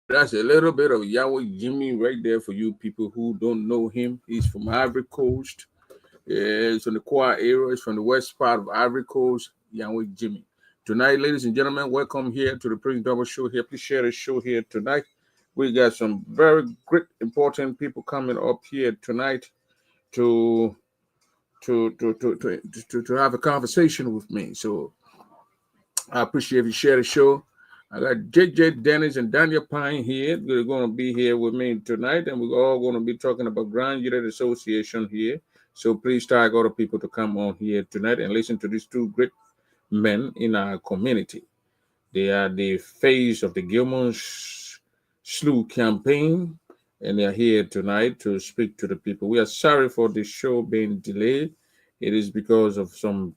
That's a little bit of Yahweh Jimmy right there for you people who don't know him. He's from Ivory Coast. It's from the Kwa area. It's from the west part of Ivory Coast. Yahweh Jimmy. Tonight, ladies and gentlemen, welcome here to the Prince Double Show here. Please share the show here tonight. We got some very great, important people coming up here tonight to have a conversation with me. So I appreciate if you share the show. I got JJ Dennis and Daniel Pyne here. They're going to be here with me tonight, and we're all going to be talking about Grand United Association here. So please tag other people to come on here tonight and listen to these two great men in our community. They are the face of the Gilman Slew campaign, and they're here tonight to speak to the people. We are sorry for the show being delayed. It is because of some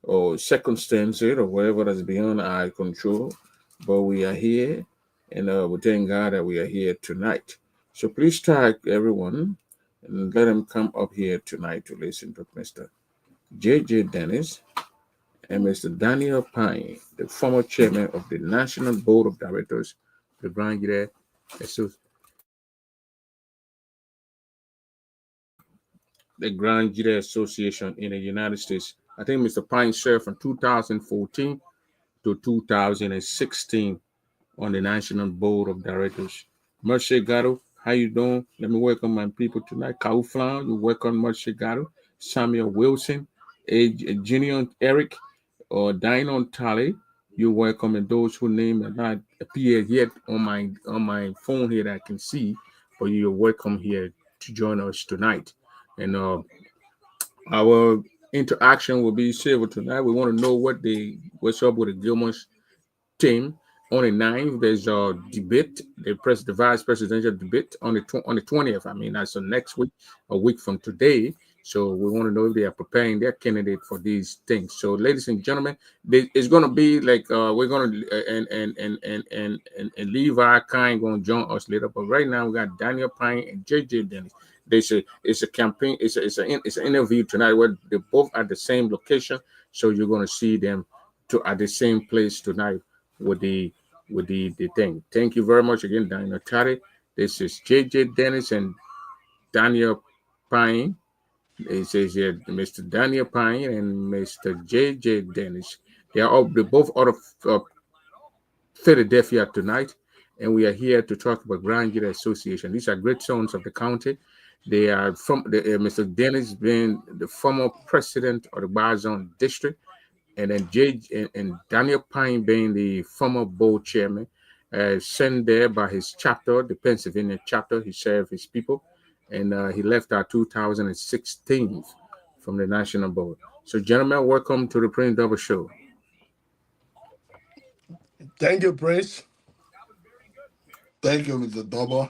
or circumstances or whatever that's beyond our control, but we are here, and we thank God that we are here tonight. So please tag everyone and let them come up here tonight to listen to Mr. JJ Dennis and Mr. Daniel Pyne, the former chairman of the National Board of Directors, the Grand United Association in the United States. I think Mr. Pyne served from 2014 to 2016 on the National Board of Directors. Mercy Gatto, how you doing? Let me welcome my people tonight. Kau Flan, you welcome Mercy Gatto. Samuel Wilson, Junior Eric, or Dinon Talley, you welcome, and those whose name have not appeared yet on my phone here that I can see, but you're welcome here to join us tonight. And our interaction will be civil tonight. We want to know what's up with the Gilman's team. On the 9th, there's a debate, the vice presidential debate on the 20th. I mean, that's next week, a week from today. So we want to know if they are preparing their candidate for these things. So, ladies and gentlemen, it's going to be like we're going to and Levi Kine going to join us later. But right now we got Daniel Pyne and JJ Dennis. It's a campaign. It's an interview tonight where they both at the same location. So you're going to see them at the same place tonight with the thing. Thank you very much again, Daniel Tari. This is JJ Dennis and Daniel Pyne. It says here Mr. Daniel Pyne and Mr. JJ Dennis. They're both out of Philadelphia tonight, and we are here to talk about Grand United Association. These are great sons of the county. They are from Mr. Dennis being the former president of the Barzon district, and then and Daniel Pyne being the former board chairman, sent there by his chapter, the Pennsylvania chapter. He served his people, and he left out 2016 from the national board. So, gentlemen, welcome to the Prince Double Show. Thank you, Prince. Thank you, Mr. Double.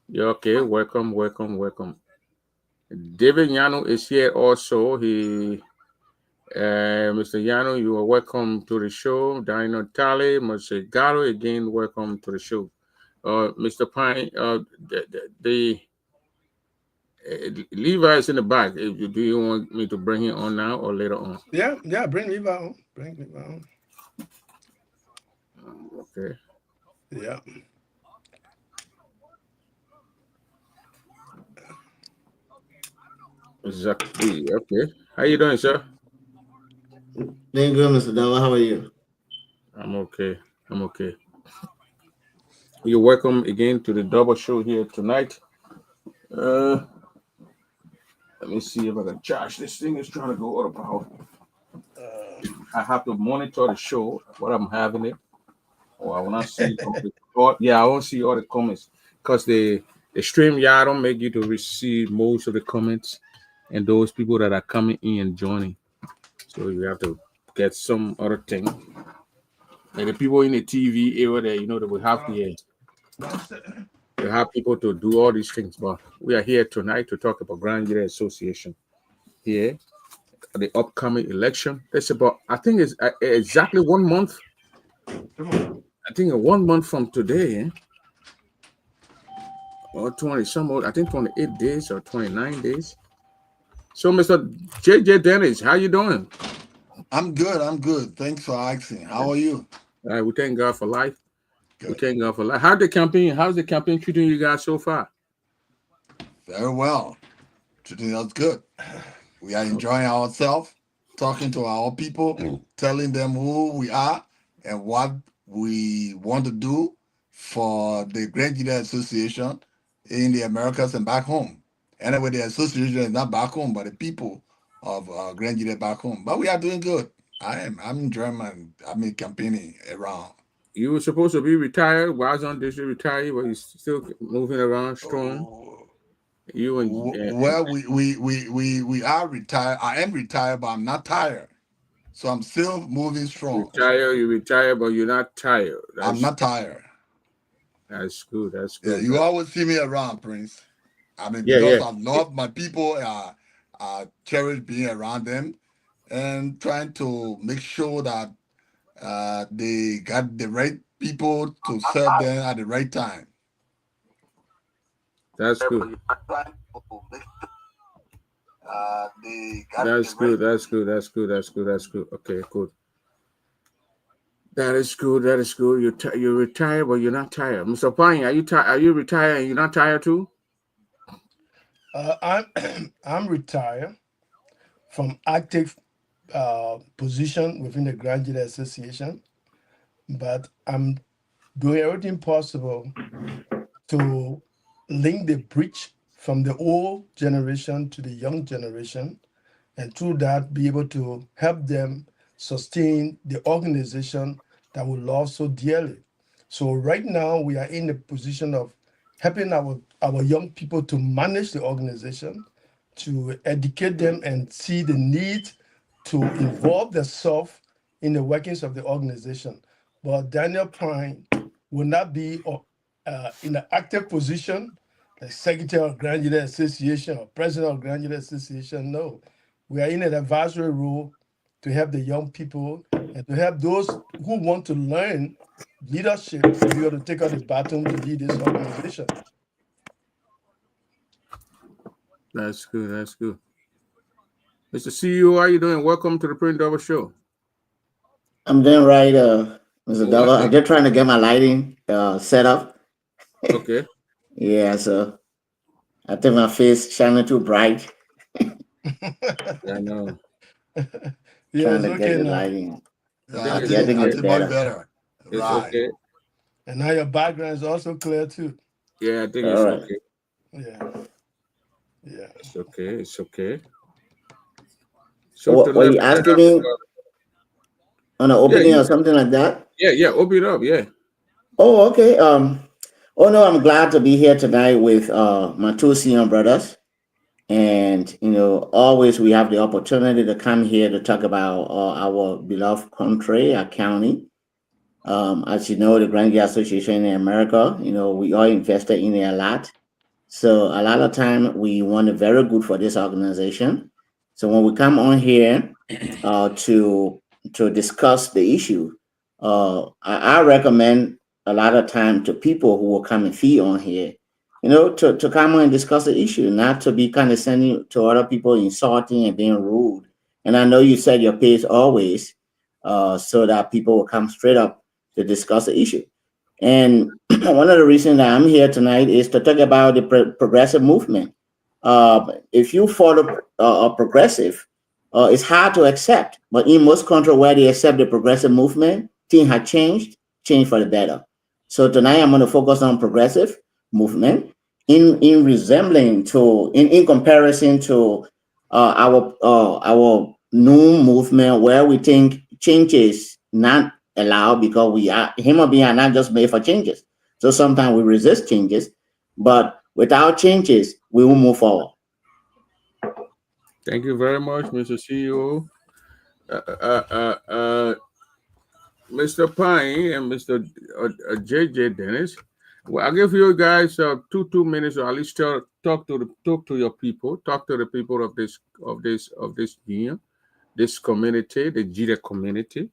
Yeah, okay, welcome. David Yano is here also. Mr. Yano, you are welcome to the show. Dino Talley, Mr. Garo, again, welcome to the show. Mr. Pyne, Levi is in the back. Do you want me to bring him on now or later on? Yeah, bring Levi on. Okay. Yeah. Exactly. Okay. How you doing, sir? Doing good, Mr. Della. How are you? I'm okay. You're welcome again to the double show here tonight. Uh, Let me see if I can charge this thing. Is trying to go out of power. I have to monitor the show what I'm having it, or I want to see. Yeah, I want to see all the comments because the stream yard don't make you to receive most of the comments and those people that are coming in and joining. So you have to get some other thing. Like the people in the TV area there, they will have they have people to do all these things. But we are here tonight to talk about Grand Unit Association here, the upcoming election. That's about, I think it's exactly 1 month. I think 1 month from today, or 20 some odd, I think 28 days or 29 days. So, Mr. JJ Dennis, how you doing? I'm good. Thanks for asking. How are you? We thank God for life. Good. We thank God for life. How's the campaign treating you guys so far? Very well. Treating us good. We are enjoying ourselves, talking to our people, telling them who we are and what we want to do for the Grand Unit Association in the Americas and back home. Anyway, the association is not back home, but the people of Grand Unit back home. But we are doing good. I'm enjoying campaigning around. You were supposed to be retired. Was on this retired, but you still moving around strong. You and Well, we are retired. I am retired, but I'm not tired. So I'm still moving strong. You retire, but you're not tired. I'm not tired. That's good. That's Yeah, good. you always see me around, Prince. I mean, Yeah, because yeah. I love my people, cherish being around them, and trying to make sure that they got the right people to serve them at the right time. That's good. That's good. That's good. That's good. That's good. That's good. Okay, good. That is good. That is good. You're retired, but you're not tired. Mr. Pyne, are you tired? Are you retired and you're not tired too? I'm I'm retired from active position within the Graduate Association, but I'm doing everything possible to link the bridge from the old generation to the young generation, and through that be able to help them sustain the organization that we love so dearly. So right now we are in the position of helping our young people to manage the organization, to educate them and see the need to involve themselves in the workings of the organization. But Daniel Pyne will not be in an active position like Secretary of Grand Unit Association or President of Grand Unit Association. No, we are in an advisory role to help the young people and to help those who want to learn leadership to be able to take out the baton to lead this organization. That's good. That's good. Mr. CEO, how you doing? Welcome to the Print Double Show. I'm doing right, Mr. Double. I'm just trying to get my lighting set up. Okay. Yeah, so I think my face shining too bright. I know. Yeah, Trying it's to okay get the now. lighting. I it's think okay. it's much better. It's Right. okay. And now your background is also clear too. Yeah, I think All it's right. okay. Yeah. Yeah. It's okay. It's okay. So What were you asking me on an opening or something like that? Yeah. Open it up. Yeah. Oh, okay. Oh no, I'm glad to be here tonight with my two senior brothers. And always we have the opportunity to come here to talk about our beloved country, our county. As you know, the Grand Gate Association in America, we all invested in it a lot. So a lot of time we want it very good for this organization. So when we come on here to discuss the issue, I recommend a lot of time to people who will come and feed on here, to come on and discuss the issue, not to be condescending to other people, insulting and being rude. And I know you said your pace always, so that people will come straight up to discuss the issue. And one of the reasons that I'm here tonight is to talk about the progressive movement. If you follow a progressive, it's hard to accept. But in most countries where they accept the progressive movement, things have changed for the better. So tonight I'm going to focus on progressive movement in resembling to in comparison to our new movement where we think change is not allowed because we are human beings are not just made for changes. So sometimes we resist changes, but without changes, we will move forward. Thank you very much, Mr. CEO. Uh, uh, uh, uh, Mr. Pyne and Mr. JJ Dennis. Well, I'll give you guys 2 minutes, or at least talk to your people, talk to the people of this union, this community, the JITA community,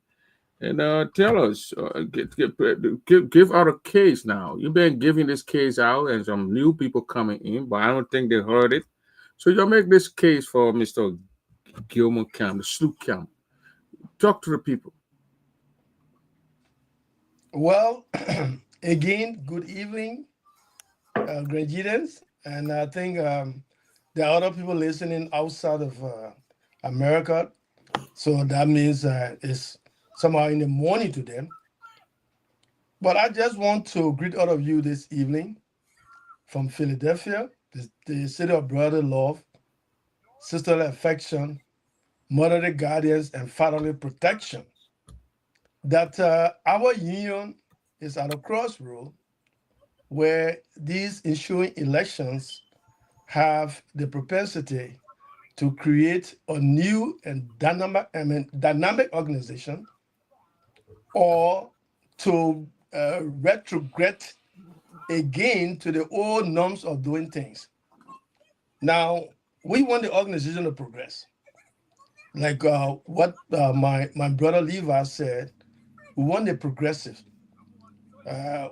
and tell us, give out a case now. You've been giving this case out, and some new people coming in, but I don't think they heard it. So you make this case for Mr. Gilmore Camp, the Sloop Camp. Talk to the people. Well, again, good evening, Grangians. And I think there are other people listening outside of America. So that means it's somehow in the morning to them. But I just want to greet all of you this evening from Philadelphia, the city of brotherly love, sisterly affection, motherly guardians, and fatherly protection. That our union is at a crossroad where these ensuing elections have the propensity to create a new and dynamic organization, or to retrograde again to the old norms of doing things. Now, we want the organization to progress. Like what my brother Levi said, we want the progressive.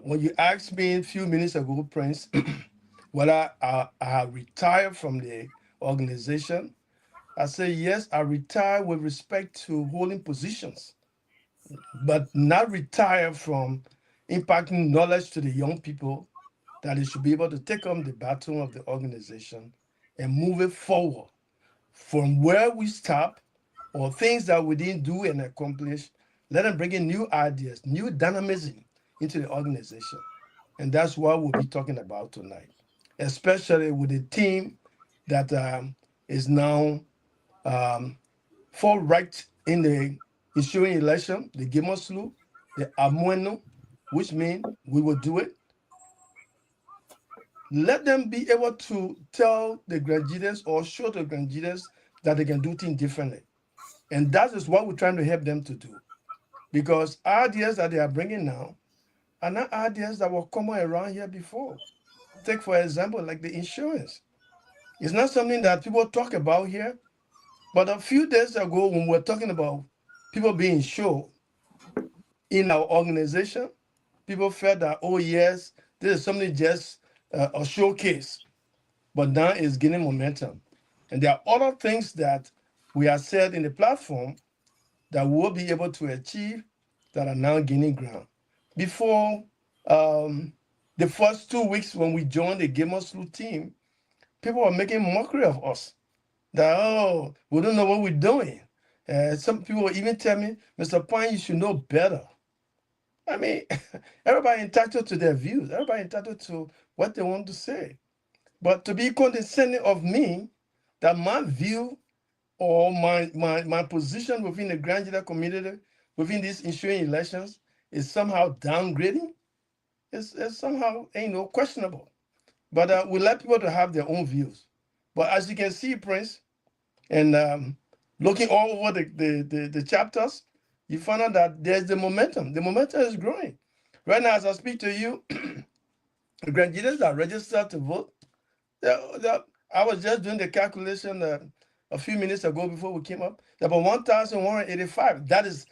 When you asked me a few minutes ago, Prince, whether I retired from the organization, I say yes, I retire with respect to holding positions, but not retire from impacting knowledge to the young people that they should be able to take on the baton of the organization and move it forward from where we stop, or things that we didn't do and accomplish. Let them bring in new ideas, new dynamism into the organization. And that's what we'll be talking about tonight, especially with the team that is now um, fall right in the ensuing election, the Gemoslu, the Amueno, which means we will do it. Let them be able to tell the Grandians or show the Grandians that they can do things differently. And that is what we're trying to help them to do. Because ideas that they are bringing now are not ideas that were common around here before. Take, for example, like the insurance. It's not something that people talk about here. But a few days ago, when we were talking about people being insured in our organization, people felt that, oh, yes, this is something just a showcase. But now it's gaining momentum. And there are other things that we have said in the platform that we'll be able to achieve that are now gaining ground. Before the first 2 weeks when we joined the Gamer Slew team, people were making mockery of us. That, oh, we don't know what we're doing. Some people even tell me, Mr. Pyne, you should know better. I mean, everybody entitled to their views. Everybody entitled to what they want to say. But to be condescending of me, that my view or my position within the Grand Judah community, within these ensuing elections, is somehow downgrading, is somehow, questionable. But we let people to have their own views. But as you can see, Prince, and looking all over the chapters, you find out that there's the momentum. The momentum is growing. Right now, as I speak to you, the Grand Judahs are registered to vote. I was just doing the calculation a few minutes ago before we came up. There were 1,185. That is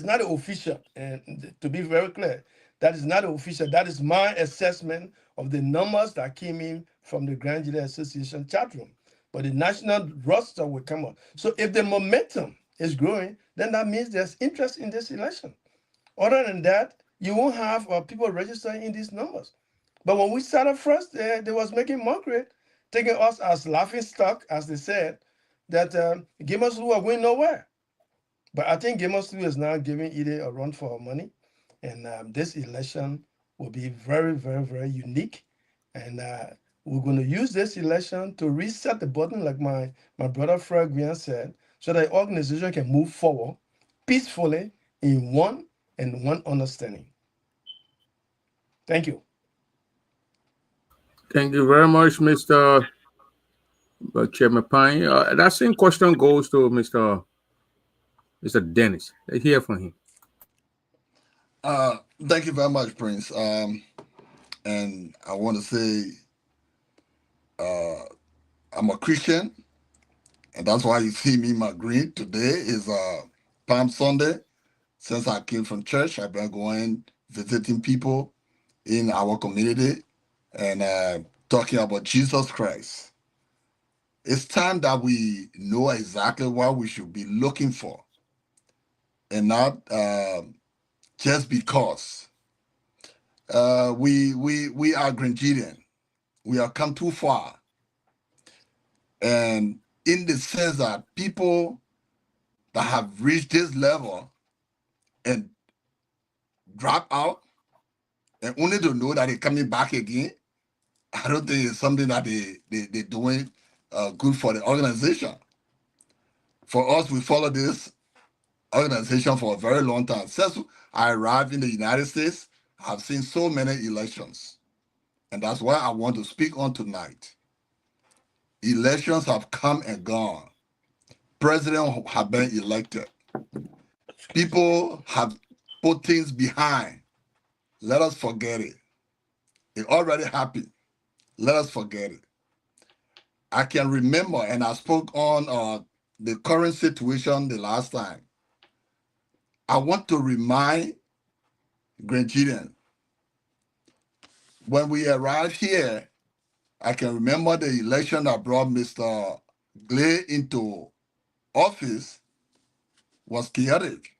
not official. And to be very clear, that is not official. That is my assessment of the numbers that came in from the Grand Judah Association chat room. But the national roster will come up. So if the momentum is growing, then that means there's interest in this election. Other than that, you won't have people registering in these numbers. But when we started first, they was making mockery, taking us as laughing stock, as they said, that Gamers Who are going nowhere. But I think Gamers Who is now giving it a run for our money. And this election will be very, very, very unique. And we're going to use this election to reset the button, like my brother Fred Guian said, so that the organization can move forward peacefully in one understanding. Thank you. Thank you very much, Mr. Chairman Pyne. That same question goes to Mr. Dennis. Let's hear from him. Thank you very much, Prince. And I want to say I'm a Christian, and that's why you see me in my green. Today is Palm Sunday. Since I came from church, I've been going visiting people in our community and talking about Jesus Christ. It's time that we know exactly what we should be looking for, and not just because we are Grenadian. We have come too far, and in the sense that people that have reached this level and drop out, and only to know that they're coming back again, I don't think it's something that they're doing good for the organization. For us, we follow this organization for a very long time. Since I arrived in the United States, I've seen so many elections. And that's why I want to speak on tonight. Elections have come and gone. Presidents have been elected. People have put things behind. Let us forget it. It already happened. Let us forget it. I can remember, and I spoke on the current situation the last time. I want to remind Grenadians, when we arrived here, I can remember the election that brought Mr. Glay into office was chaotic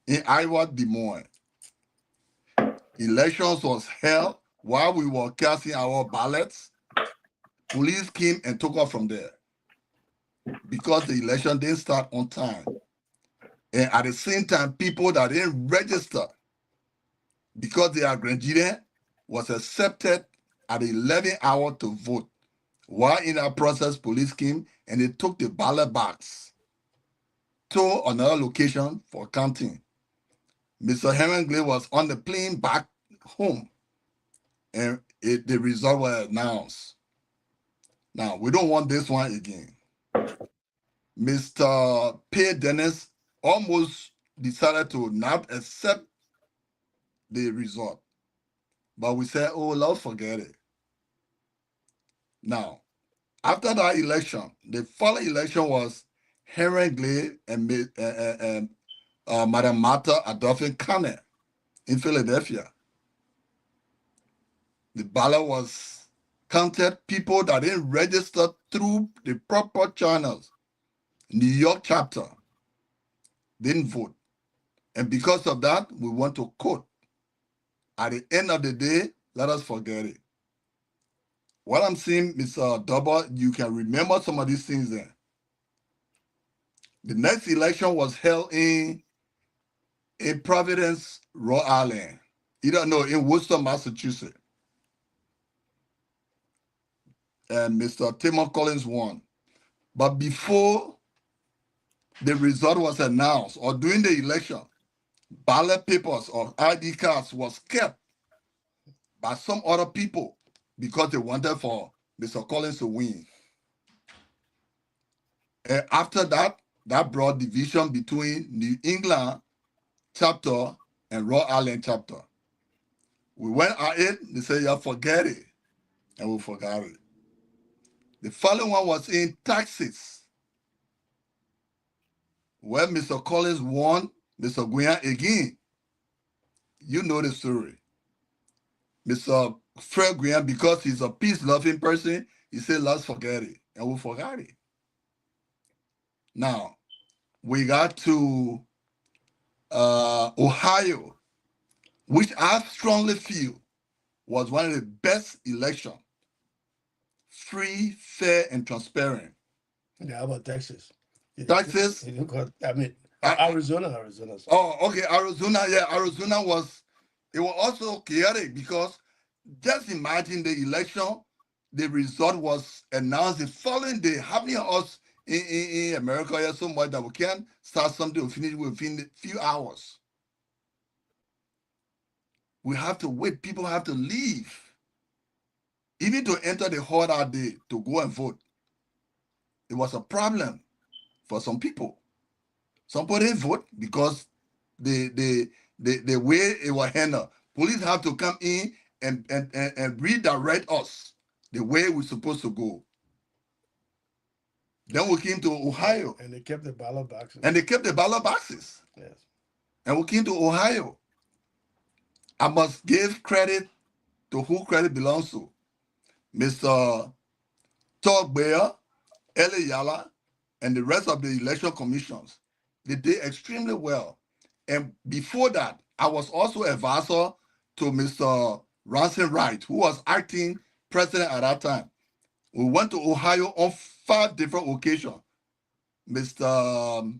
in Iowa, Des Moines. Elections was held while we were casting our ballots. Police came and took off from there because the election didn't start on time. And at the same time, people that didn't register because they are Grenadian was accepted at the 11th hour to vote. While in that process, police came and they took the ballot box to another location for counting. Mr. Henry Glay was on the plane back home, and the result was announced. Now, we don't want this one again. Mr. P. Dennis almost decided to not accept the result. But we said, oh, let's forget it. Now, after that election, the following election was Henry Glay and Madam Martha Adolphin Pyne in Philadelphia. The ballot was counted. People that didn't register through the proper channels, New York chapter, didn't vote. And because of that, we want to quote. At the end of the day, let us forget it. What I'm saying, Mr. Double, you can remember some of these things then. The next election was held in Providence, Rhode Island. In Worcester, Massachusetts. And Mr. Timon Collins won. But before the result was announced or during the election, ballot papers or ID cards was kept by some other people because they wanted for Mr. Collins to win. And after that, that brought division between New England chapter and Rhode Island chapter. We went at it, they said, yeah, forget it. And we forgot it. The following one was in Texas, where Mr. Collins won Mr. Guian again. You know the story. Mr. Fred Guian, because he's a peace-loving person, he said, let's forget it. And we forgot it. Now, we got to Ohio, which I strongly feel was one of the best elections. Free, fair, and transparent. Yeah, how about Texas? Texas? Arizona. Oh, okay, Arizona. Yeah, Arizona was It was also chaotic because just imagine the election, the result was announced the following day, happening to us in America here so much that we can't start something or finish within a few hours. We have to wait. People have to leave. Even to enter the hall that day to go and vote. It was a problem for some people. Some people didn't vote because the way it was handled. Police have to come in and redirect us the way we're supposed to go. Then we came to Ohio. And they kept the ballot boxes. Yes. And we came to Ohio. I must give credit to who credit belongs to. Mr. Todd Bayer, Eli Yala, and the rest of the election commissions. They did extremely well. And before that, I was also advisor to Mr. Ransom Wright, who was acting president at that time. We went to Ohio on 5 different occasions. Mr.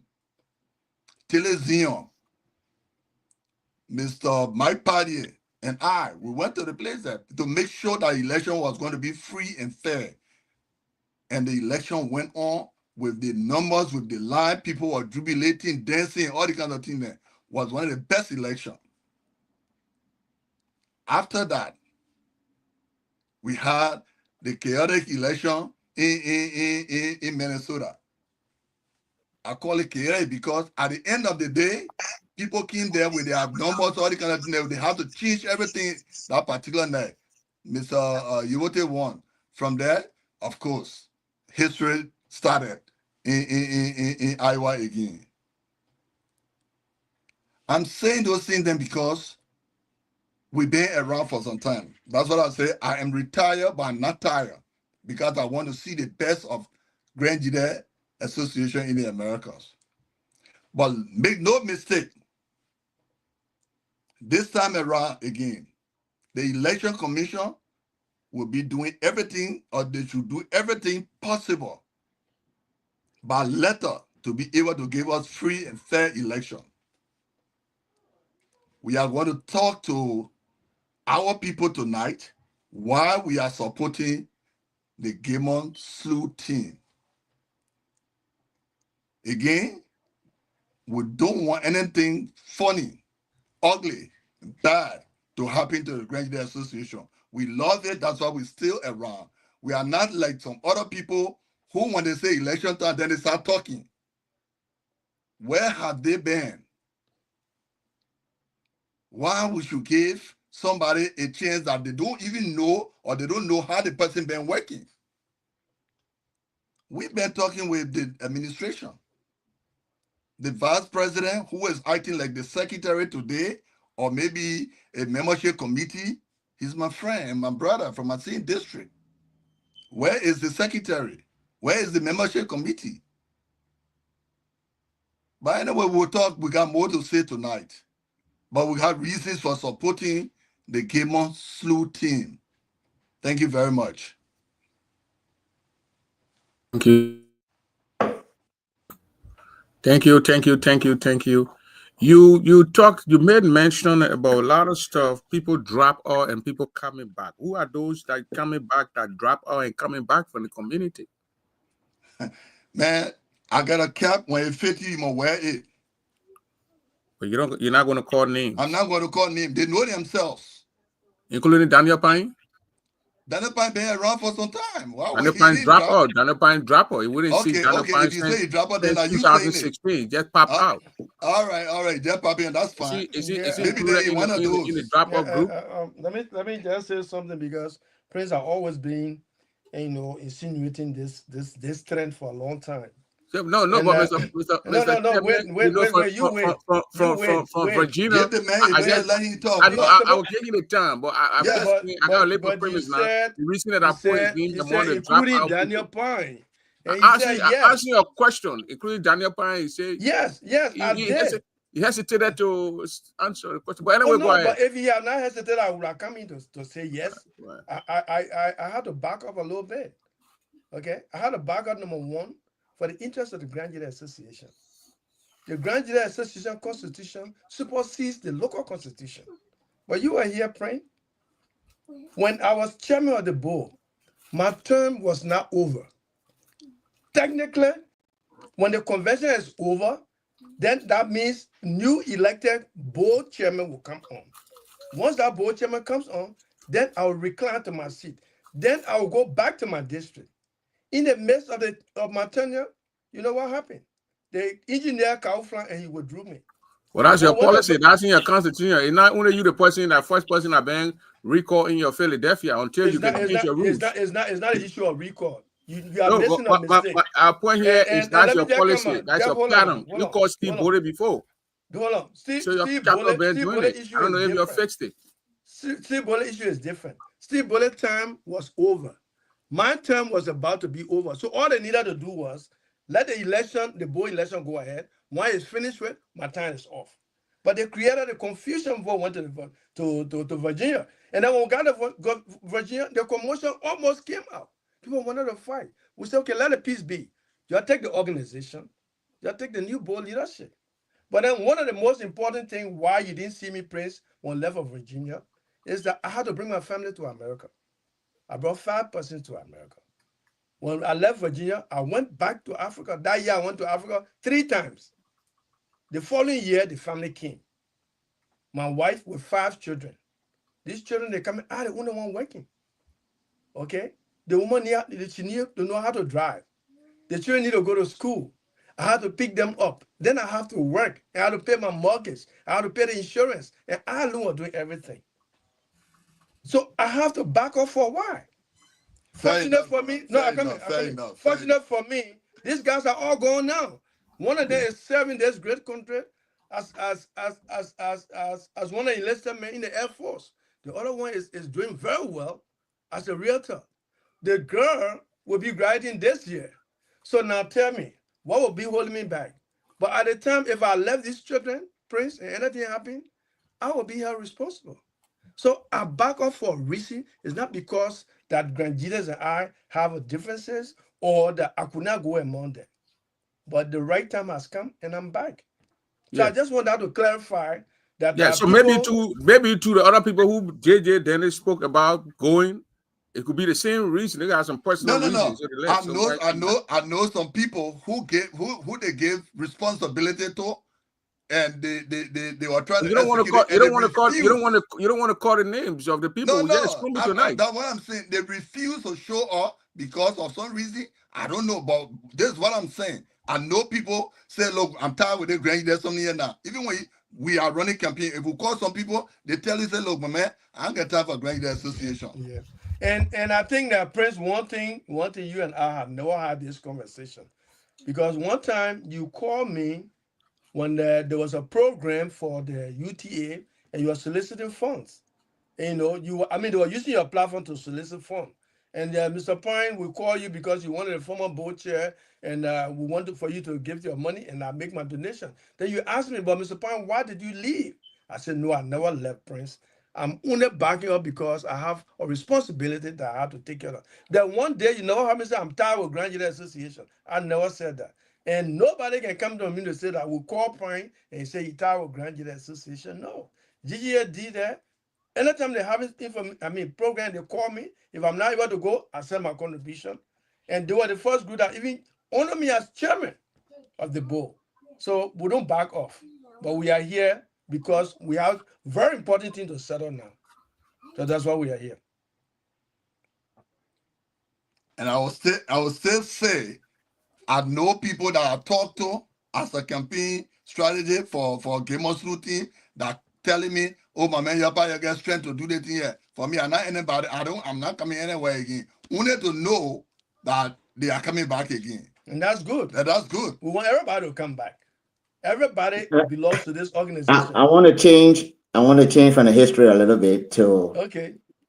Tilly Zion, Mr. Mike Pyne, and we went to the place there to make sure that election was going to be free and fair. And the election went on with the numbers, with the line, people were jubilating, dancing, all the kind of thing there. Was one of the best elections. After that, we had the chaotic election in Minnesota. I call it chaotic because at the end of the day, people came there with their numbers, all the kind of thing. They have to change everything that particular night. Mr. Yote won. From there, of course, history started in Iowa again. I'm saying those things then because we've been around for some time. That's what I say. I am retired, but I'm not tired because I want to see the best of Grand Jide Association in the Americas. But make no mistake, this time around again, the Election Commission will be doing everything, or they should do everything possible by letter to be able to give us free and fair election. We are going to talk to our people tonight why we are supporting the Gammon Slew team. Again, we don't want anything funny, ugly, bad to happen to the Grand Jide Association. We love it. That's why we're still around. We are not like some other people who, when they say election time, then they start talking. Where have they been? Why we should give somebody a chance that they don't even know, or they don't know how the person been working? We've been talking with the administration. The vice president, who is acting like the secretary today, or maybe a membership committee, he's my friend and my brother from my same district. Where is the secretary? Where is the membership committee? But anyway, we'll talk. We got more to say tonight. But we have reasons for supporting the Gammon Slew team. Thank you very much. Thank you. Thank you. You made mention about a lot of stuff. People drop out and people coming back. Who are those that coming back, that drop out and coming back from the community? Man, I got a cap. When it fits you, you must wear it. But you're not going to call names. I'm not going to call names. They know themselves. Including Daniel Pyne? Daniel Pyne been around for some time. Daniel Pyne drop out. Daniel Pyne drop out. You wouldn't see Daniel Pyne if you say he drop out, then are you 2016. Just pop out. All right. Just pop in. That's fine. Is he maybe they in one of those in the drop out group? Let me just say something, because Prince are always been, insinuating this trend for a long time. No, but Mr. From Virginia, give the man let him talk. I will give you the time, but I got a label premise now. The reason that I point is being the one that drop out. Daniel Pyne. I asked you a question, including Daniel Pyne. He said yes, I did. He hesitated to answer the question. But anyway, go ahead. But if he had not hesitated, I would have come in to say yes. Right. I had to back up a little bit. Okay, I had to back up, number one, for the interest of the Grand Jide Association. The Grand Jide Association Constitution supersedes the local constitution. But you were here, Pyne. When I was chairman of the board, my term was not over. Technically, when the convention is over, then that means new elected board chairman will come on. Once that board chairman comes on, then I will recline to my seat. Then I will go back to my district. In the midst of my tenure, you know what happened? The engineer Kaufland and he withdrew me. Well, that's your But when policy. That's in your constitution. It's not only you the person, that first person that been recalled in your Philadelphia until you can change your rules. it's not an issue of recall. You are No, missing a mistake. our point here is And that's let me your just come policy. on. That's Just your hold pattern. on. You called Steve Boley before. Hold on. So your capital been Steve doing Boley it. issue I don't know is if you different. fixed it. Steve Boley issue is different. Steve Boley time was over. My term was about to be over. So all they needed to do was let the board election go ahead. When it's finished with, my time is off. But they created a confusion before we went to Virginia. And then when we got to Virginia, the commotion almost came out. People wanted to fight. We said, okay, let the peace be. You take the organization. You take the new board leadership. But then one of the most important things why you didn't see me, Prince, when I left of Virginia, is that I had to bring my family to America. I brought 5 persons to America. When I left Virginia, I went back to Africa. That year, I went to Africa 3 times. The following year, the family came. My wife with 5 children. These children, they come in, the only one working. Okay? The woman, she need to know how to drive. The children need to go to school. I had to pick them up. Then I have to work. I had to pay my mortgage. I had to pay the insurance. And I alone was doing everything. So I have to back off for a while. Fortunate for me, fortunate for me, these guys are all gone now. One of them is serving this great country as one of the enlisted men in the Air Force. The other one is doing very well as a realtor. The girl will be graduating this year. So now tell me, what will be holding me back? But at the time, if I left these children, Prince, and anything happened, I will be held responsible. So I back off for a reason. It's not because that Grand Jesus and I have differences or that I could not go among them. But the right time has come and I'm back. So I just want that to clarify that. Yeah, so maybe to the other people who JJ Dennis spoke about going, it could be the same reason. They got some personal reasons. No. I know some people who they gave responsibility to, and they were trying to. You don't want to call the names of the people. That's what I'm saying. They refuse to show up because of some reason. I don't know, but this is what I'm saying. I know people say, "Look, I'm tired with the grand. There's something here now." Even when we are running campaign, if we call some people, they tell you, "Say, look, my man, I ain't got time for grand association." Yeah, and I think that Prince, one thing you and I have never had this conversation, because one time you called me when there was a program for the UTA and you were soliciting funds. And, they were using your platform to solicit funds. And Mr. Pyne will call you because you wanted a former board chair and we wanted for you to give your money and I make my donation. Then you asked me, but Mr. Pyne, why did you leave? I said, no, I never left, Prince. I'm only backing up because I have a responsibility that I have to take care of. Then one day, you know how me say, I'm tired with Grand Union Association. I never said that. And nobody can come to me to say that I will call Pyne and say, you're tired with Grand Union Association. No. GGA did that. Anytime they have program, they call me. If I'm not able to go, I send my contribution. And they were the first group that even honor me as chairman of the board. So we don't back off. But we are here because we have very important thing to settle now. So that's why we are here. And I will still say, I know people that I talk to as a campaign strategy for Game of Routine that telling me, oh my man, you get strength to do the thing here. For me, I'm not anybody. I'm not coming anywhere again. We need to know that they are coming back again. And that's good. That's good. We want everybody to come back. Everybody belongs to this organization. I want to change from the history a little bit to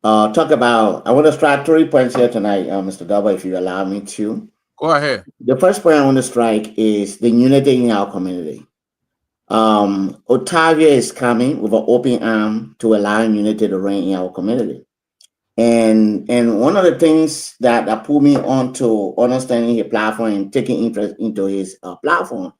talk about. I want to strike 3 points here tonight, Mr. Double, if you allow me to. Go ahead. The first point I want to strike is the unity in our community. Otavia is coming with an open arm to allow unity to reign in our community. And one of the things that put me on to understanding his platform and taking interest into his platform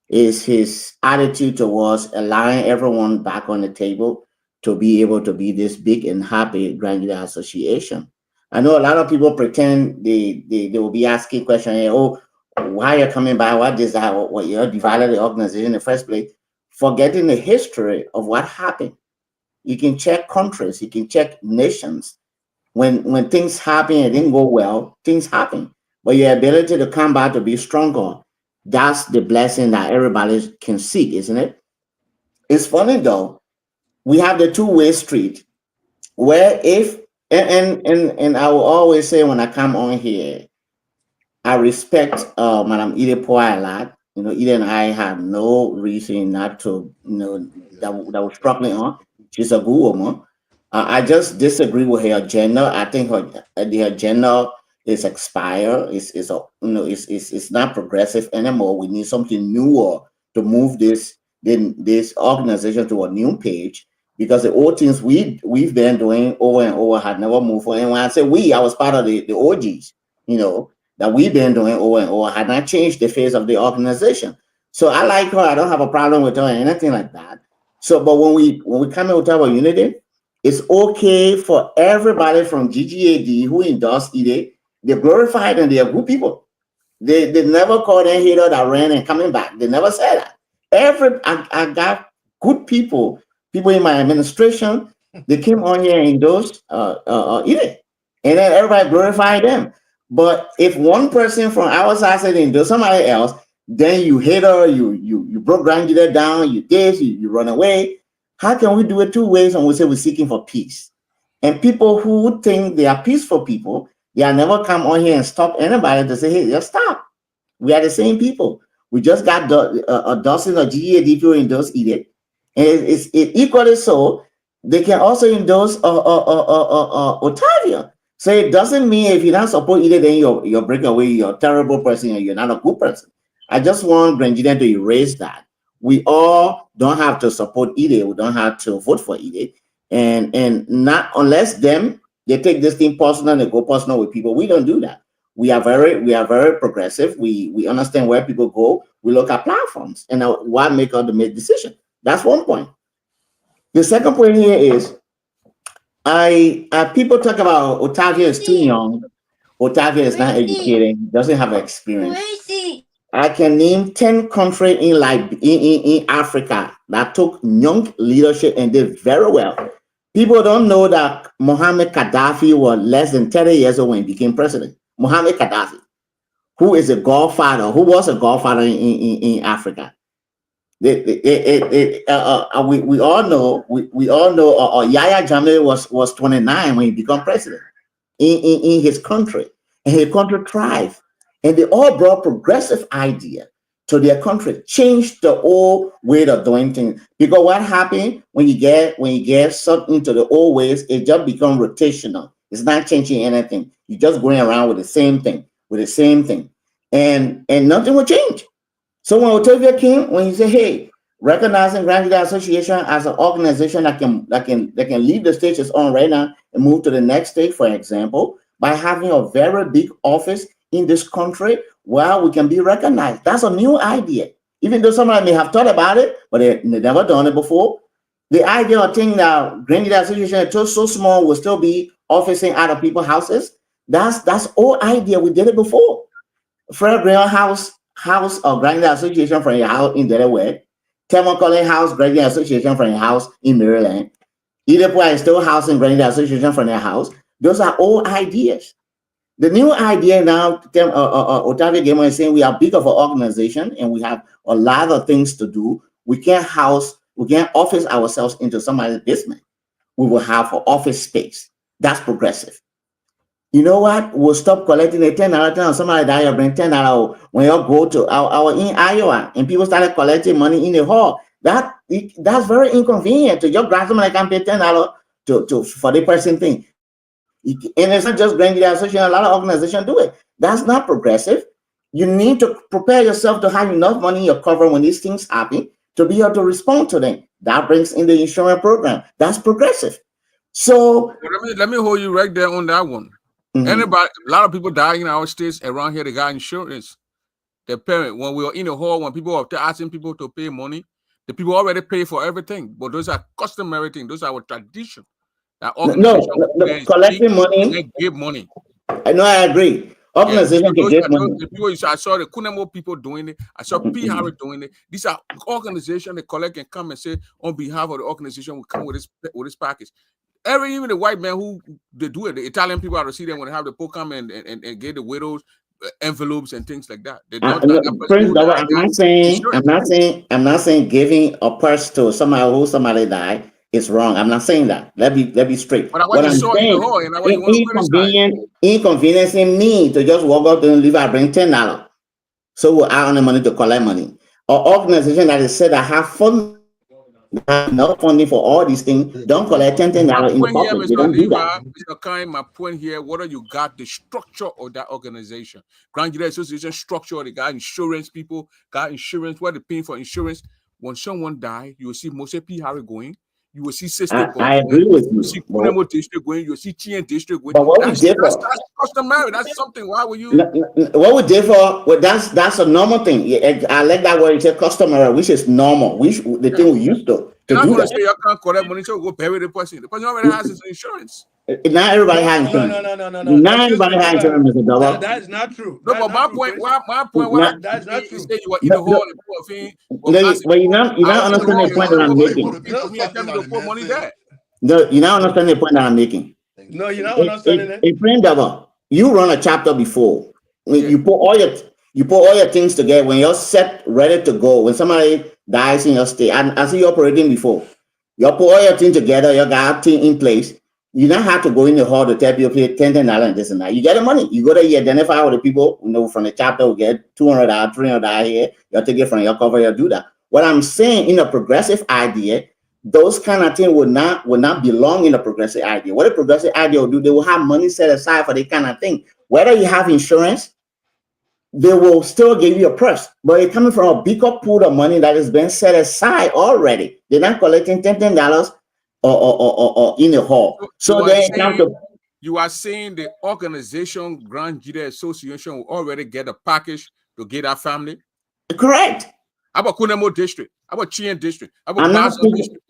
is his attitude towards allowing everyone back on the table to be able to be this big and happy granular association. I know a lot of people pretend they will be asking questions, oh, why you're coming by, what is that, what you're divided the organization in the first place, forgetting the history of what happened. You can check countries, you can check nations. When things happen and didn't go well, things happen. But your ability to come back to be stronger, that's the blessing that everybody can seek, isn't it? It's funny though, we have the two-way street where if and I will always say when I come on here, I respect Madam Ide Poa a lot. You know, Ide and I have no reason not to, that we're struggling on. She's a good woman. I just disagree with her agenda. I think the agenda is expired. It's not progressive anymore. We need something newer to move this organization to a new page because the old things we've been doing over and over had never moved forward. And when I say we, I was part of the OGs. You know, that we've been doing over and over had not changed the face of the organization. So I like her. I don't have a problem with her or anything like that. So, but when we come in with our unity, it's okay for everybody from GGAD who endorsed EDA. They're glorified and they are good people. They never called any hater that ran and coming back. They never said that. I got good people in my administration. They came on here and endorsed EDA, and then everybody glorified them. But if one person from our side said and do somebody else, then you hate her, you broke Grandida down, you this, you run away. How can we do it two ways when we say we're seeking for peace? And people who think they are peaceful people, they are never come on here and stop anybody to say, hey, just stop. We are the same people. We just got a dozen of GEAD people endorse EDIC. And it's equally so, they can also endorse Otavia. So it doesn't mean if you don't support either, then you're breaking away, you're a terrible person, or you're not a good person. I just want Grenadian to erase that. We all don't have to support either. We don't have to vote for either. And not unless they take this thing personal and go personal with people. We don't do that. We are very progressive. We understand where people go. We look at platforms and what make us to make decision. That's one point. The second point here is people talk about Otavia is too young. Otavia is not educated, doesn't have experience. I can name 10 countries in Africa that took young leadership and did very well. People don't know that Mohammed Gaddafi was less than 30 years old when he became president. Mohammed Gaddafi, who was a godfather in Africa. We all know Yahya Jammeh was 29 when he became president in his country, and his country thrived, and they all brought progressive idea to their country, changed the old way of doing things. Because what happened when you get something to the old ways, it just becomes rotational. It's not changing anything. You're just going around with the same thing, and nothing will change. So when Otavia came, when he said, "Hey, recognizing Granville Association as an organization that can leave the stage it's on right now and move to the next stage, for example, by having a very big office in this country where we can be recognized." That's a new idea. Even though somebody may have thought about it, but they never done it before. The idea of thinking that Granville Association is so small will still be officing out of people's houses. That's old idea. We did it before. Fred Graham House of Granville Association from your house in Delaware. Thelma Collins House, Granville Association from your house in Maryland. Either Poa is still housing Granville Association from their house. Those are old ideas. The new idea now, Otavia Gamer is saying we are big of an organization and we have a lot of things to do. We can't office ourselves into somebody's basement. We will have an office space. That's progressive. You know what? We'll stop collecting the $10. Somebody die, you bring $10 when you go to our in Iowa and people started collecting money in the hall. That's very inconvenient to your grant somebody can pay $10 for the person thing. And it's not just Granville Association, a lot of organizations do it. That's not progressive. You need to prepare yourself to have enough money in your cover when these things happen to be able to respond to them. That brings in the insurance program. That's progressive. So let me hold you right there on that one. Anybody, a lot of people die in our states around here. They got insurance. Their parent, when we were in the hall, when people were asking people to pay money, The people already pay for everything, but those are customary things. Those are our tradition. That No, organization collecting and money. they give money. I know, I agree. Yeah, Organization so can those give are money. the people. I saw the Kunemo people doing it. I saw P. Harry doing it. These are organizations. They collect and come and say on behalf of the organization, we come with this package. Even the white man who they do it, the Italian people are to see them when they have the poor come and get the widows envelopes and things like that. They not No, that person Prince, who Double, died got insurance. I'm not saying giving a purse to somebody died is wrong. I'm not saying that. Let me straight. But what What you I'm saw in the saying, hall and what you want to criticize. inconveniencing me to just walk up and leave. I bring $10, so I earn the money to collect money. Or organization that is said I have fund. No funding for all these things. Don't collect $10 My in the point here, public. They Mr. don't do that. Levi, Mr. Kind, my point here, whether you got the structure of that organization, Grand Jury Association structure, they got insurance people, got insurance, what they paying for insurance. When someone die, you will see Mose P. Harry going, you will see Sister Bob I going, agree with you will see you. Kunemo District going, you will see TN District going. But what we That's differ, customary. That's something. Why would you? what we differ, well, that's a normal thing. I like that word. You say customary, which is normal. The thing we used to You're not do going to that. say you can't collect money, so go bury the person. The person already has his insurance. Not everybody has No. insurance. No. Not Excuse everybody me, has Levi. insurance, Mr. Double. That is not true. No, That but is not true, Prince. my point, what Not, That is not you true. say you were in the hall and people no, asking but people, you're not I was in the understanding hall, the point that I'm making. for me and tell me to put money there. No, you're not understanding the point that I'm making. No, you're not understanding it. A friend Double, you run a chapter before. When Yeah. you put all your things together, when you're set ready to go, when somebody dies in your state, I see you operating before. You put all your things together, you got thing in place. You don't have to go in the hall to tell people pay $10 and this and that. You get the money. You go there, you identify with the people, from the chapter who get $200, $300 here. You take it from your cover, you do that. What I'm saying in a progressive idea, those kind of things would not belong in a progressive idea. What a progressive idea will do, they will have money set aside for that kind of thing. Whether you have insurance, they will still give you a purse, but it's coming from a bigger pool of money that has been set aside already. They're not collecting $10 or in the hall. So then it comes to you are saying the organization Grand Jury Association will already get a package to get our family. correct. How about Kunemo District? How about Chien District? How about I'm not Basel speaking, District?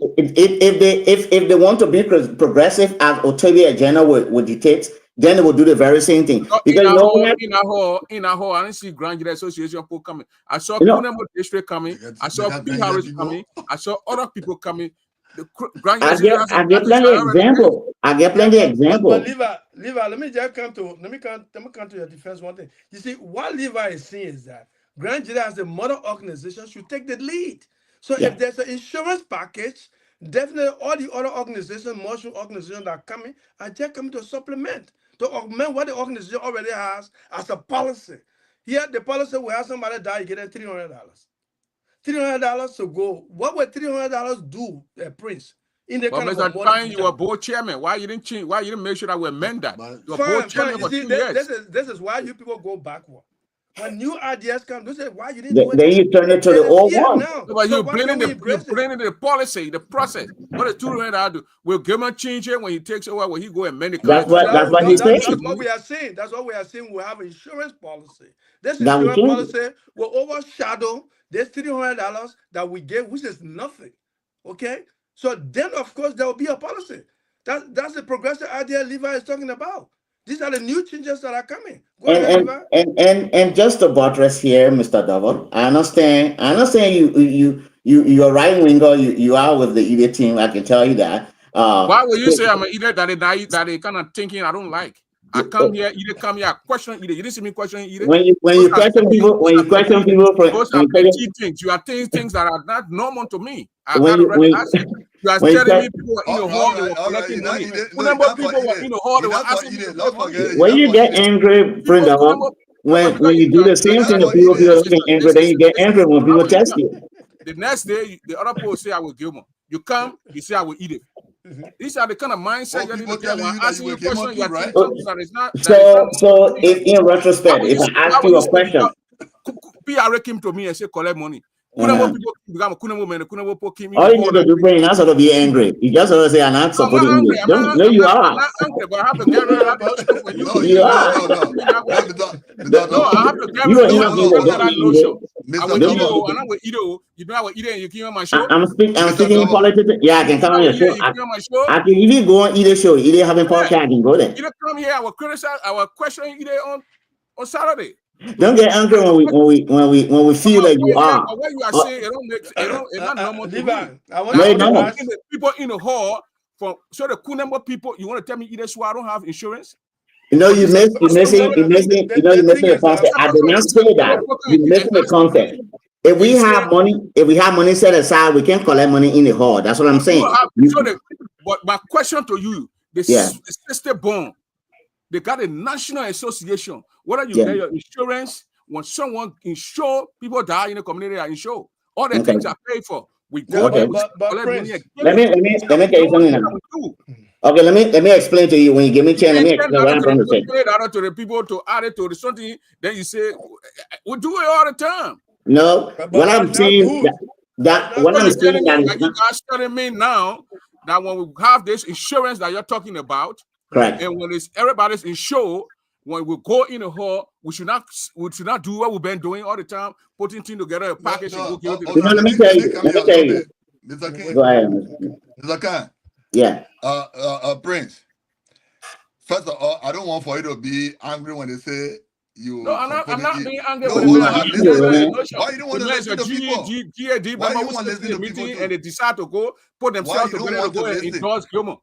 if they want to be progressive as Otavia Agenda would dictate, then they will do the very same thing. Because in our hall, I didn't see Grand Jury Association people coming. I saw Kunemo District coming. I saw P. Harris coming. I saw other people coming. The Grand Jury Association has I get plenty example. But Levi, let me come to your defense one thing. You see, what Levi is saying is that Grand Jury as a mother organization should take the lead. So if there's an insurance package, definitely all the other organizations, mushroom organizations that are coming are just coming to supplement, to augment what the organization already has as a policy. Here, the policy will have somebody die, you get them $300. $300 to go. What would $300 do, Prince? In the kind Mr. of Pyne, you were board chairman. Why you didn't change? Why you didn't make sure that we amend that? You were board chairman for 2 years. This is why you people go backward. When new ideas come, they say, why you didn't do it? Then you turn it to the old one. Now. No, but So you're blaming the policy, the process. What is $200 do? Will Gilman change it when he takes over? Will he go and amend the That's what he said. That's what we are saying. That's what we are saying. We have insurance policy. This That we insurance change policy will overshadow this $300 that we gave, which is nothing. Okay? So then, of course, there will be a policy. That's the progressive idea Levi is talking about. These are the new changes that are coming. Go ahead, Levi. And just to buttress here, Mr. Double, I understand you're right winger. You are with the idiot team. I can tell you that. Why would you say I'm an idiot that they kind of thinking I don't like? I come here, question either. You didn't see me questioning either. When you question people, those are petty things. You are things that are not normal to me. I got already asked you. You are telling me people were in the hall, they were collecting money. Whenever people were in the hall, they were asking me for money. When you get angry, friend, when you do the same thing, the people feel angry, then you get angry when people test you. The next day, the other people say I will give more. You come, you say I will eat it. These are the kind of mindset you need to get when asking you a question. You are something that is not. So if in retrospect, if I ask you a question, PR came to me and said collect money. All you need to do is not sort of be angry. You just sort of say, I'm not supporting you. No, you are. I'm not angry, but I have to get rid of that when you. You are. No, I have to get rid of that notion. Mr. will eat it, Double, and I will eat it. You know I will eat it, and you came on my show. I'm Mr. speaking Double. politics. Yeah, I can come on your show. You came on my show. I can even go on either show. Either having podcast, I can go there. You don't come here. I will criticize. I will question you there on Saturday. Don't get angry when we feel that you are. What you are saying, it don't make it's not normal to me. I want to ask People in the hall from the cool number of people. You want to tell me either so I don't have insurance? You know, you're missing the concept. I did not say that. You're missing the concept. If we have money set aside, we can collect money in the hall. That's what I'm saying. But my question to you, the sister bond, they got a national association. Whether you get your insurance, when someone insure, people die in the community are insured. All the things are paid for. We go there, we collect money. Let me tell you something now. Okay, let me explain to you when you give me a chance. Let me explain what I'm trying to say. To the people to add it to the something, then you say we do it all the time. No, what I'm saying what I'm saying that you guys telling me now that when we have this insurance that you're talking about, correct, and when it's everybody's insured, when we go in the hall, we should not do what we've been doing all the time, putting things together, a package, and go give it to the let me tell you. Mr. King. Go ahead. Mr. Khan. Yeah. Prince. First of all, I don't want for you to be angry when they say you. No, I'm not being angry. Why you don't want to listen to people? GAD, why you want to listen to people? And they decide to go put themselves together and go and endorse Gilmore.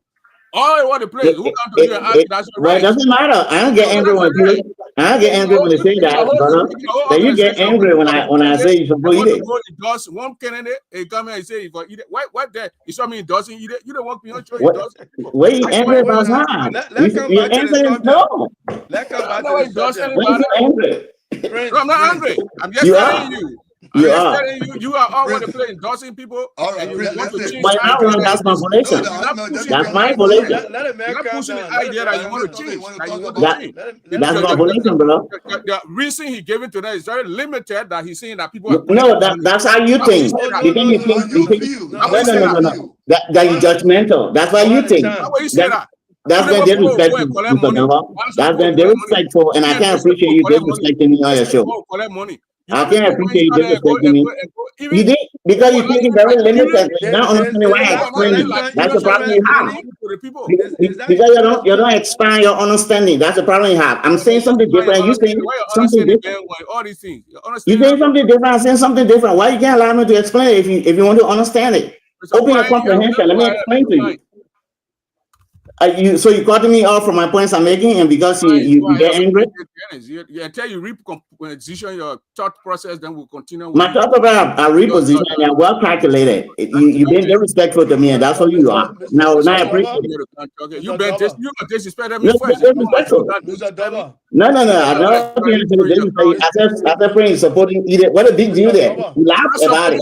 All over the place. Who come to you and ask that's your right? It doesn't matter. I don't get angry when people. I don't get angry when they say that, brother. Then you get angry when I say you should go eat it. Endorse one candidate, he come here and say if I eat it. What that? You saw me endorsing eat it. You don't want me on show. What are you angry about now? Let's come back to the subject. Let's come back to the subject. Why are you angry? No, I'm not angry. I'm just telling you. You are all over the place endorsing people. All right, but that's my volition. That's my volition. Let him pushing the idea that you want to change. That's my volition, bro. The reason he gave it to them is very limited. That he's saying that people. No, that's how you think. You think you think. No. That you judgmental. That's why you think. That's been disrespectful, Mr. Nova. That's been disrespectful, and I can't appreciate you disrespecting me on your show. I can't appreciate you disrespecting me. You did because you think it's very limited. You're not understanding why I explain it. That's the problem you have. Because you don't expand your understanding. That's the problem you have. I'm saying something different. You saying something different. You saying something different. I'm saying something different. Why you can't allow me to explain it if you want to understand it? Open your comprehension. Let me explain to you. So you cutting me off from my points I'm making, and because you get angry. Until you reposition your thought process, then we'll continue. My thought about a reposition and well calculated. You've been very respectful to me, and that's what you are. Now I appreciate it. You've been disrespecting me first. No. I'm not disrespecting. I said, friends supporting either. What a big deal there. You laugh about it.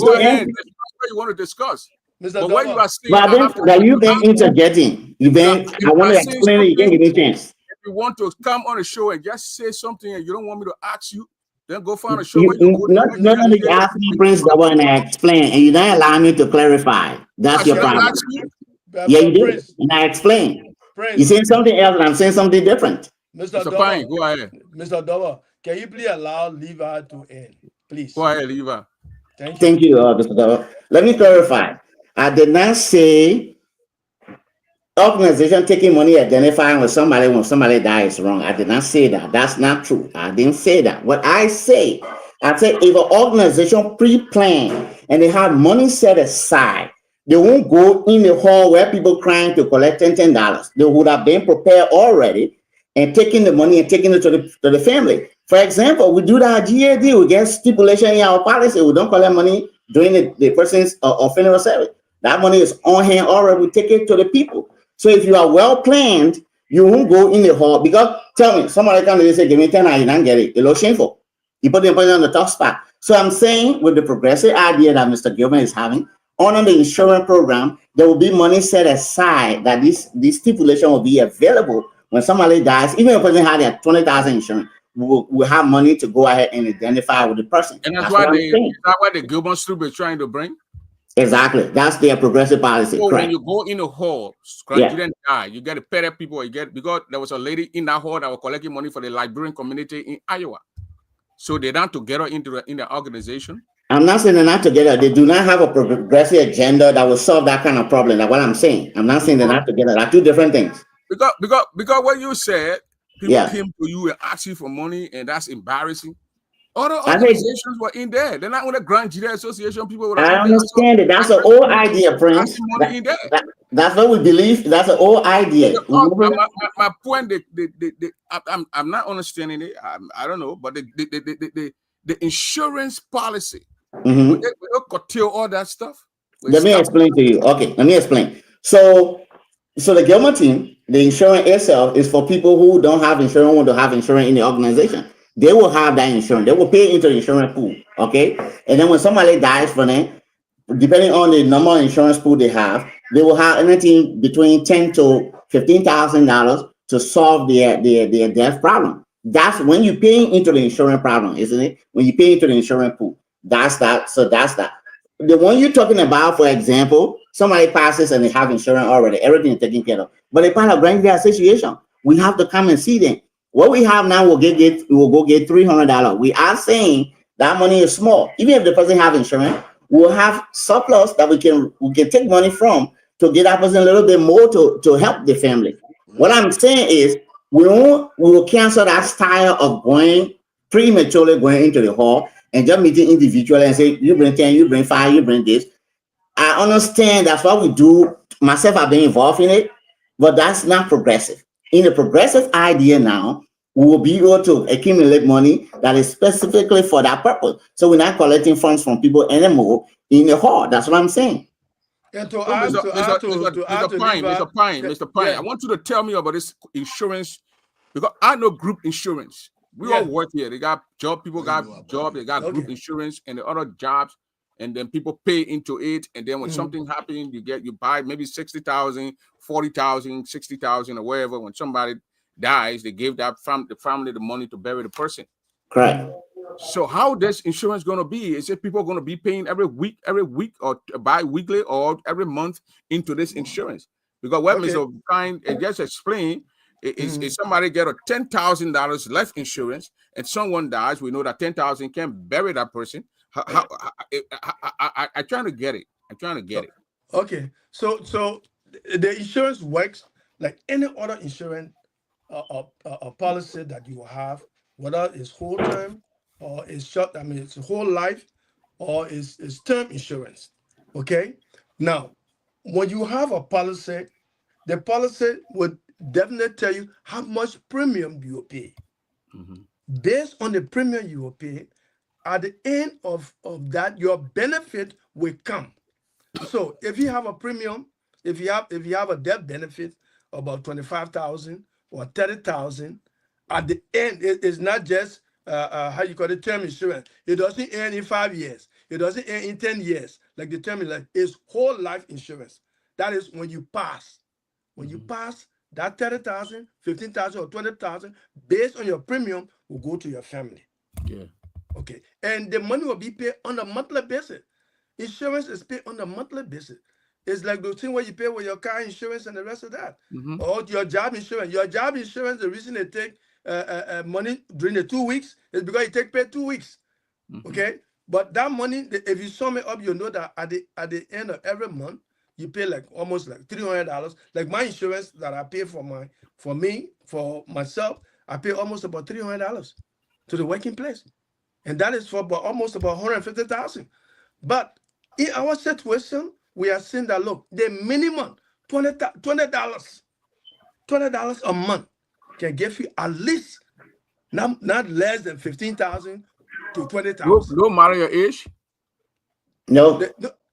Go ahead. That's what you want to discuss. But what you are saying, you've been interjecting. I want to explain it. You can give me a chance. If you want to come on a show and just say something and you don't want me to ask you, then go find a show where you go. You ask me, Prince, that one I explain, and you don't allow me to clarify. That's your problem. Yeah, you did. And I explained. You're saying something else, and I'm saying something different. Mr. Pyne, go ahead. Mr. Dover, can you please allow Levi to end? Please. Go ahead, Levi. Thank you, Mr. Dover. Let me clarify. I did not say organization taking money identifying when somebody dies wrong. I did not say that. That's not true. I didn't say that. What I said if an organization pre-planned and they have money set aside, they won't go in the hall where people crying to collect $10. They would have been prepared already and taking the money and taking it to the family. For example, we do that GAD. We get stipulation in our policy. We don't collect money during the person's funeral service. That money is on hand already. We take it to the people. So if you are well planned, you won't go in the hall because tell me, somebody comes and say, give me 10 and you don't get it. It looks shameful. You put them on the top spot. So I'm saying with the progressive idea that Mr. Gilman is having, on the insurance program, there will be money set aside that this stipulation will be available when somebody dies. Even if a person had a 20,000 insurance, we'll have money to go ahead and identify with the person. And that's why the Gilman Sloop is trying to bring. Exactly. That's their progressive policy. So correct. When you go in the hall, you didn't die. You get the better people. Because there was a lady in that hall that was collecting money for the Liberian community in Iowa. So they're not together in the organization. I'm not saying they're not together. They do not have a progressive agenda that will solve that kind of problem. That's what I'm saying. I'm not saying they're not together. They're two different things. Because what you said, people Yeah. came to you and asked you for money, and that's embarrassing. Other I think organizations were in there. They're not in the Grand Jury Association. People were I in there understand it. That's an asking old money, idea, Prince. asking money in there. That's what we believe. That's an old idea. My point, I'm not understanding it. I don't know, but the insurance policy, we curtail all that stuff. Let me explain to you. Okay, let me explain. So the Gilmer team, the insurance itself is for people who don't have insurance, want to have insurance in the organization. They will have that insurance. They will pay into the insurance pool. Okay. And then when somebody dies from it, depending on the number of insurance pool they have, they will have anything between $10,000 to $15,000 to solve their death problem. That's when you pay into the insurance problem, isn't it? When you pay into the insurance pool. That's that. So that's that. The one you're talking about, for example, somebody passes and they have insurance already, everything is taken care of. But they part of Grand Association. We have to come and see them. What we have now, we will go get $300. We are saying that money is small. Even if the person have insurance, we'll have surplus that we can take money from to get that person a little bit more to help the family. What I'm saying is we will cancel that style of going prematurely going into the hall and just meeting individually and say, you bring 10, you bring 5, you bring this. I understand that's what we do. Myself, I've been involved in it, but that's not progressive. In a progressive idea now, we will be able to accumulate money that is specifically for that purpose. So we're not collecting funds from people anymore in the hall. That's what I'm saying. And Mr. Pyne, I want you to tell me about this insurance, because I know group insurance. We all work here. They got job, people got job, they got group insurance and the other jobs, and then people pay into it. And then when something happens, you buy maybe 60,000, 40,000, 60,000 or whatever. When somebody dies, they give the family the money to bury the person. Correct. So how this insurance going to be? Is it people going to be paying every week or bi-weekly or every month into this insurance? Because what Mr. Pyne just explained is somebody get a $10,000 life insurance and someone dies, we know that 10,000 can bury that person. I'm trying to get it. Okay, so the insurance works like any other insurance policy that you have, whether it's whole term or it's short. I mean, it's whole life or it's term insurance. Okay. Now, when you have a policy, the policy would definitely tell you how much premium you will pay. Based on the premium you will pay, at the end of that, your benefit will come. So if you have a premium, if you have a death benefit about 25,000 or 30,000, at the end it's not just how you call it, term insurance. It doesn't end in 5 years. It doesn't end in 10 years. Like the term is like it's whole life insurance. That is when you pass. When you pass, that 30,000, 15,000, or 20,000, based on your premium, will go to your family. Yeah. Okay. And the money will be paid on a monthly basis. Insurance is paid on a monthly basis. It's like the thing where you pay with your car insurance and the rest of that. Or your job insurance. Your job insurance, the reason they take money during the 2 weeks is because you take pay 2 weeks. Okay? But that money, if you sum it up, you know that at the end of every month, you pay like almost like $300. Like my insurance that I pay for myself, I pay almost about $300 to the working place. And that is for almost about 150,000. But in our situation, we are seeing that, look, the minimum $20 a month can give you at least not less than 15,000 to 20,000. No matter your age? No.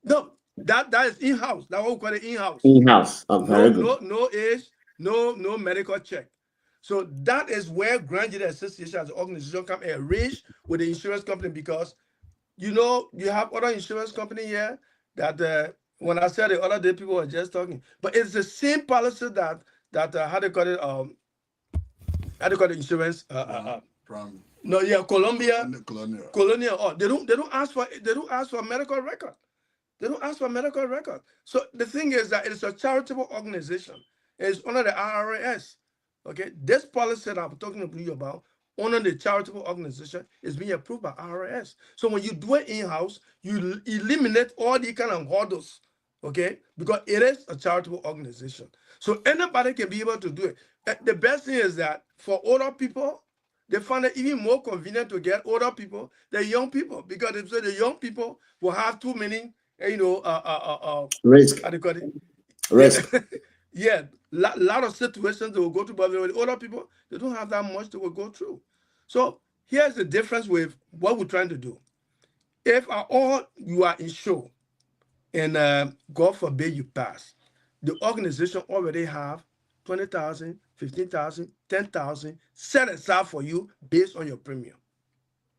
No, that is in-house. That's what we call it, in-house. In-house. Oh, very good. No age, no medical check. So that is where Grand Jury Association as an organization come and arrange with the insurance company, because you have other insurance company here that when I said the other day, people were just talking, but it's the same policy that how they call it insurance Colonial. Oh, they don't ask for medical record. They don't ask for medical record. So the thing is that it's a charitable organization. It's under the IRS. Okay, this policy that I'm talking to you about under the charitable organization is being approved by IRS. So when you do it in-house, you eliminate all the kind of hurdles, okay? Because it is a charitable organization. So anybody can be able to do it. The best thing is that for older people, they find it even more convenient to get older people than young people, because if the young people will have too many, Risk. how do you call it? Risk. Yeah, lot of situations they will go through, but with older people, they don't have that much they will go through. So here's the difference with what we're trying to do. If at all you are insured, and God forbid you pass, the organization already have 20,000, 15,000, 10,000 set aside for you based on your premium.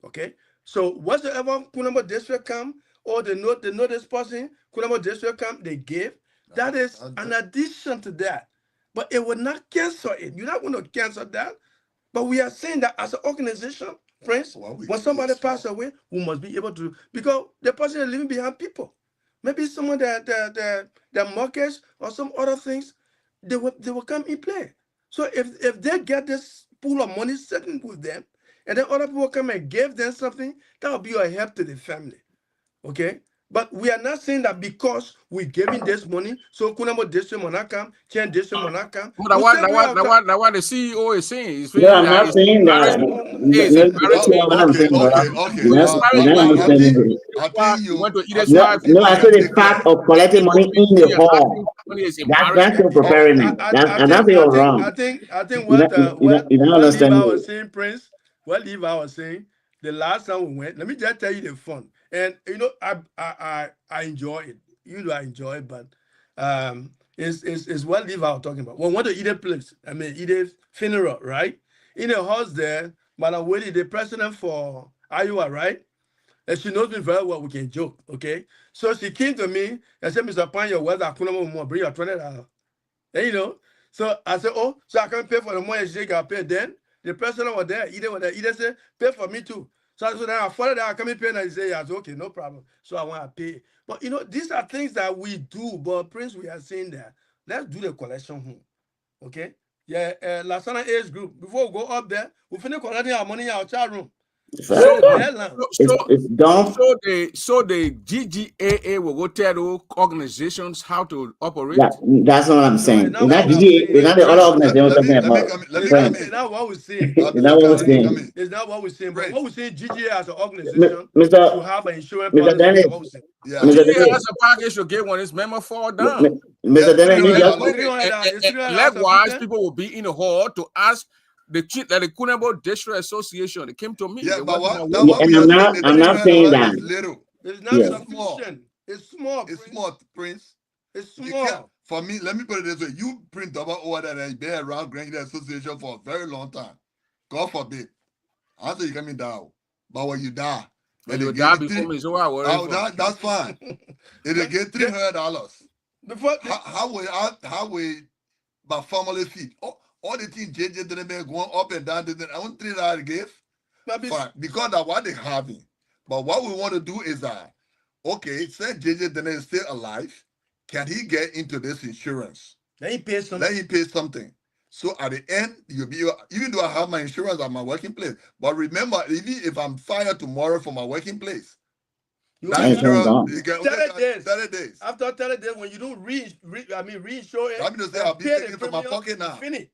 Okay, so whatsoever Kunama district come, or they know this person, Kunama district come, they give. That is an addition to that, but it will not cancel it. You're not going to cancel that. But we are saying that as an organization, friends, when somebody passes away, we must be able to, because the person is leaving behind people. Maybe someone that mortgage or some other things, they will come in play. So if they get this pool of money sitting with them, and then other people come and give them something, that will be a help to the family. Okay? But we are not saying that because we're giving this money, so Kunamo district will not come, Chen district will not come. But what the CEO is saying is No, I'm not saying that. What I'm saying, brother. No, I said the fact of collecting money in the hall. That's your preparing. That's you're wrong. I think what Levi was saying, Prince, what Levi was saying, the last time we went, let me just tell you the fun. And I enjoy it. I enjoy it, but it's what Levi was talking about. When we went to Edith place, Edith's funeral, right? In the house there, Madam Willie, the president for Iowa, right? And she knows me very well, we can joke, okay? So she came to me and said, Mr. Pyne, your weather, I couldn't bring your $20. And so I said, oh, so I can't pay for the money she got paid. Then the president was there, Edith said, pay for me too. So then I followed that, I come in pay, and I say, yeah, okay, no problem. So I want to pay. But these are things that we do, but Prince, we are saying that let's do the collection home. Okay? Yeah, Lasana age group. Before we go up there, we finish collecting our money in our child room. So the GGAA will go tell the organizations how to operate. That's what I'm saying. Not GGA, not the other organization. It's not what we're saying. It's not what we're saying. But what we're saying, GGA as an organization to have an insurance policy. GGA has a package to get when its member fall down. Mr. Likewise, people will be in the hall to ask the Kunebo District Association. They came to me. Yeah, but I'm not saying that. It's not sufficient. It's small. It's small, Prince. It's small. For me, let me put it this way: you print double order and been around Grand Association for a very long time. God forbid. I say you coming down, but when you die, when you die before me, so that's fine. If they get $300, how will my family feed? All the things JJ didn't make going up and down, I want $3 to give. Fine, because of what they having. But what we want to do is that, okay, since JJ didn't is still alive, can he get into this insurance? Let him pay something. So at the end, you'll be, even though I have my insurance at my working place, but remember, even if I'm fired tomorrow from my working place, that insurance, you get 30 days. After 30 days, when you don't reinsure it, I'm just saying I'll be taking from my pocket now. Finish.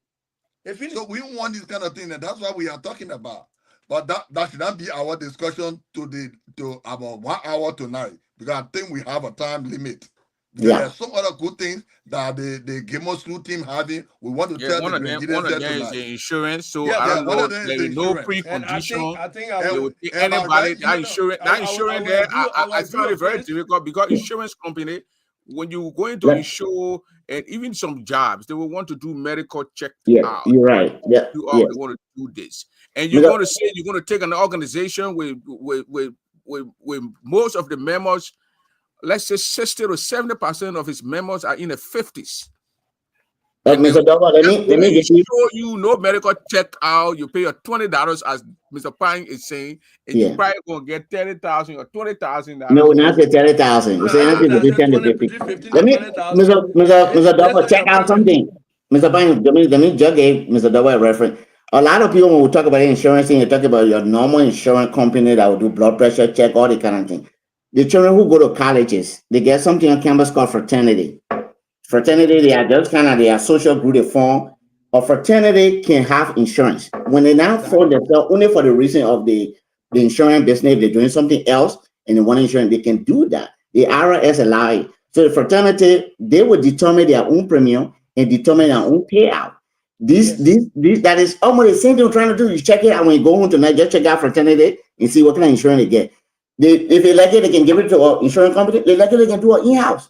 So we don't want this kind of thing, and that's what we are talking about. But that should not be our discussion to about 1 hour tonight, because I think we have a time limit. There are some other good things that the Game of Slough team having. We want to tell one of them is the insurance. So I don't know, there is no precondition. I think anybody that insurance there, I find it very difficult, because insurance company, when you go into insure, and even some jobs, they will want to do medical check. Yeah, you're right. Yeah, they want to do this, and you're going to say you're going to take an organization with most of the members, let's say 60 to 70% of his members are in the 50s. Mr. Dover, let me show you no medical check out. You pay your $20, as Mr. Pyne is saying, and you probably gonna get $30,000 or $20,000. No, not the 30,000. We're saying between 10 to 50. Let me, Mr. Dover, check out something. Mr. Pyne, let me just give Mr. Dover a reference. A lot of people, when we talk about insurance, thing, you talk about your normal insurance company that will do blood pressure check, all the kind of thing. The children who go to colleges, they get something on campus called fraternity. Fraternity, they are just kind of their social group they form. A fraternity can have insurance. When they now form Exactly. themselves, only for the reason of the insurance business, if they're doing something else and they want insurance, they can do that. The IRS allow it. So the fraternity, they will determine their own premium and determine their Yes. own payout. Yes. That is almost the same thing we're trying to do. You check it out when you go home tonight, just check out fraternity and see what kind of insurance they get. If they like it, they can give it to an insurance company. They like it, they can do it in-house.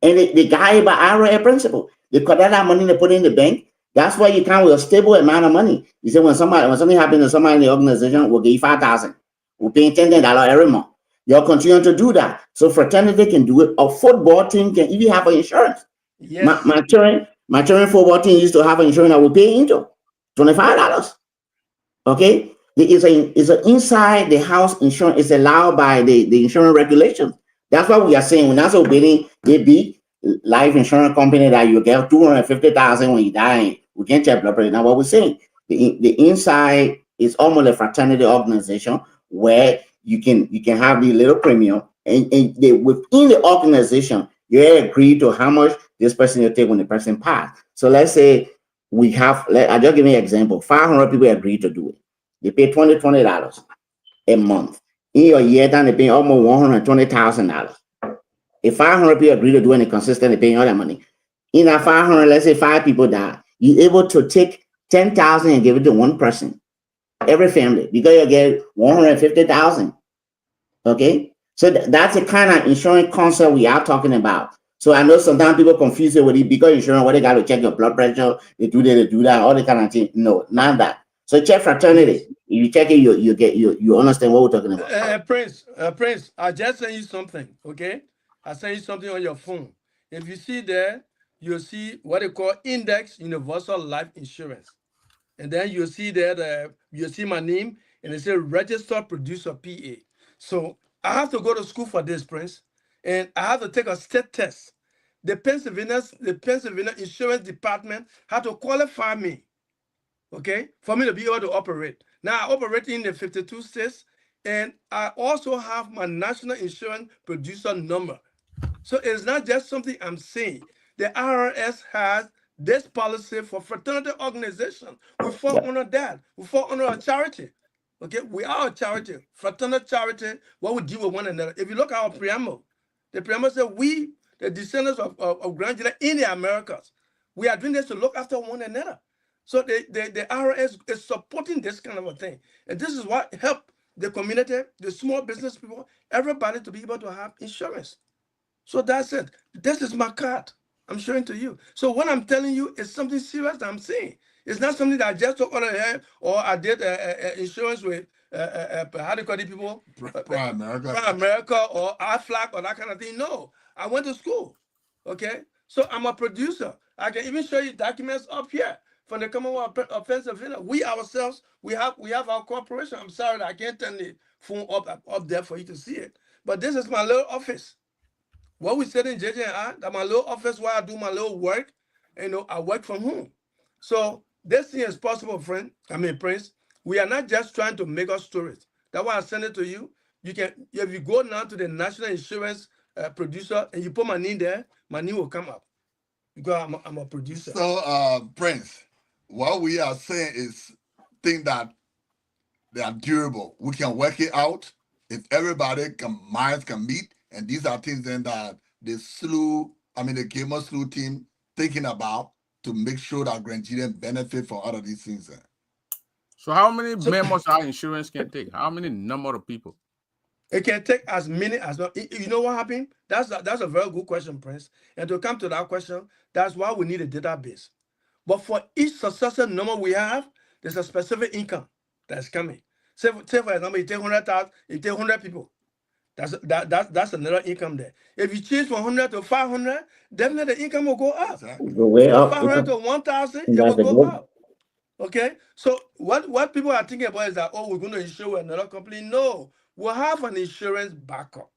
And the guy by IRA principle, they collect that money they put in the bank. That's why you come with a stable amount of money. You say when something happens to somebody in the organization, we'll give you 5,000. We're paying $10 every month. You'll continue to do that. So fraternity can do it. A football team can even have an insurance. My Yes. my children football team used to have an insurance I would pay into $25. Okay, it's a inside the house insurance. It's allowed by the insurance regulations. That's why we are saying we're not so bidding a big life insurance company that you get 250,000 when you die. We can't check blood pressure. Now what we're saying, the inside is almost a fraternity organization where you can have the little premium and within the organization you agree to how much this person will take when the person passed. So let's say I just give you an example. 500 people agree to do it. They pay $20 a month. In your year, then they pay almost $120,000. If 500 people agree to do it and consistently paying all that money, in that 500, let's say 5 people die, you're able to take 10,000 and give it to one person, every family, because you get 150,000. Okay, so that's the kind of insurance concept we are talking about. So I know sometimes people confuse it with it because insurance, what they got to check your blood pressure, they do that, all the kind of thing. No, not that. So check fraternity. Yes. If you check it, you understand what we're talking about. Prince, I just sent you something, okay? I sent you something on your phone. If you see there, you'll see what they call Index Universal Life Insurance. And then you'll see there, you'll see my name, and it says Registered Producer PA. So I have to go to school for this, Prince, and I have to take a state test. The Pennsylvania Insurance Department had to qualify me, okay, for me to be able to operate. Now I operate in the 52 states, and I also have my national insurance producer number. So it's not just something I'm saying. The IRS has this policy for fraternity organization. We fall Yeah. under that. We fall under a charity. Okay, we are a charity, fraternal charity, what we do with one another. If you look at our preamble, the preamble says we, the descendants of grandchildren in the Americas, we are doing this to look after one another. So the IRS is supporting this kind of a thing. And this is what help the community, the small business people, everybody to be able to have insurance. So that's it. This is my card. I'm showing to you. So what I'm telling you is something serious that I'm saying. It's not something that I just took on the head or I did insurance with, how do you call it, people? Prime America. Prime America or Aflac or that kind of thing. No, I went to school. Okay? So I'm a producer. I can even show you documents up here from the Commonwealth of Pennsylvania. We ourselves, we have our corporation. I'm sorry that I can't turn the phone up there for you to see it. But this is my little office. What we said in JJ and I, that my little office where I do my little work, I work from home. So this thing is possible, friend. I mean, Prince. We are not just trying to make up stories. That's why I send it to you. You can, if you go now to the national insurance producer and you put my name there, my name will come up because I'm a producer. So, Prince, what we are saying is things that they are durable. We can work it out if everybody can minds can meet, and these are things then that the gamer slew team thinking about to make sure that grandchildren benefit from all of these things. So how many So members our insurance can take? How many number of people? it can take as many as well. You know what happened? That's a very good question, Prince. And to come to that question, that's why we need a database. But for each successive number we have, there's a specific income that's coming. Say for example, you take 100,000, you take 100 people. That's another income there. If you change from 100 to 500, definitely the income will go up. Exactly. Go way From up. 500 to 1,000, it will That's a go good. up. Okay, so what people are thinking about is that, oh, we're going to insure with another company. No, we'll have an insurance backup,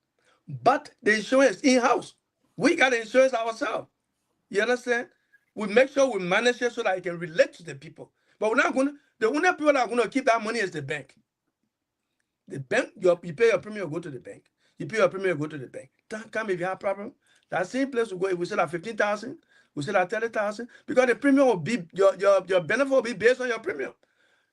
but the insurance is in-house. We got the insurance ourselves. You understand? We make sure we manage it so that it can relate to the people. But we're not going to, the only people that are going to keep that money is the bank. The bank, you pay your premium, go to the bank. You pay your premium, go to the bank. Come if you have a problem, that same place will go. If we sell at 15,000, we sell at 30,000, because the premium will be your benefit will be based on your premium.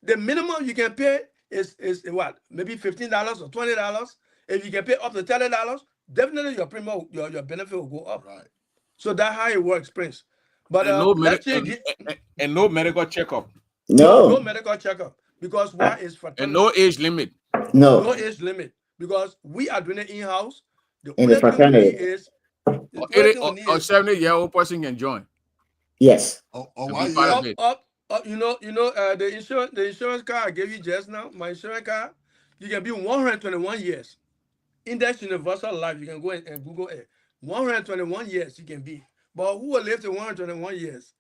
The minimum you can pay is what? Maybe $15 or $20. If you can pay up to $30, definitely your premium, your benefit will go up. Right. So that's how it works, Prince. But And no let's and no medical checkup. no medical checkup, because why is fraternity? And no age limit. No age limit, because we are doing it in-house. The In the only thing we fraternity. need is Or 70-year-old person can join. Yes. Oh, To why be part yeah. of it. up. The insurance card I gave you just now, my insurance card, you can be 121 years. Index Universal Life, you can go and Google it. 121 years you can be. But who will live to 121 years?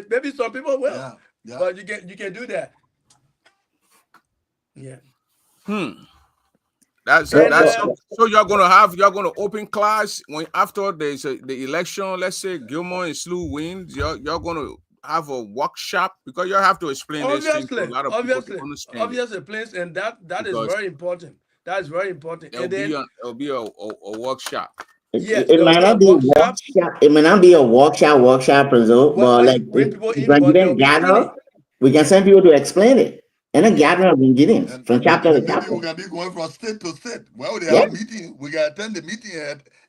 Maybe some people will. Yeah. Yeah. But you can do that. Yeah. That's so you're gonna open class when after the election. Let's say Gilmore and Slew wins. You're gonna have a workshop, because you have to explain this thing to a lot of people to understand. Obviously, please, and that is very important. That is very important. And then It'll be a workshop. yes, It might not be workshop. It may not be a workshop result, but like bring people in, when but you they'll didn't be gather, training. we can send people to explain it. And then gather of ingredients And from chapter to maybe chapter. we're gonna be going from state to state. Well, they have a meeting. We gotta attend the meeting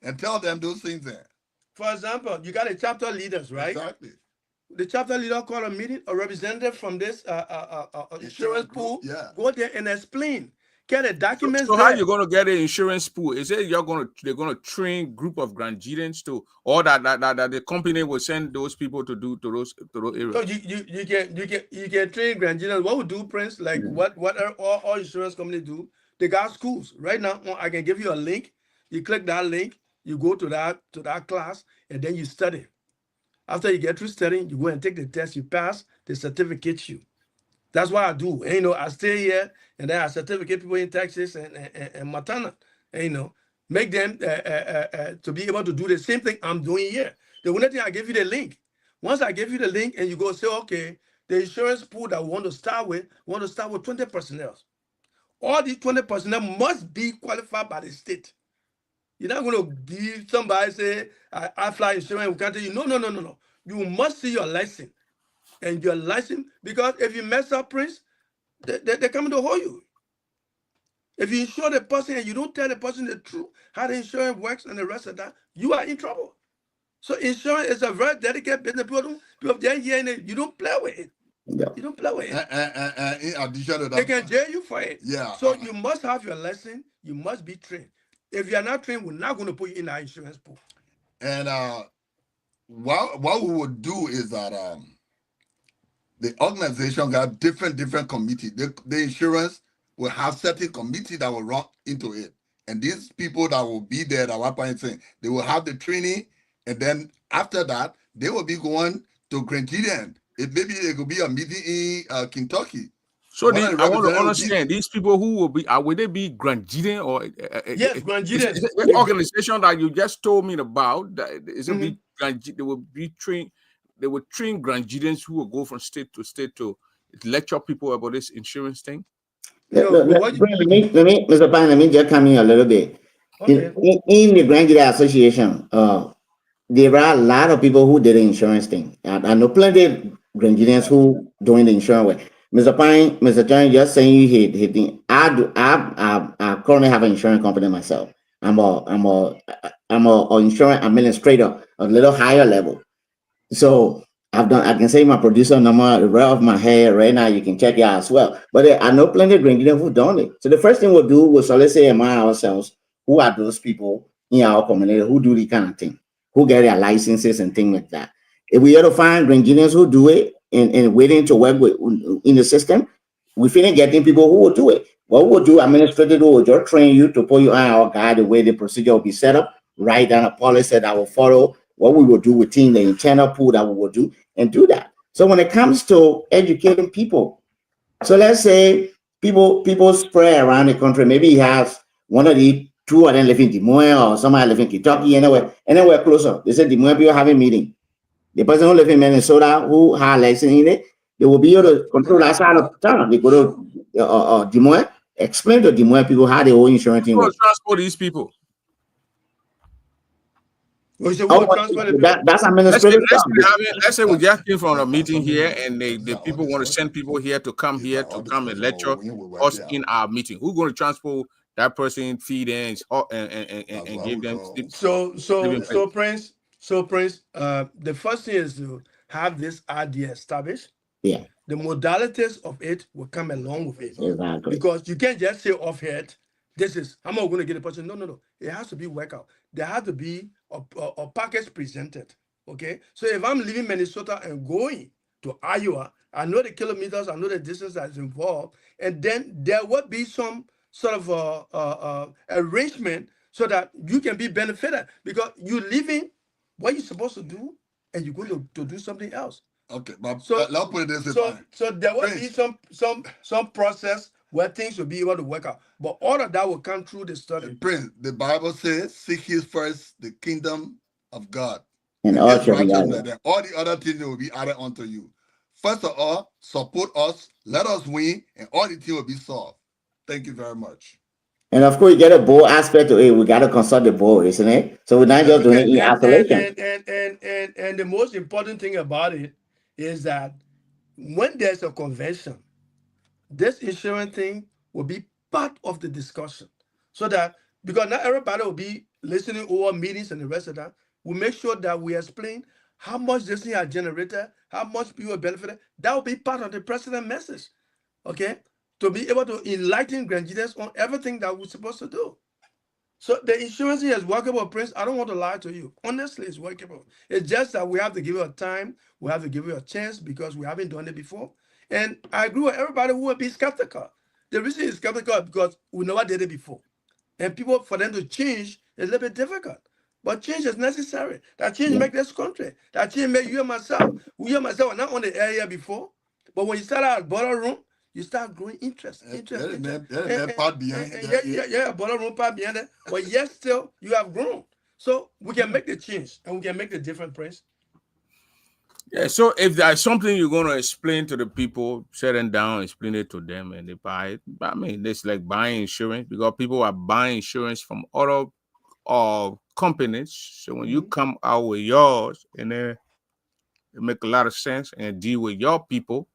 and tell them those things there. For example, you got a chapter leaders, right? Exactly. The chapter leader call a meeting, a representative from this insurance pool, go there and explain. Get the documents. So how you gonna get an insurance pool? Is it they're gonna train group of Grangians to, or that the company will send those people to do to those areas? So you can train Grangians. What we do, Prince, like what all insurance companies do, they got schools. Right now, I can give you a link. You click that link, you go to that class, and then you study. After you get through studying, you go and take the test, you pass, they certificate you. That's what I do. And, I stay here, and then I certificate people in Texas and Montana, and, make them to be able to do the same thing I'm doing here. The only thing, I give you the link. Once I give you the link and you go say, okay, the insurance pool that we want to start with 20 personnel. All these 20 personnel must be qualified by the state. You're not going to give somebody say, I fly insurance, we can't tell you. No. You must see your license. And your license, because if you mess up, Prince, they're coming to hold you. If you insure the person and you don't tell the person the truth, how the insurance works and the rest of that, you are in trouble. So insurance is a very delicate business. People you don't play with it. Yeah. You don't play with it. And in addition to that, They can jail you for it. Yeah. So you must have your license. You must be trained. If you are not trained, we're not going to put you in our insurance pool. And what we would do is that the organization got different committees. The insurance will have certain committee that will run into it. And these people that will be there, that what I'm saying, they will have the training, and then after that, they will be going to Grand Gideon. Maybe it could be a meeting in Kentucky. So I want to understand these people who will be, will they be Grangian or yes, Grangian? The organization that you just told me about, is it be they will be trained. They will train Grangians who will go from state to state to lecture people about this insurance thing. Let me, Mr. Pyne, let me just come in a little bit. Okay. In the Grangian Association, there are a lot of people who did the insurance thing. I know plenty of Grangians who doing the insurance work. Mr. Pyne, Mr. John, just saying he think I currently have an insurance company myself. I'm a insurance administrator, a little higher level. So I can say my producer number, the right of my hair right now, you can check it out as well. But I know plenty of Grangians who done it. So the first thing we'll do was, so let's say among ourselves, who are those people in our community who do the kind of thing, who get their licenses and things like that. If we have to find Grangians who do it and waiting to work with in the system, we finish getting people who will do it. What we'll do, administratively, will just train you to put you on our guide, the way the procedure will be set up, write down a policy that will follow what we will do within the internal pool that we will do, and do that. So when it comes to educating people, so let's say people spread around the country, maybe he has one of the two of them live in Des Moines or somebody live in Kentucky, anywhere closer. They said Des Moines people having a meeting. The person who lives in Minnesota who has a license in it, They will be able to control that side of town. They go to Des Moines, explain to Des Moines people how the whole insurance thing Who will works. transport these people? So Oh, transfer the people. that's administrative stuff. Let's say we just came from a meeting here, and the people want to send people here to come and lecture us in our meeting. Who's going to transport that person, feed and give them So Prince, the first thing is to have this idea established. Yeah, The modalities of it will come along with it. exactly. Because you can't just say off head, this is how am I going to get a person? No. It has to be work out. There has to be a package presented. Okay. So if I'm leaving Minnesota and going to Iowa, I know the kilometers, I know the distance that's involved, and then there will be some sort of arrangement so that you can be benefited because you're leaving what you're supposed to do and you're going to do something else. Okay, but So let's put it this way. so there will be Prince, some process where things will be able to work out, but all of that will come through the study. Prince, the Bible says, "Seek ye first the kingdom of God And and all His shall be righteousness, added. then all the other things will be added unto you." First of all, support us, let us win, and all the things will be solved. Thank you very much. And of course, you get a board aspect to it. We got to consult the board, isn't it? So we're not just doing it in isolation. And the most important thing about it is that when there's a convention, this insurance thing will be part of the discussion. So that because not everybody will be listening over meetings and the rest of that, we make sure that we explain how much this thing has generated, how much people benefited. That will be part of the president message. Okay? To be able to enlighten Grandides on everything that we're supposed to do. So the insurance here is workable, Prince. I don't want to lie to you. Honestly, it's workable. It's just that we have to give it a time. We have to give it a chance because we haven't done it before. And I agree with everybody who will be skeptical. The reason is skeptical is because we never did it before. And people, for them to change is a little bit difficult. But change is necessary. That change Yeah. make this country. That change make you and myself. We and myself were not on the area before. But when you start out border room, you start growing interest. Part behind Yeah, border room part behind it. But yet still, you have grown. So we can make the change and we can make the different Prince. Yeah, so if there's something you're going to explain to the people, sit them down, explain it to them, and they buy it. I mean, it's like buying insurance because people are buying insurance from other companies. So when you come out with yours, and then it make a lot of sense and deal with your people,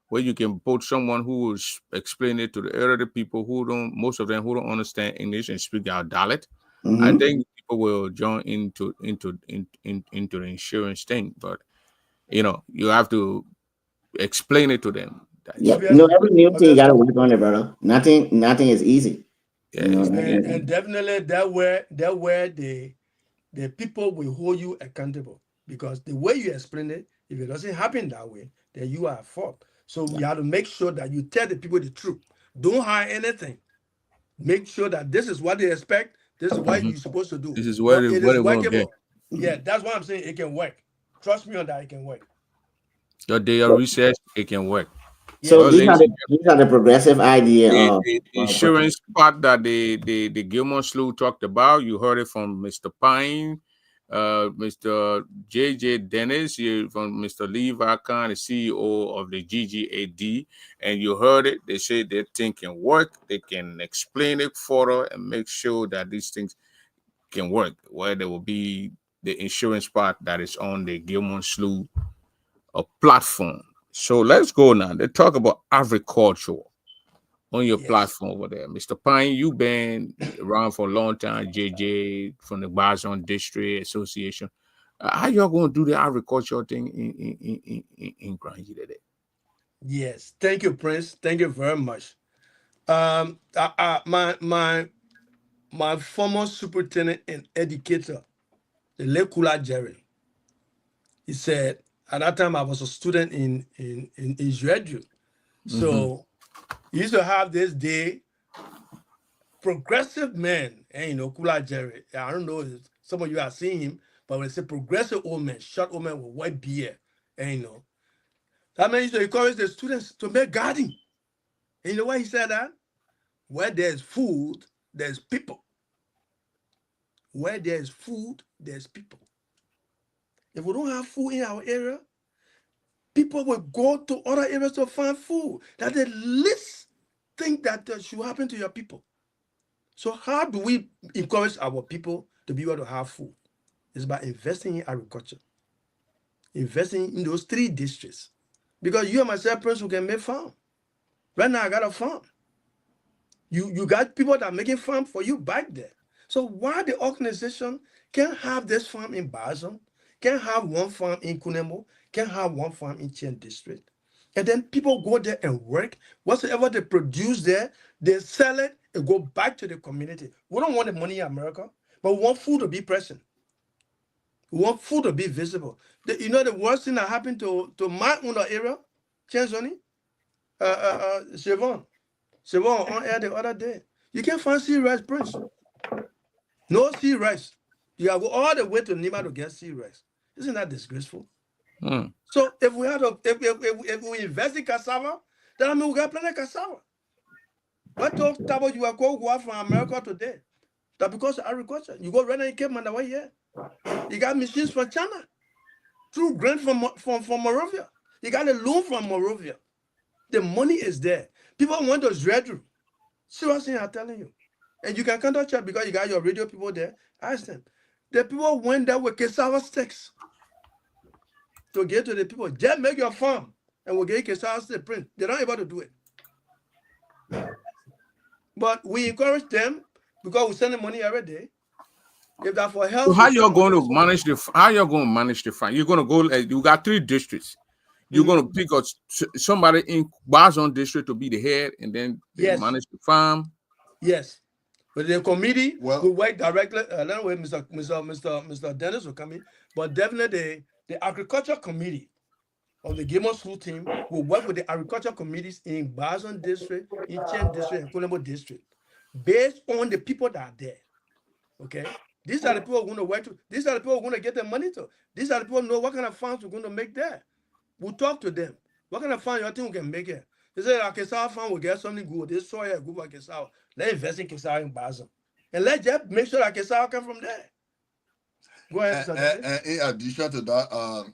where you can put someone who will explain it to the other people who don't, most of them who don't understand English and speak our dialect. I think people will join into the insurance thing, but you have to explain it to them. Yeah. Every new thing you got to work on it, brother. Nothing is easy. Yeah, and definitely that where the people will hold you accountable because the way you explain it, if it doesn't happen that way, then you are at fault. So we have to make sure that you tell the people the truth. Don't hide anything. Make sure that this is what they expect. This is what you're supposed to do. This is where it they is want to get. workable. Yeah, that's why I'm saying it can work. Trust me on that, it can work. Your day of research, it can work. So Well, these are ladies and the progressive idea of the insurance part that the Gilmore Slew talked about, you heard it from Mr. Pyne, Mr. J.J. Dennis, from Mr. Levi Khan, the CEO of the GGAD, and you heard it. They say their thing can work. They can explain it further and make sure that these things can work. Where there will be the insurance part that is on the Gilmore Slew platform. So let's go now. They talk about agriculture on your platform over there. Mr. Pyne, you've been around for a long time, JJ from the Bazon District Association. How y'all going to do the agriculture thing in Granji today? Yes, thank you, Prince. Thank you very much. My former superintendent and educator, the late Kula Jerry, he said at that time I was a student in Israel. So he used to have this day, progressive men, and Kula Jerry. I don't know if some of you have seen him, but when they say progressive old man, short old man with white beard, and that man used to encourage the students to make garden. And you know why he said that? Where there's food, there's people. Where there's food, there's people. If we don't have food in our area, People will go to other areas to find food. That's the least thing that should happen to your people. So how do we encourage our people to be able to have food? It's by investing in agriculture, investing in those 3 districts. Because you and myself, Prince, who can make farm. Right now, I got a farm. You got people that are making farm for you back there. So why the organization can't have this farm in Bazon, can't have one farm in Kunemo, can't have one farm in Chien district, and then people go there and work. Whatever they produce there, they sell it and go back to the community. We don't want the money in America, but we want food to be present. We want food to be visible. The worst thing that happened to my own area, Chenzoni, Chevron on air the other day. You can't find sea rice, Prince. No sea rice. You have to go all the way to Nima to get sea rice. Isn't that disgraceful? So if we had if we invest in cassava, then I mean we got plenty of cassava. What talk about you are going to go from America today? That because of agriculture. You go right now in Cape Mandaway here. You got machines from China. Through grain from Morovia. You got a loan from Morovia. The money is there. People want to dread. Seriously, I'm telling you. And you can contact chat because you got your radio people there. Ask them. The people went there with cassava sticks to get to the people. Just make your farm and we'll get cassava stick print. They're not able to do it. But we encourage them because we send them money every day. If that for health, So how you're going to manage the farm? You're going to go. You got 3 districts. You're going to pick somebody in Bazon district to be the head, and then they manage the farm. Yes, but the committee will work directly. I don't know where Mr. Dennis will come in, but definitely the agriculture committee of the Game of School team will work with the agriculture committees in Bazon district, in Chen district, and Kolombo district, based on the people that are there. Okay. These are the people who are going to work to. These are the people who are going to get the money to. These are the people who know what kind of farms we're going to make there. We'll talk to them. What kind of farm you think we can make here? They say, our cassava farm will get something good. This soil is good for cassava. Let's invest in cassava in Bazon. And let's just make sure that cassava come from there. Go ahead, and in addition to that,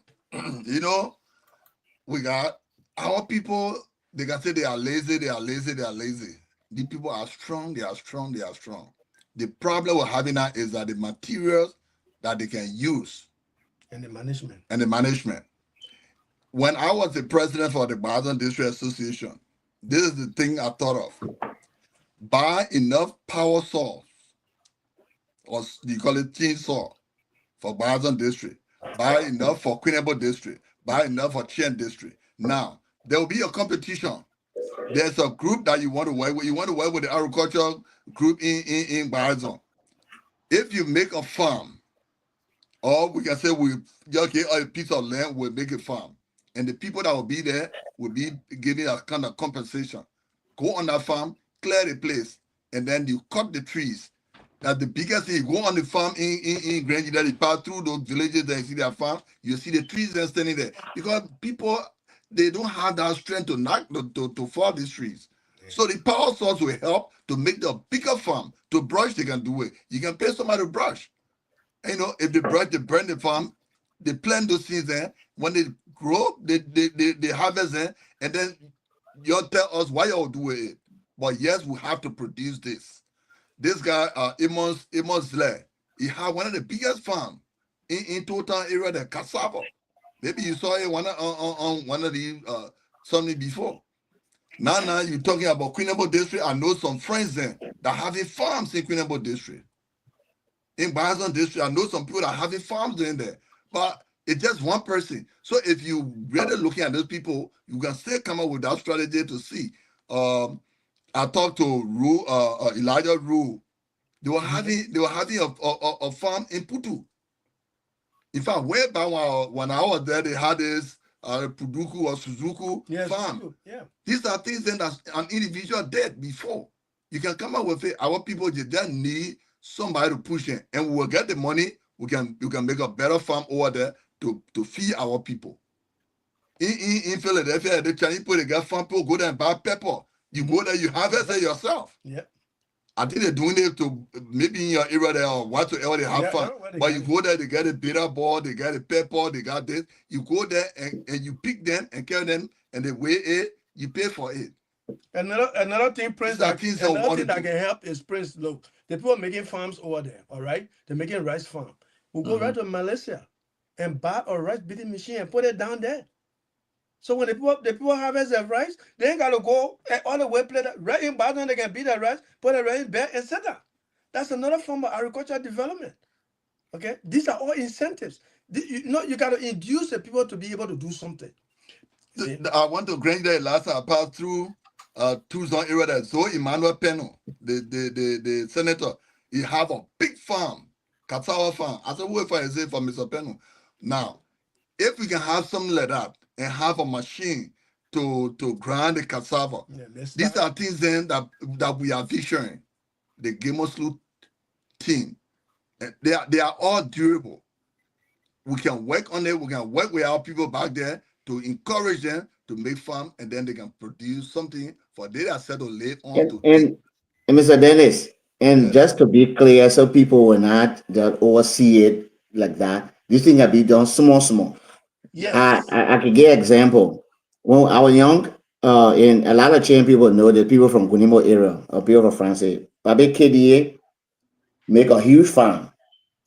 we got our people, they can say they are lazy. The people are strong, they are strong. The problem we're having now is that the materials that they can use and the management. When I was the president for the Bazon District Association, this is the thing I thought of. Buy enough power saws, or you call it chainsaw, for Bazon District. Buy enough for Queenable District. Buy enough for Chien District. Now, there will be a competition. There's a group that you want to work with. You want to work with the agricultural group in Bazon. If you make a farm, or we can say we just get a piece of land, we'll make a farm. And the people that will be there will be giving a kind of compensation. Go on that farm, clear the place, and then you cut the trees. That's the biggest thing. You go on the farm in Grand United, you pass through those villages and you see their farm, you see the trees there standing there. Because people, they don't have that strength to knock, to fall these trees. Yeah. So the power source will help to make the bigger farm. To brush, they can do it. You can pay somebody to brush. And, if they brush, they burn the farm, they plant those seeds there. When they grow, they harvest there, and then you'll tell us why y'all do it. But yes, we have to produce this. This guy, Amos Zle, he had one of the biggest farms in total area, the cassava. Maybe you saw it on one of the something before. Now you're talking about Queenable District. I know some friends there that have farms in Queenable District. In Bazon District, I know some people that have farms in there. But it's just one person. So if you really looking at those people, you can still come up with that strategy to see. I talked to Elijah Rule. They were having a farm in Putu. In fact, way back when I was there, they had this Puduku or Suzuku farm. Yeah. These are things that an individual did before. You can come up with it. Our people just need somebody to push in, and we will get the money. You can make a better farm over there to feed our people. In Philadelphia, the Chinese people, they got farm people, go there and buy pepper. You go there, you harvest it yourself. Yeah. I think they're doing it to maybe in your area there or whatsoever they have Yeah, fun. that's what they But got you it. go there, they get a bitter ball, they got a pepper, they got this. You go there and you pick them and carry them and they weigh it, you pay for it. Another thing, Prince, These are that things I another want to thing that do. can help is, Prince. Look, the people making farms over there. All right, they're making rice farm. We go Hmm. right to Malaysia and buy a rice beating machine and put it down there. So when the people harvest their rice, they ain't gotta go all the way play that right in Boston. They can beat the rice, put the rice back and set that. That's another form of agricultural development. Okay, these are all incentives. You got to induce the people to be able to do something. You see? I went to Grange there last time. I passed through two zone area there. So Emmanuel Peno, the senator, he have a big farm, cassava farm. I said, wait for is it for Mr. Peno? Now, if we can have something like that and have a machine to grind the cassava, Yeah, let's these start. are things then that we are visioning. The Gamoslu team. And they are all durable. We can work on it. We can work with our people back there to encourage them to make farm, and then they can produce something for they are set to live on And, to eat. and, and Mr. Dennis, and Yes. just to be clear, so people will not that oversee it like that. This thing can be done small, small. I, Yes. I, I could give example. When I was young, in a lot of Chilean people know the people from Gunimo area or people from France. Babe KDA make a huge farm,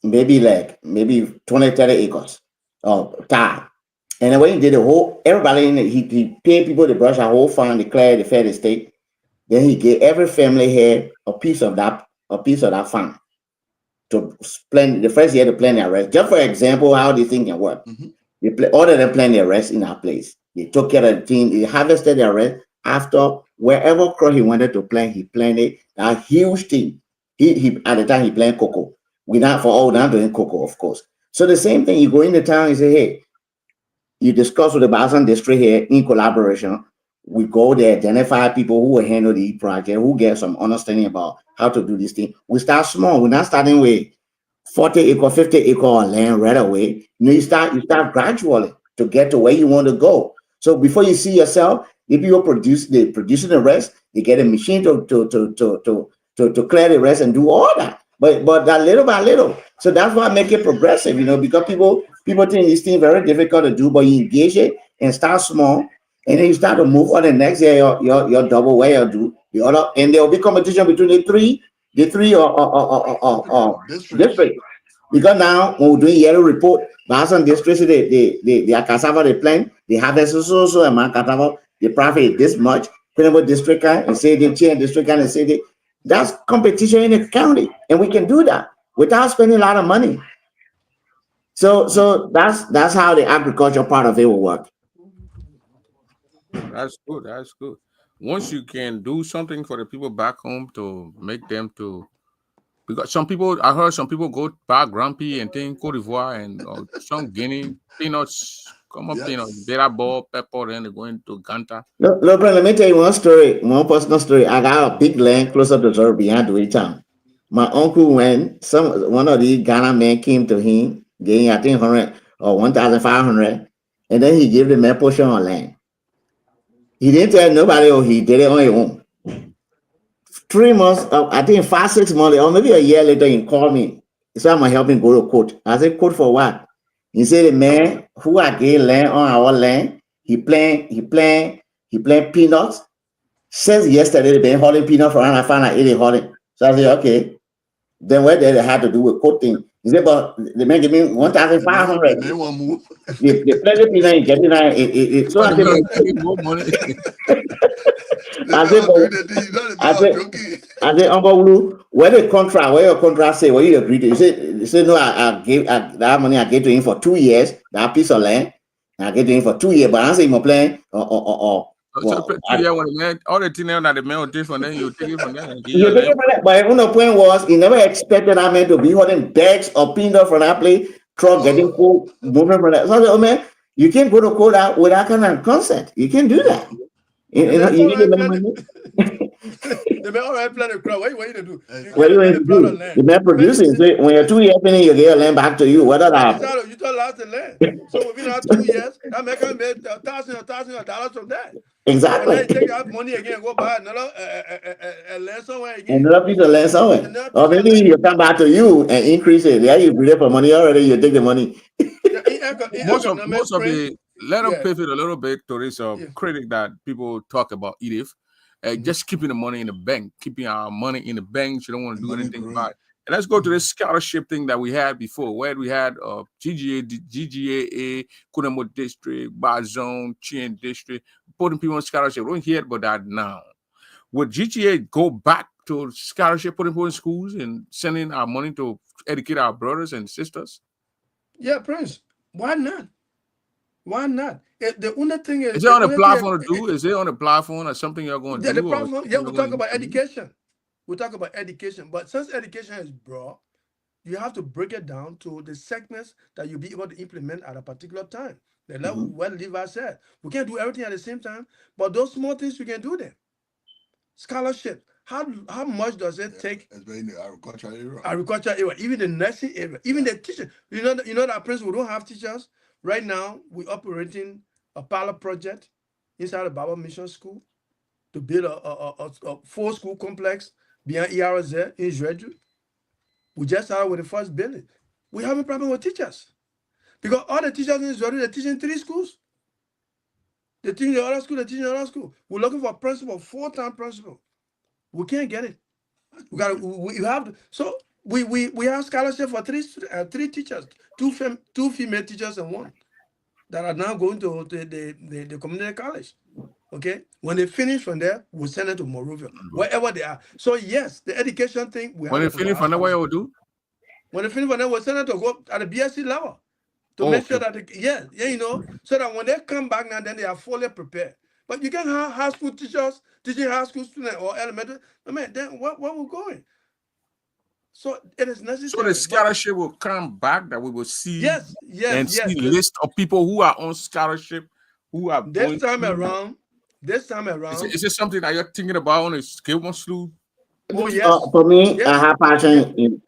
maybe 20, 30 acres of tar. And then when he did the whole, everybody in it, he paid people to brush a whole farm, declare the fair estate. Then he gave every family here a piece of that farm to plan the first year to plan their rest. Just for example, how this thing can work. Hmm. All of them plan their rest in our place. They took care of the thing. They harvested their rest after wherever crop he wanted to plant. He planted a huge thing. He at the time he planted cocoa. We not for all not doing cocoa, of course. So the same thing. You go in the town and say, hey, you discuss with the Boston district here in collaboration. We go there, identify people who will handle the project, who get some understanding about how to do this thing. We start small. We're not starting with 40 acre, 50 acre of land right away. You start gradually to get to where you want to go. So before you see yourself, if you they producing the rest, they get a machine to clear the rest and do all that. But that little by little. So that's why I make it progressive, because people think this thing very difficult to do, but you engage it and start small, and then you start to move on the next year, your double where you do the other, and there will be competition between the three or Districts. district. Because now when we're doing yellow report, Bahasan district they are cassava they plant, they harvest so amount cassava, the profit is this much. Whenever district and say they change district and say that's competition in the county, and we can do that without spending a lot of money. So that's how the agriculture part of it will work. That's good. That's good. Once you can do something for the people back home to make them to, because some people, I heard some people go back grumpy and think Cote d'Ivoire and some Guinea peanuts, come up peanuts, Yes. bitter ball, pepper, then they go into Ganta. Look, let me tell you one story, one personal story. I got a big land closer to Zoro behind the town. My uncle, when one of the Ghana men came to him, gave him, I think 1,500, and then he gave the man portion of land. He didn't tell nobody, or he did it on his own. 3 months, I think 5, 6 months, or maybe a year later, he called me. So I'm gonna help him go to court. I said, court for what? He said the man who I gave land on our land, he plant peanuts. Since yesterday, they've been holding peanut from and I found out it is holding. So I said, okay. Then what did it have to do with quoting? He said, but the man gave me The 1,500. main one move. They plenty peanut and getting so But I the said, man but will give you more money. The I man said, was but doing the thing. You know the I man was said, joking. I said, Uncle Blue, where your contract say, what you agreed to? He said, no, I gave that money I gave to him for 2 years, that piece of land. I gave to him for 2 years, but I say my plan So well, 2 years when the man, all the thing that the man will take from them, you take it from them and give you your take land. it for that. But even the point was, he never expected that man to be holding bags of peanut from that place, truck getting Oh, cold, moving from that. So I said, oh man, you can't go to court out with that kind of consent. You can't do that. no. And You then know, you follow need to it make plenty. money. The man already plant a crop. What you to do? You What get do you a, want a to plot of do? The land. man producing. So when you're 2 years finish, you get your land back to you. What that That is happen? how you told us the land. So within our 2 years, that man can make thousands of dollars from that. And then Exactly. you take that money again and go buy another land somewhere again. Another piece of land somewhere. Another Or piece of maybe land. you come back to you and increase it. Yeah, you pay for money already, you take the money. Yeah, in Most economics, of Prince. the let them Yeah, pivot a little bit to this yeah. critic that people talk about Edith. Mhm. Just keeping the money in the bank, keeping our money in the bank. You don't want to do Money anything about growing. it. And let's go to this scholarship thing that we had before, where we had GGAA, Kunamo District, Bazone, Chien District, putting people on scholarship. We don't hear about that now. Would GGA go back to scholarship, putting people in schools and sending our money to educate our brothers and sisters? Yeah, Prince. Why not? Why not? The only thing is Is it the on a only thing platform to do? Is it on a platform or something you're going to the do or problem. something Yeah, you're we going talk to about introduce? education. We talk about education, but since education is broad, you have to break it down to the segments that you'll be able to implement at a particular time. The level Mhm. what Levi said. We can't do everything at the same time, but those small things we can do them. Scholarship. How much does it take Especially in the agricultural area. agriculture area, even the nursing area, even the teacher? You know that Prince, we don't have teachers. Right now, we're operating a pilot project inside the Bible Mission School to build a full school complex behind ERZ in Jeju. We just started with the first building. We have a problem with teachers because all the teachers in Jeju, they're teaching 3 schools. They're teaching the other school, they're teaching the other school. We're looking for a principal, full-time principal. We can't get it. We have to, so we have scholarship for three teachers, two female teachers and one that are now going to the community college. Okay, when they finish from there, we'll send them to Morovia, wherever they are. So yes, the education thing we When have they it from finish, our find out what you scholarship. will do. When they finish from there, we'll send them to go at the BSc level to Oh, make okay. sure that so that when they come back now, then they are fully prepared. But you can have high school teachers teaching high school students or elementary. I mean, then what we're going? So it is So the necessary. But scholarship will come back that we will see yes, yes, and yes. see list of people who are on scholarship who are This going time through. around, this time around, Is it something that you're thinking about on a scale one slew? oh yes, For me, I yes, have yes, passion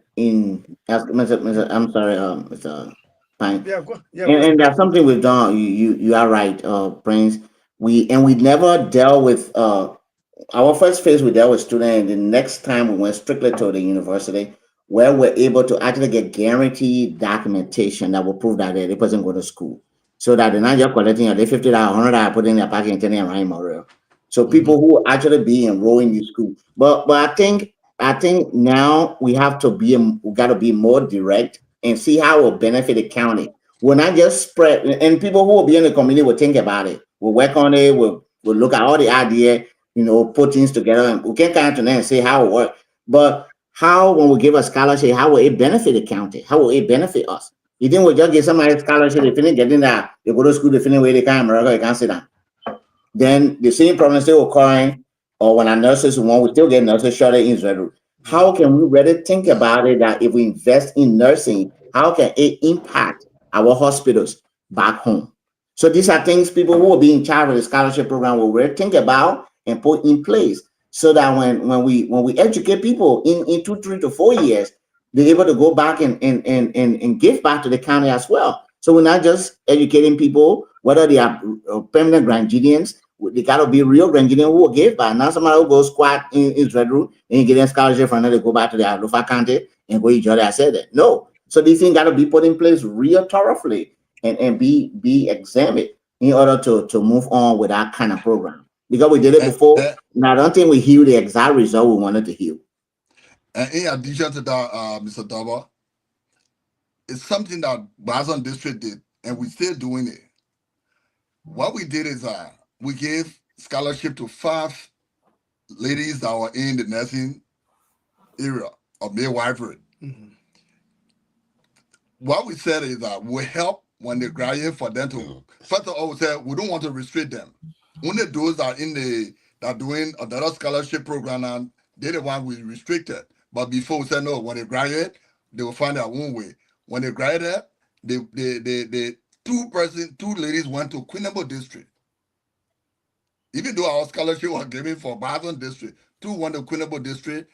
I'm sorry, Mr. Pine. yeah, go And ahead. that's something we've done. You are right, Prince. We never dealt with our first phase we dealt with student, and the next time we went strictly to the university where we're able to actually get guaranteed documentation that will prove that the person go to school. So that they're not just collecting your $50, $100, put in their pocket and telling them I'm real. So Mm-hmm. people who actually be enrolling in the school. But I think now we gotta be more direct and see how it will benefit the county. We're not just spread and people who will be in the community will think about it. We'll work on it, we'll look at all the idea, put things together, and we can't come to them and say how it works. But how, when we give a scholarship, how will it benefit the county? How will it benefit us? You think we just give somebody a scholarship, they finish getting that, they go to school, they finish where they can, America, they can't sit down. Then the same problem still occurring, or when our nurses want, we still get nurses shortage in Israel. How can we really think about it that if we invest in nursing, how can it impact our hospitals back home? So these are things people who will be in charge of the scholarship program will really think about and put in place so that when we educate people in 2, 3 to 4 years, they're able to go back and give back to the county as well. So we're not just educating people, whether they are permanent Grandidians, they got to be real Grandidian who will give back. Not somebody who goes squat in Red Room and get a scholarship from there, they go back to their local county and go enjoy their said that. No. So these things got to be put in place real thoroughly and be examined in order to move on with that kind of program. Because we did it And, before, and, and I don't think we healed the exact result we wanted to heal. and in addition to that, Mr. Daba, it's something that Bazan District did, and we're still doing it. What we did is we gave scholarship to 5 ladies that were in the nursing area of midwifery. Mm-hmm. What we said is that we help when they graduate for them to. First of all, we said we don't want to restrict them. Only those that that doing another scholarship program, and they're the one we restricted. But before we said no, when they graduate, they will find their own way. When they graduate, the two ladies went to Queenable District. Even though our scholarship was given for Bazan District, two went to Quinnable district,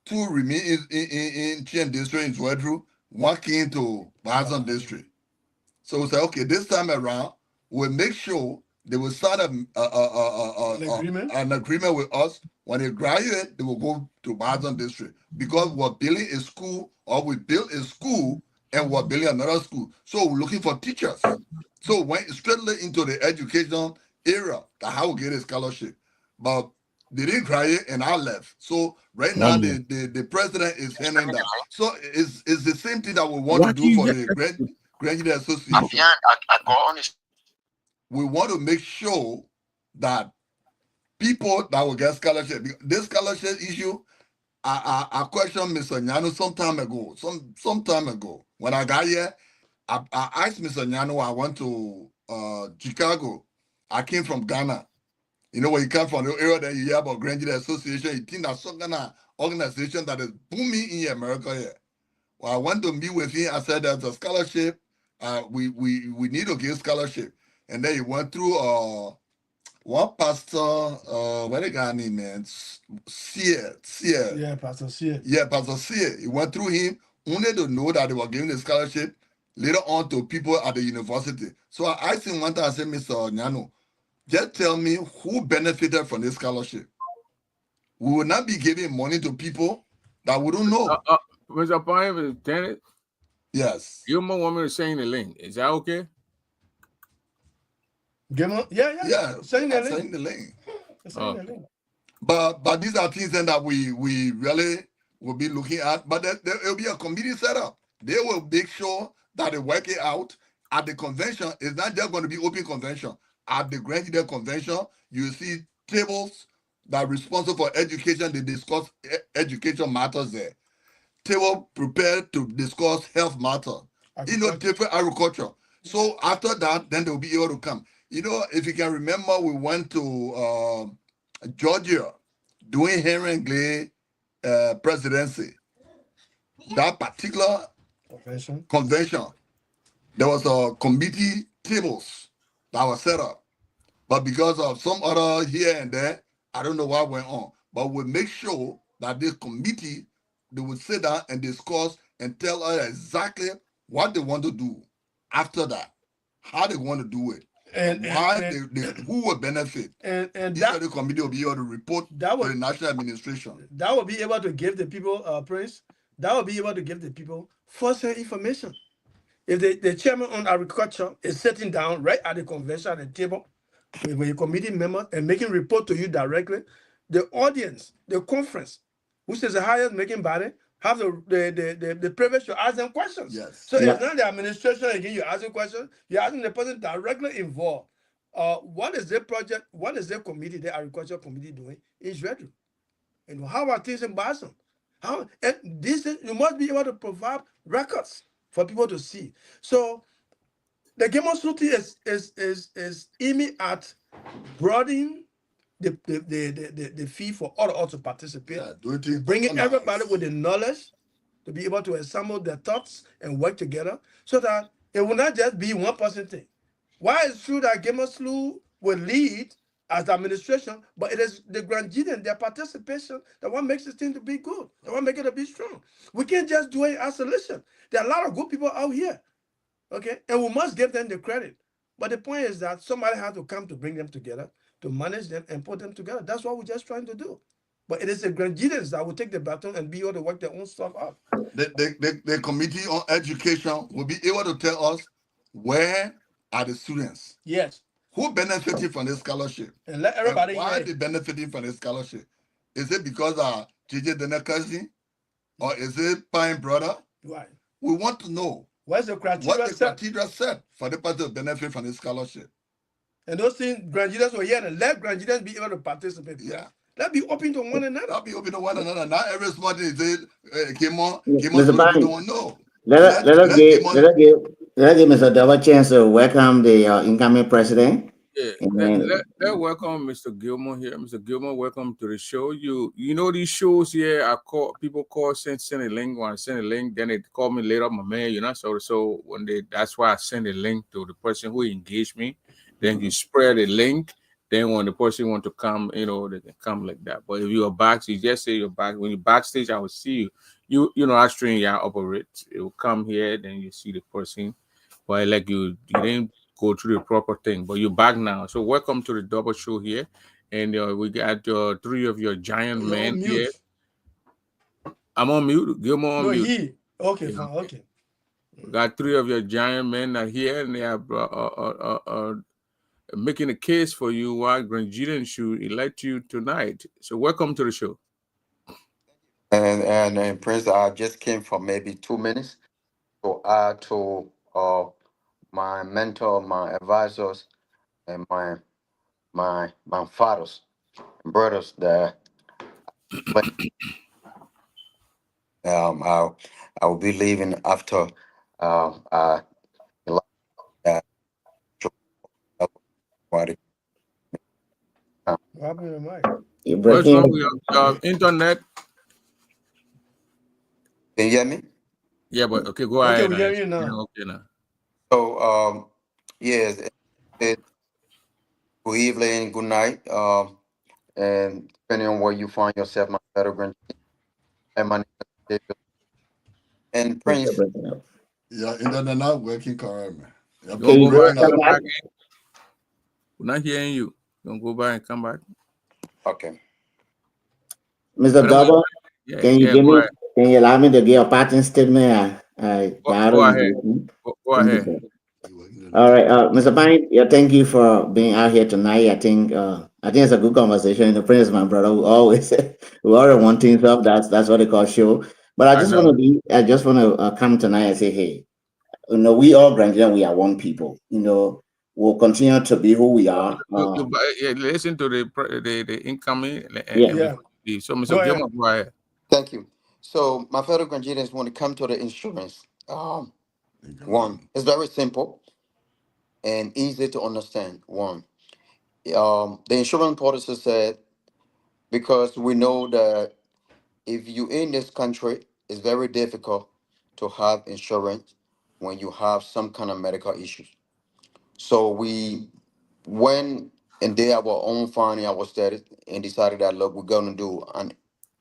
two remain in Chien district in Zwedru, one came to Bazan district. So we say, okay, this time around, we'll make sure they will sign an agreement with us. When they graduate, they will go to Bazan district because we're building a school, or we built a school and we're building another school. So we're looking for teachers. So went straightly into the education area that how we get a scholarship. But they didn't graduate and I left. So right now the president is handling that. So it's the same thing that we want to do for the Graduate Association. We want to make sure that people that will get scholarship, this scholarship issue, I questioned Mr. Nyano some time ago. When I got here, I asked Mr. Nyano, I went to Chicago. I came from Ghana. You know, when you come from the area that you hear about Graduate Association, you think that's some kind of organization that is booming in America here. Well, I went to meet with him. I said there's a scholarship. We need to give scholarship. And then he went through one pastor, what the guy name, man? Sear. Yeah, Pastor Sear. Yeah, Pastor Sear. He went through him only to know that they were giving the scholarship later on to people at the university. So I asked him one time, I said, Mr. Nyano, just tell me who benefited from this scholarship. We will not be giving money to people that we don't know. Mr. Pyne, Tenant? Yes. You might want me to send the link. Is that okay? Yeah. Send the link. Send the link. But these are things that we really will be looking at. But there will be a committee set up. They will make sure that they work it out at the convention. It's not just going to be open convention. At the Graduate Convention, you see tables that are responsible for education. They discuss education matters there. Table prepared to discuss health matter. Different agriculture. So after that, then they'll be able to come. If you can remember, we went to Georgia doing Henry Clay presidency. That particular convention, there was a committee tables that was set up. But because of some other here and there, I don't know what went on. But we'll make sure that this committee, they will sit down and discuss and tell us exactly what they want to do after that, how they want to do it, and who will benefit. And that the committee will be able to report to the national administration. That will be able to give the people, Prince, that will be able to give the people first-hand information. If the chairman on agriculture is sitting down right at the convention at the table with a committee member and making report to you directly, the audience, the conference, which is the highest making body, have the privilege to ask them questions. Yes. So it's not the administration again, you're asking questions, you're asking the person directly involved. What is their project, what is their committee, the agriculture committee doing in Zwedru? And how are things in Boston? You must be able to provide records for people to see. So the Game of Sluti is aiming at broadening the fee for all to participate, bringing everybody with the knowledge to be able to assemble their thoughts and work together so that it will not just be one person thing. Why it's true that Game of Slu will lead as the administration, but it is the Grandian, their participation, that what makes this thing to be good, that what makes it to be strong. We can't just do it in isolation. There are a lot of good people out here, okay? And we must give them the credit. But the point is that somebody has to come to bring them together, to manage them and put them together. That's what we're just trying to do. But it is the Grandians that will take the baton and be able to work their own stuff out. The Committee on Education will be able to tell us where are the students. Yes. Who benefited from this scholarship? And let everybody and why are they benefiting from this scholarship? Is it because of JJ Dana cousin? Or is it Pyne brother? Right. We want to know what the criteria set for the person to benefit from this scholarship. And those things, Grandians were here, and let Grandians be able to participate. Yeah. Let's be open to one another. Let's be open to one another. Not every smart thing is came on, don't know. Let us give Mr. Dova a chance to welcome the incoming president. Yeah, let's welcome Mr. Gilmore here. Mr. Gilmore, welcome to the show. You know these shows here, people send a link. When I send a link, then they call me later, my man, so when that's why I send a link to the person who engaged me. Then you spread the link Then when the person want to come, they can come like that. But if you're back, you just say you're back. When you backstage, I will see you. You know how string you operate. It will come here, then you see the person. But like you didn't go through the proper thing. But you're back now. So welcome to the double show here. And we got three of your giant You're men on here. mute. I'm on mute. Gilmore on No, mute. he. Okay, Yeah. fine. Okay. We got three of your giant men are here, and they are making a case for you why Grangidan should elect you tonight. So welcome to the show. And Prince, I just came for maybe 2 minutes to add to my mentor, my advisors, and my fathers and brothers that I will be leaving after I elect that. Can What happened to your mic? You're What's breaking wrong with up. your internet? you hear me? Yeah, but okay, go Okay, ahead we now. hear you now. Okay now. So yes, good evening, good night, and depending on where you find yourself, my fellow grand and my name is David. And You're still Prince. breaking up. Your internet not working correct, man. Your You want Can to you go people go back going and and out. come come back? back in? We're not hearing you. You want to go back and come back? Okay. Mr. Whatever. Double, Yeah, can you yeah, give go me, ahead. can you allow me to give a pattern statement? Go ahead. Go Thank you, ahead. sir. You working on the All right, network. Mr. Pine, yeah, thank you for being out here tonight. I think it's a good conversation. The Prince, my brother, we always we already want things up. That's what they call show. But I know. I just want to come tonight and say, hey, we all Grandian, we are one people. We'll continue to be who we are. Yeah, listen to the incoming Yeah, and Yeah, before you leave. So go Mr. ahead. Gilmore, go ahead. Thank you. So my fellow Granadians, when it comes to the insurance, one, it's very simple and easy to understand. One, the insurance policy said, because we know that if you in this country, it's very difficult to have insurance when you have some kind of medical issues. So we went and did our own finding, our studies, and decided that look, we're gonna do an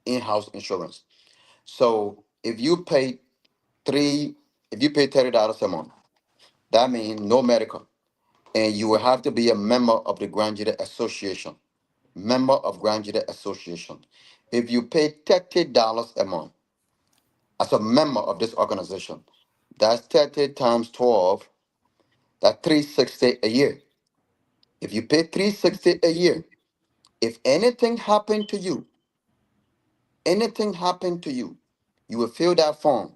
in-house insurance. So three, if you pay $30 a month, that means no medical, and you will have to be a member of the Grand Jury Association. Member of Grand Jury Association. If you pay $30 a month as a member of this organization, that's 30 times 12. That's 360 a year. If you pay 360 a year, if anything happened to you, you will fill that form.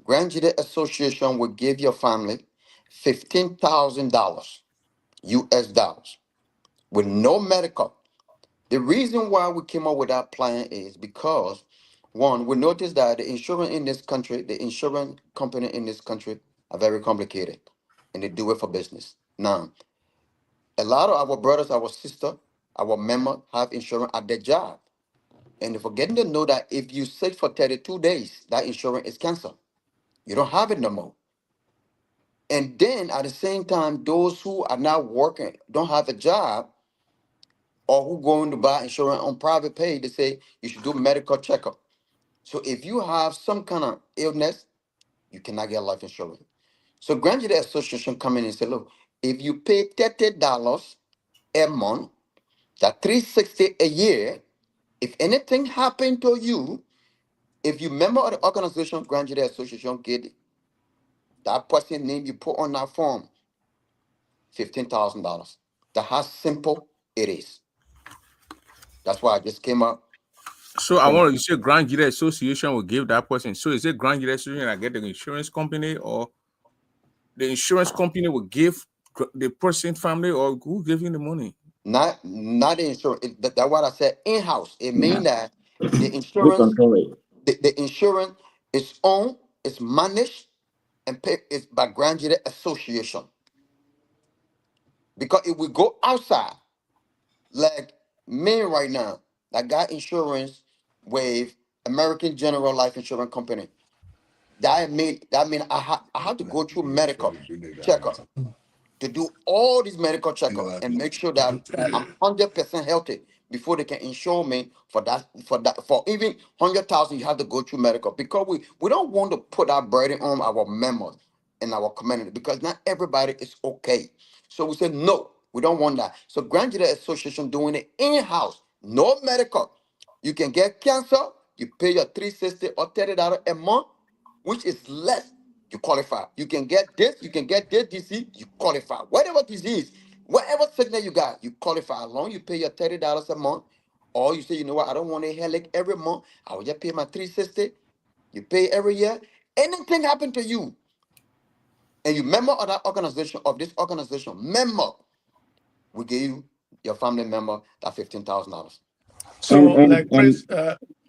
Grand Jury Association will give your family $15,000 US dollars with no medical. The reason why we came up with that plan is because one, we noticed that the insurance company in this country are very complicated and they do it for business. Now, a lot of our brothers, our sister, our members have insurance at their job. And they're forgetting to know that if you sick for 32 days, that insurance is canceled. You don't have it no more. And then at the same time, those who are not working, don't have a job, or who going to buy insurance on private pay, they say you should do medical checkup. So if you have some kind of illness, you cannot get life insurance. So Grand Jury Association come in and say, look, if you pay $30 a month, that 360 a year, if anything happened to you, if you member of the organization, Grand Jury Association, get that person name you put on that form, $15,000. That's how simple it is. That's why I just came up. So I want to say Grand Jury Association will give that person. So is it Grand Jury Association that get the insurance company, or the insurance company will give the person family, or who giving the money? Not the insurance. That's what I said. In-house. It yeah. means that the We insurance, control it. the insurance is owned, is managed, and paid is by Grand Jury Association. Because if we go outside, like me right now, I got insurance with American General Life Insurance Company. That mean I have to Like, go through you try medical to bring it down or checkup. something. to do all these medical You know, checkups and make sure that I'm 100% healthy before they can insure me for even 100,000. You have to go through medical because we don't want to put our burden on our members in our community because not everybody is okay. So we said no, we don't want that. So Grand Jury Association doing it in house, no medical. You can get cancer, you pay your 360 or $30 a month, which is less, you qualify. You can get this disease, you qualify. Whatever disease, whatever sickness you got, you qualify. As long as you pay your $30 a month, or you say, you know what, I don't want a headache every month. I will just pay my 360. You pay every year. Anything happen to you, and you member of that organization, of this organization, member, we give you your family member that $15,000. So, And and like and Prince,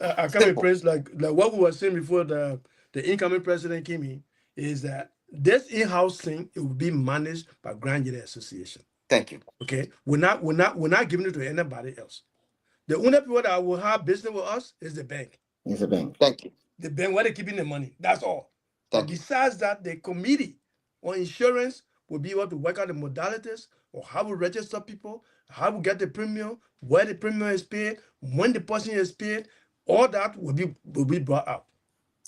I come with Simple. Prince, like what we were saying before the incoming president came in, is that this in-house thing it will be managed by Grand Unit Association. Thank you. Okay, we're not giving it to anybody else. The only people that will have business with us is the bank. it's a bank. Thank you. The bank where they're keeping the money. That's all. But Thank you. besides that, the committee on insurance will be able to work out the modalities or how we register people, how we get the premium, where the premium is paid, when the person is paid. All that will be brought out.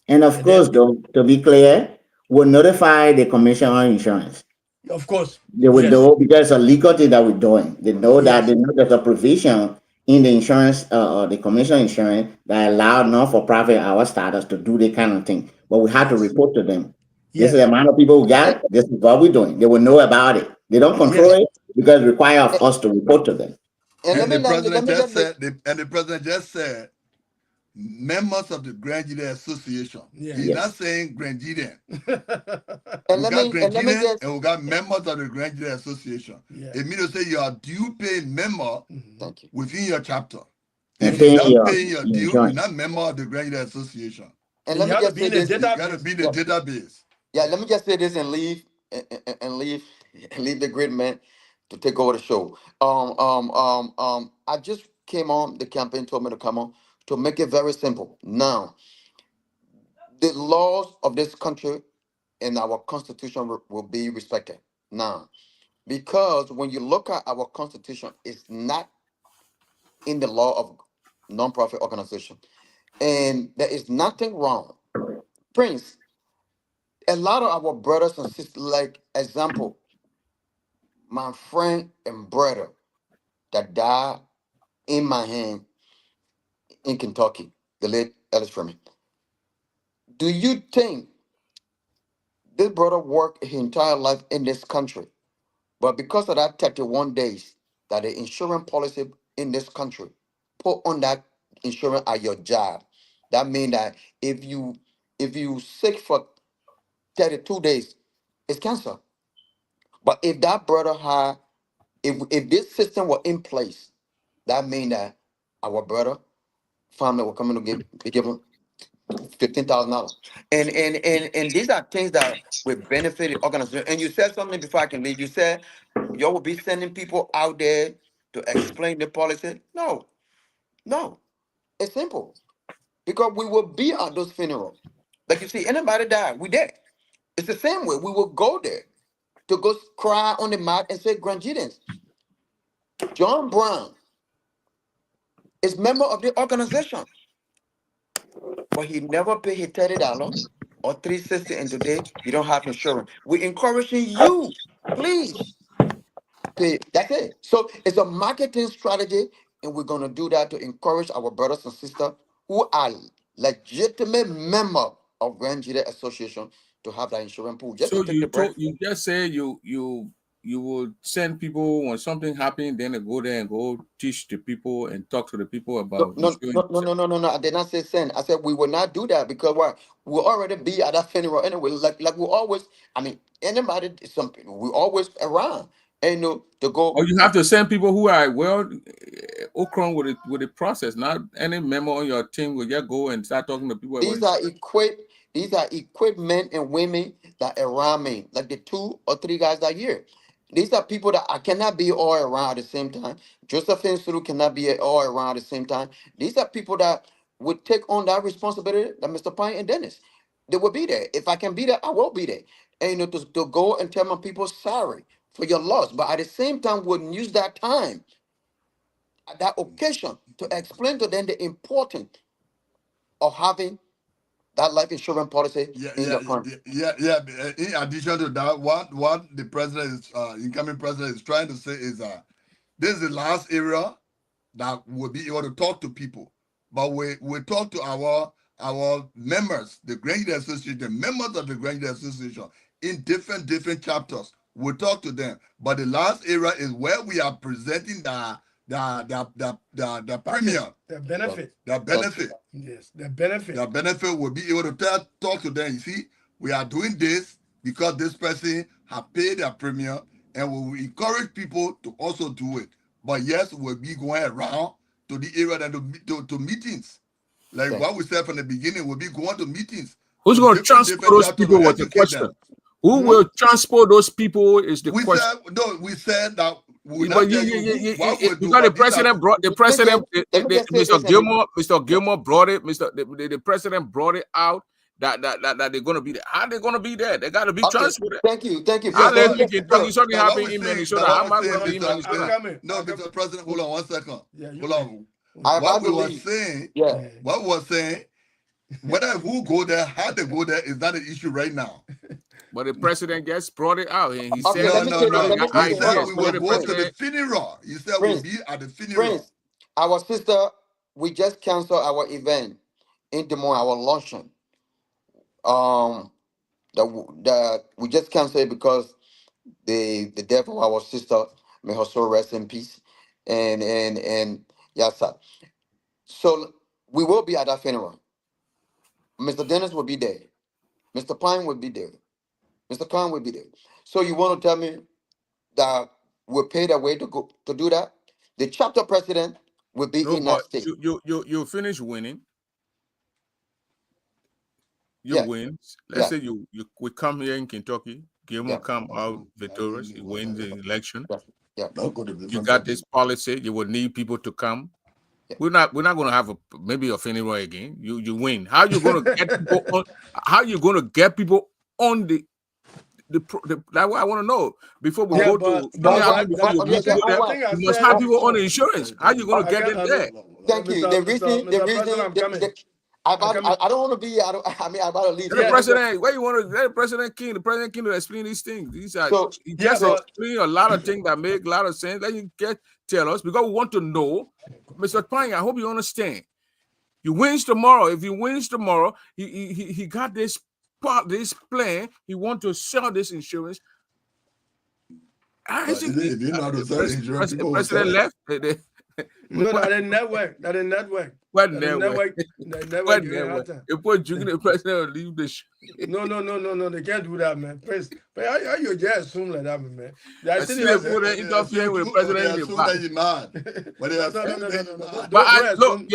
And of And then, course, though, to be clear, we'll notify the Commission on Insurance. of course, They will yes, know because it's a legal thing that we're doing. They know that yes, they know there's a provision in the insurance or the commission insurance that allow non-for-profit our status to do the kind of thing. But we have to yes, report to them. This is the yes, amount of people we And, got. This is what we're doing. They will know about it. They don't control yes, it because it require of and, us to report to them. and and the let president me just just make said, and the president just said, members of the Grand Jury Association. yeah. He's not Yes. saying Grand Jury. and We got Grand let me Jury just and we got members of the Grand Jury Association. Yeah. It means to say you are due paying member Mhm. thank you. within your chapter. If And you're Yes. paying not your paying your due, you're not insurance. member of the Grand Jury Association. And And let you me have to just be say in the this. You gotta be database. in the Yeah, database. yeah. Let me just say this and leave and leave and leave the great man to take over the show. I just came on. The campaign told me to come on to make it very simple. Now, the laws of this country and our constitution will be respected. Now, because when you look at our constitution, it's not in the law of non-profit organization, and there is nothing wrong. Prince, a lot of our brothers and sisters, like example, my friend and brother that died in my hand in Kentucky, the late Ellis Freeman. Do you think this brother worked his entire life in this country, but because of that 31 days that the insurance policy in this country put on that insurance at your job, that means that if you if you sick for 32 days, it's cancer. But if that brother had, if this system were in place, that means that our brother family will come in to be given $15,000. And these are things that will benefit the organization. And you said something before I can leave. You said you will be sending people out there to explain the policy. No, no, it's simple because we will be at those funerals. Like you see, anybody die, we there. It's the same way. We will go there to go cry on the mat and say, Grandjidens, John Brown is member of the organization, but he never paid his $30 or 360, and today you don't have insurance. We're encouraging you, please pay. That's it. So it's a marketing strategy, and we're gonna do that to encourage our brothers and sisters who are legitimate member of Grand Jury Association to have that insurance pool, just to So take the breath. you just say you would send people when something happened, then they go there and go teach the people and talk to the people No, about no, insurance. no, no, no, no, no, no. I did not say send. I said we will not do that because why? We'll already be at that funeral anyway. Like we always. I mean, anybody, some people, we always around. And you know, to Or go. you have to send people who are well okron with the process. Not any member on your team will just go and start talking to people about These are insurance. equipped. These are equipped men and women that around me, like the 2 or 3 guys that here. These are people that I cannot be all around at the same time. Josephine Sulu cannot be all around at the same time. These are people that would take on that responsibility that Mr. Pine and Dennis. They will be there. If I can be there, I will be there. And you know, to go and tell my people sorry. for your loss. But at the same time, we'll use that time, at that occasion, to explain to them the importance of having that life insurance policy in your country. In addition to that, what the president is, incoming president is trying to say is this is the last area that we'll be able to talk to people. But we talk to our members, the Grand Youth Association, the members of the Grand Youth Association in different chapters. We talk to them. But the last area is where we are presenting the premium. The benefit. The benefit. Yes, the benefit. The benefit will be able to talk to them. You see, we are doing this because this person has paid their premium, and we will encourage people to also do it. But yes, we'll be going around to the area and to meetings. Like what we said from the beginning, we'll be going to meetings. Who's going to transport those people with the question? Who will transport those people is the question. We said that because the president brought Mr. Gilmore brought it. The president brought it out that they're going to be there. How are they going to be there? They got to be transported. Thank you. Something happened in Minnesota. How am I going to be in Minnesota? No, Mr. President, hold on 1 second. Hold on. What we were saying, whether who go there, how they go there is not an issue right now. But the president just brought it out, and he said, He said we will go to the funeral. He said we'll be at the funeral. Prince, our sister, we just canceled our event in Des Moines, our luncheon. We just canceled it because the death of our sister, may her soul rest in peace. And yes, sir. So we will be at that funeral. Mr. Dennis will be there. Mr. Pyne will be there. Mr. Khan will be there. So you want to tell me that we're paid a way to go to do that? The chapter president will be in that state. You finish winning. You win. Let's say we come here in Kentucky. Gilmore come out victorious. He wins the election. You got this policy. You would need people to come. We're not going to have maybe a funeral again. You win. How you going to get people on? How you going to get people on the that's what I want to know before we go to. You must have people on the insurance. How you going to get them there? Thank you. The reason I don't want to be. I about to leave. The president, where you want to? The president King to explain these things. These are he just explain a lot of things that make a lot of sense. Let you tell us because we want to know, Mr. Pyne. I hope you understand. You wins tomorrow. If he wins tomorrow, he got this plan. He want to sell this insurance. The president left. No, that didn't network. What network? If we're drinking, the president will leave the show. No, they can't do that, man. Prince, but how you just assume like that, man? I see they put an interfere with the president. Look,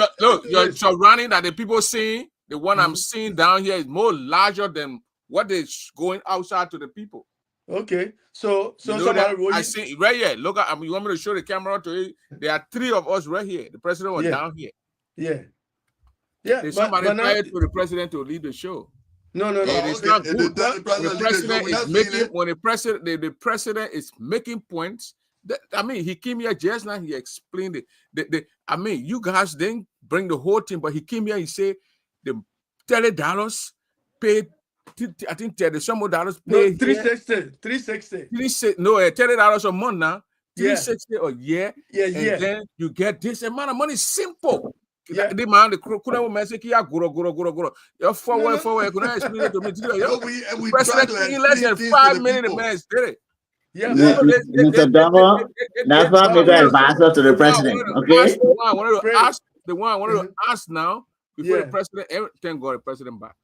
you're surrounding that the people seeing, the one I'm seeing down here is more larger than what is going outside to the people. Okay, so I see right here. Look, you want me to show the camera to you? There are three of us right here. The president was down here. Yeah. There's somebody prior to the president to lead the show. No. It's not good. The president is making when the president is making points. He came here just now. He explained it. You guys didn't bring the whole team, but he came here. He said the $30 paid. I think some more dollars paid. No, $360. No, $30 a month now. $360 a year. Yeah. And then you get this amount of money. Simple. Yeah. The man, the couldn't message here. Go. You're forward. Could I explain it to me? We president in less than 5 minutes. The man did it. Yeah. Mr. Double, that's why we got advisor to the president. Okay. I wanted to ask now before the president. Thank God the president back.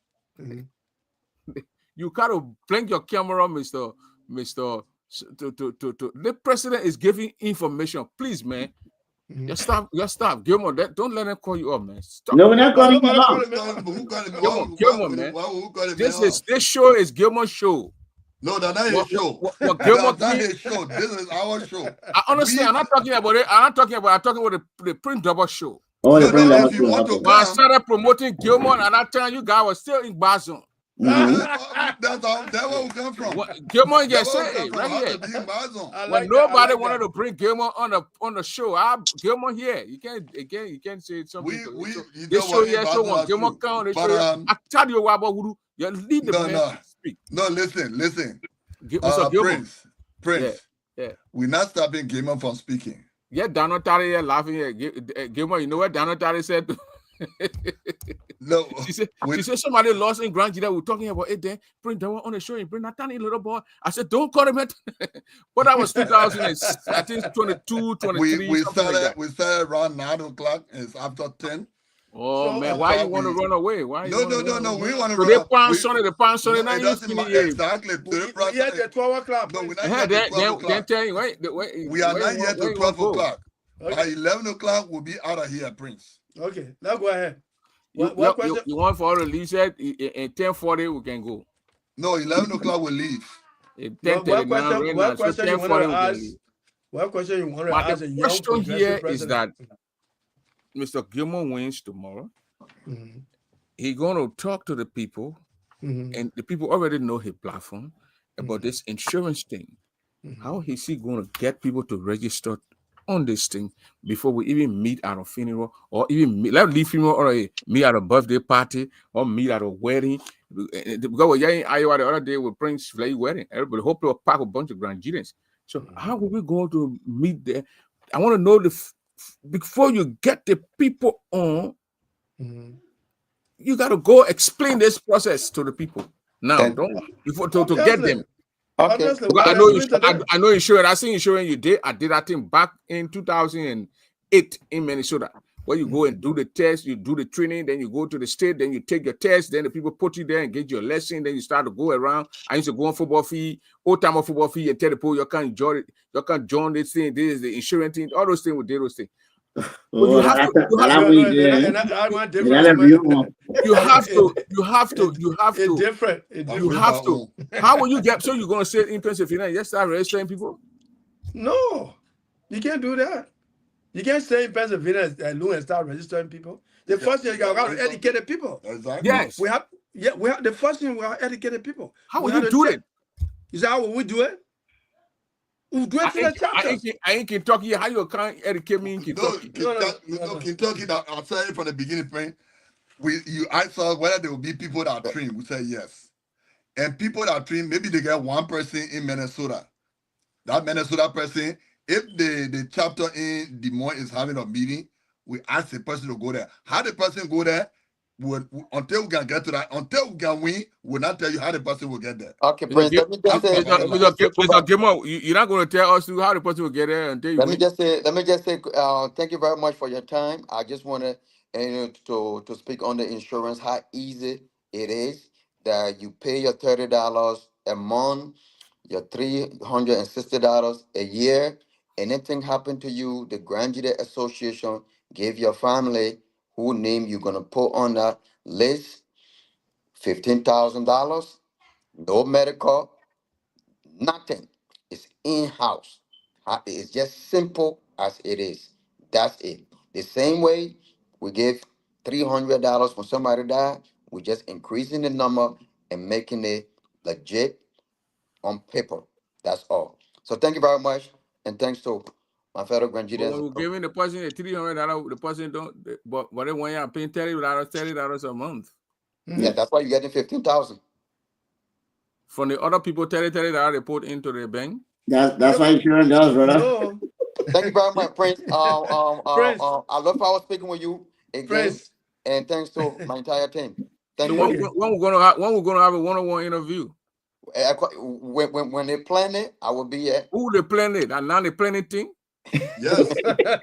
You gotta blink your camera, Mr. The president is giving information. Please, man. Just stop. Gilmore, don't let him call you up, man. Stop. No, we're not calling him up. Gilmore, man. This show is Gilmore's show. No, that's not his show. Gilmore, that's not his show. This is our show. I understand. I'm not talking about it. I'm talking about the Print Double show. Oh, the Print Double if you want to when I started promoting Gilmore, and I tell you guys was still in Bazon. That's where we come from. Gilmore That's just where we say come right from. How here. to be in my zone. When nobody wanted to bring Gilmore on the show, Gilmore here. You can't say something. You They know show what? here, show one. Gilmore come. They show here. I tell you what, Wuru, you lead the man to speak. No, listen. Mr. Gilmore. Prince. Yeah. We're not stopping Gilmore from speaking. Yeah, Donald Tari here laughing here. Gilmore, you know what Donald Tari said? No, she said somebody lost in Grand Jida. We're talking about it then. Bring that one on the show and bring that tiny little boy. I said, don't call him it. But that was 2000, I think 22, 23. We started around 9 o'clock. It's after 10. Oh, so, man, why you want to run away? Why? No. We want to run. The pound Sunday. It doesn't matter. Exactly. We had the 12 o'clock. No, we're not yet at 12 o'clock. We are not yet to 12 o'clock. Okay. By 11 o'clock, we'll be out of here, Prince. Okay, now go ahead. What question? You want for all the leaves at 10:40 we can go. No, 11 o'clock we'll leave. What question you want to ask? What question you want to ask? The question here is that Mr. Gilmore wins tomorrow. Mm-hmm. He's going to talk to the people, and the people already know his platform about this insurance thing. How is he going to get people to register on this thing before we even meet at a funeral, or even let's leave funeral or meet at a birthday party or meet at a wedding? Because we're in Iowa the other day with Prince Flay wedding. Everybody hope to pack a bunch of Nigerians. So how will we go to meet there? I want to know before you get the people on, you got to go explain this process to the people now. To get them. Okay. I know insurance. I see insurance you did. I did that thing back in 2008 in Minnesota, where you go and do the test, you do the training, then you go to the state, then you take your test, then the people put you there and get your lesson, then you start to go around. I used to go on football fee, old time of football fee, and tell the people you can't join this thing, this is the insurance thing, all those things we did those things. You have to. How will you get? So you're gonna say in Pennsylvania, yes, start registering people? No, you can't do that. You can't stay in Pennsylvania alone and start registering people. The first thing you got to educate the people. Exactly. Yes, we have the first thing we have to educate the people. How will you do it? You say how will we do it? We'll do it through the chapters. I ain't Kentucky. How you can't educate me in Kentucky? No, Kentucky. I'll tell you from the beginning, friend. I saw whether there will be people that are trained. We say yes, and people that are trained, maybe they get one person in Minnesota. That Minnesota person, if the chapter in Des Moines is having a meeting, we ask the person to go there. How the person go there? Until we can get to that, until we can win, we'll not tell you how the person will get there. Okay, Prince, let me just say, Mr. Gilmore, you're not going to tell us how the person will get there until you win. Let me just say, thank you very much for your time. I just want to speak on the insurance, how easy it is that you pay your $30 a month, your $360 a year. Anything happen to you, the Grand Jury Association gave your family who name you're going to put on that list, $15,000, no medical, nothing. It's in-house. It's just simple as it is. That's it. The same way we give $300 when somebody died, we're just increasing the number and making it legit on paper. That's all. So thank you very much. And thanks to my fellow Grand Jury. When we're giving the person the $300, the person don't, but they want you to pay $30 a month. Yeah, that's why you're getting $15,000. From the other people, $30 they put into the bank. That's why insurance does, brother. No. Thank you very much, Prince. Prince. I love how I was speaking with you again. Prince. And thanks to my entire team. Thank you. When we're gonna have a one-on-one interview. When they plan it, I will be here. Who they plan it? And now they plan it thing? Yes.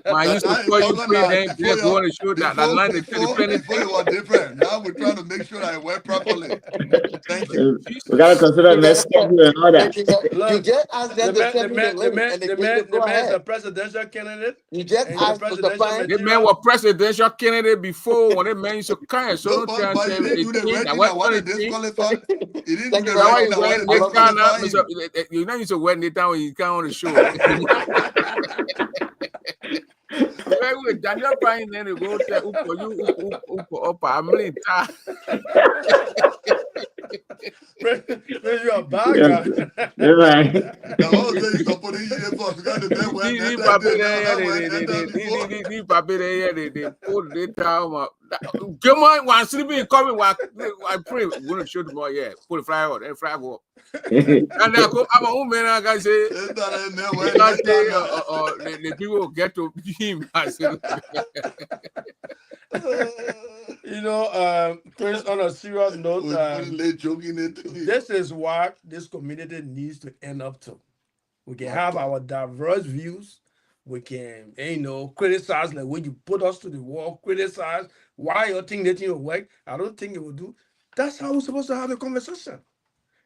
I used to call you then go on the show that night they plan it. Before it was different. Now we're trying to make sure that it works properly. Thank you. We gotta consider next schedule and all that. You just asked them to send me the link and the man's a presidential candidate. You just asked Mr. Pyne. The man was presidential candidate before when the man used to kind of so but he didn't do the right thing. I want to disqualify. He didn't do the right thing. You know, you used to wear it down when you come on the show. Daniel Pyne then you go to My Yeah. God. You're right. The whole thing is supporting you for because the day went Ni enter papi there de now. ya That de went de enter de before. ni papi de ya de put the town. Come on, one sleeping coming. I pray we're gonna show tomorrow. Yeah, put the fly out and fly up. And I go, I'm a woman. I can say, Enter in there you went can enter say, now. the people will get to him. I said, You know, Chris, on a serious note, With pretty late joking it too. this is what this community needs to end up to. We can have our diverse views. We can, criticize like when you put us to the wall, criticize why you think that will work. I don't think it will do. That's how we're supposed to have a conversation.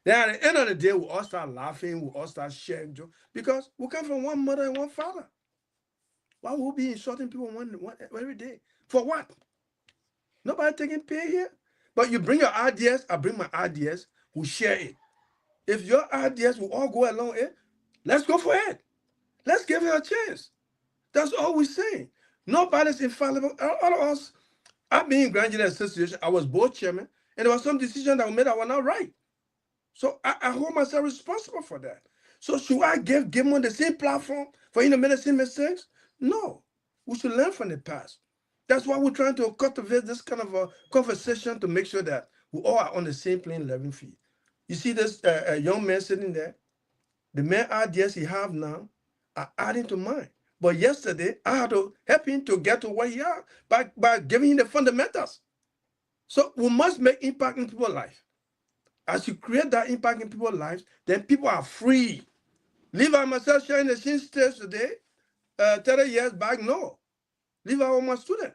Then at the end of the day, we all start laughing, we all start sharing jokes because we come from one mother and one father. Why would we be insulting people every day? For what? Nobody taking pay here. But you bring your ideas, I bring my ideas, we share it. If your ideas will all go along it, let's go for it. Let's give it a chance. That's all we're saying. Nobody's infallible. All of us, I've been in Grand Jury Association, I was board chairman, and there was some decision that were made that were not right. So I hold myself responsible for that. So should I give Gimon the same platform for him to make the same mistakes? No. We should learn from the past. That's why we're trying to cultivate this kind of a conversation to make sure that we all are on the same plane level field. You see this young man sitting there, the main ideas he have now are adding to mine. But yesterday, I had to help him to get to where he are by giving him the fundamentals. So we must make impact in people's life. As you create that impact in people's lives, then people are free. Levi myself sharing the same stage today, 30 years back, no. Levi was my student.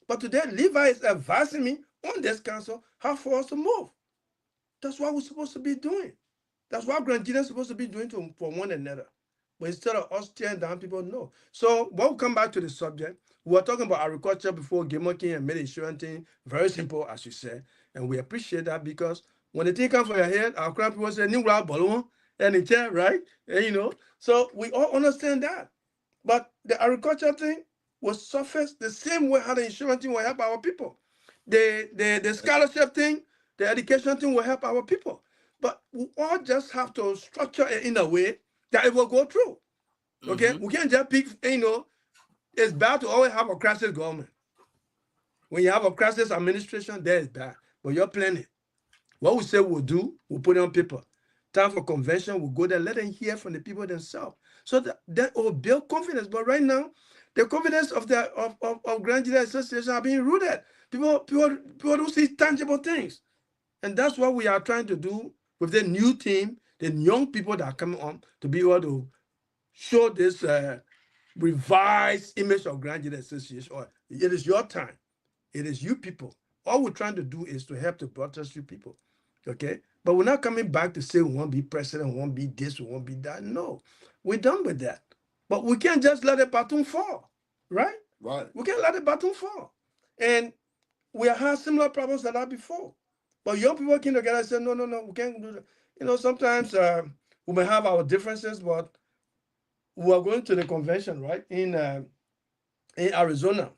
But today, Levi is advising me on this council how for us to move. That's what we're supposed to be doing. That's what Grandians are supposed to be doing for one another. But instead of us tearing down people, no. So when we come back to the subject, we were talking about agriculture before Game King and made insurance thing very simple, as you said. And we appreciate that because when the thing comes for your head, our crowd people say, New balloon, and it's right? And, so we all understand that. But the agriculture thing was surfaced the same way how the insurance thing will help our people. The scholarship thing, the education thing will help our people. But we all just have to structure it in a way that it will go through. Okay? We can't just pick, it's bad to always have a crisis government. When you have a crisis administration, that is bad. But you're planning. What we say we'll do, we'll put it on paper. Time for convention, we'll go there, let them hear from the people themselves. So that will build confidence. But right now, the confidence of Grand Jury Association are being rooted. People don't see tangible things. And that's what we are trying to do with the new team, the young people that are coming on to be able to show this revised image of Grand Jury Association. It is your time. It is you people. All we're trying to do is to help to protest you people. Okay? But we're not coming back to say we won't be president, we won't be this, we won't be that. No. We're done with that. But we can't just let the baton fall. Right? Right. We can't let the baton fall. And we have had similar problems that that before. But young people came together and said, no, we can't do that. Sometimes we may have our differences, but we are going to the convention, right, in Arizona.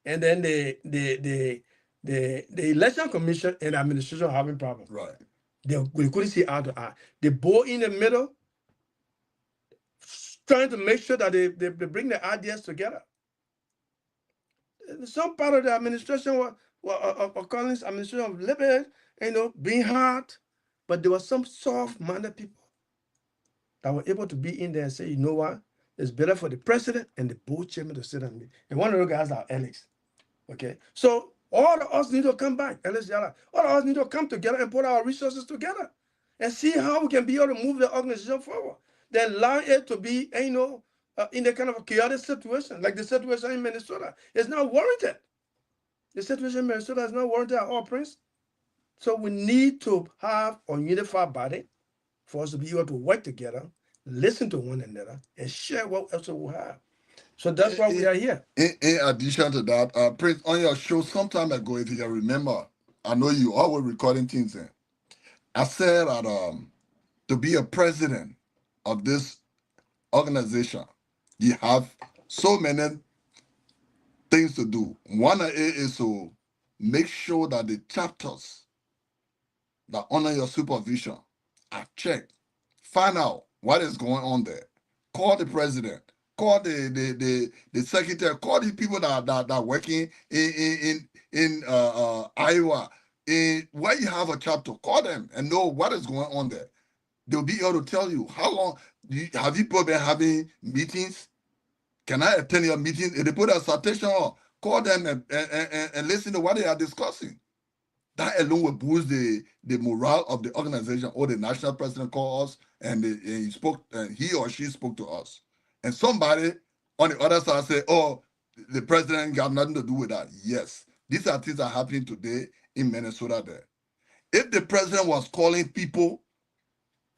And then the election commission and administration are having problems. Right. We couldn't see eye to eye. The board in the middle, trying to make sure that they bring the ideas together. Some part of the administration of Collins' administration of Liberty, being hard, but there were some soft-minded people that were able to be in there and say, you know what, it's better for the president and the board chairman to sit on me. And one of those guys are Alex. Okay, so all of us need to come back, Alex Yala. All of us need to come together and put our resources together and see how we can be able to move the organization forward. Then allow it to be, in the kind of a chaotic situation, like the situation in Minnesota. It's not warranted. The situation in Minnesota is not warranted at all, Prince. So we need to have a unified body for us to be able to work together, listen to one another, and share what else we have. So that's why we are here. In addition to that, Prince, on your show some time ago, if you can remember, I know you always recording things there. I said that to be a president of this organization, you have so many things to do. One of it is to make sure that the chapters that honor your supervision check, find out what is going on there. Call the president, call the secretary, call the people that are working in Iowa, where you have a chapter. Call them and know what is going on there. They'll be able to tell you how long have you people been having meetings. Can I attend your meeting? If they put a citation on, call them and listen to what they are discussing. That alone will boost the morale of the organization. Or the national president called us and he spoke, and he or she spoke to us. And somebody on the other side said, "Oh, the president got nothing to do with that." Yes, these are things that are happening today in Minnesota. There, if the president was calling people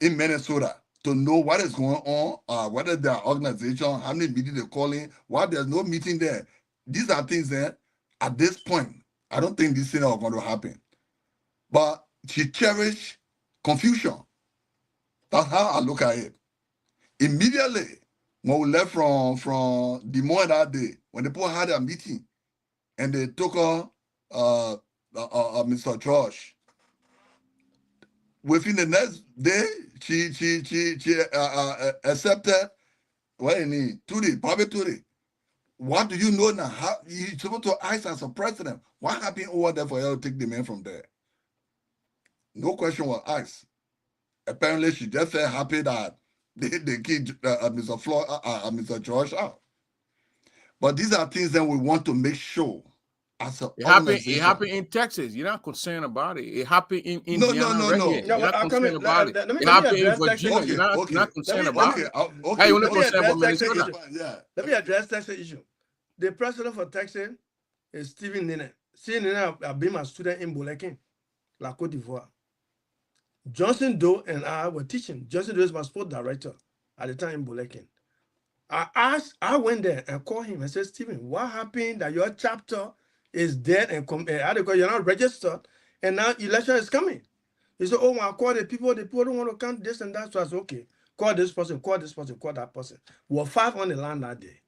in Minnesota to know what is going on, whether their organization, how many meetings they're calling, why there's no meeting there. These are things that at this point, I don't think these things are going to happen. But she cherished confusion. That's how I look at it. Immediately, when we left from Des Moines that day, when the people had a meeting and they took her, Mr. Josh, within the next day, she accepted, what you need, probably 2 days. What do you know now? How you're supposed to ask as a president? What happened over there for her to take the man from there? No question was asked. Apparently, she just felt happy that they kicked Mr. George out. But these are things that we want to make sure as an organization. It happened in Texas. You're not concerned about it. It happened in Indiana. No. You're not concerned about it. It happened in Virginia. You're not concerned about it. Hey, you're not concerned about Minnesota. Let me address Texas issue. The president for Texas is Stephen Nene. Stephen Nene have been my student in Bolekin, La Côte d'Ivoire. Johnson Doe and I were teaching. Johnson Doe is my sport director at the time in Bolekin. I went there and called him and said, "Stephen, what happened that your chapter is dead and you're not registered and now election is coming?" He said, "Oh, I called the people don't want to count this and that." So I said, "Okay, call this person, call that person." We were 5 on the line that day.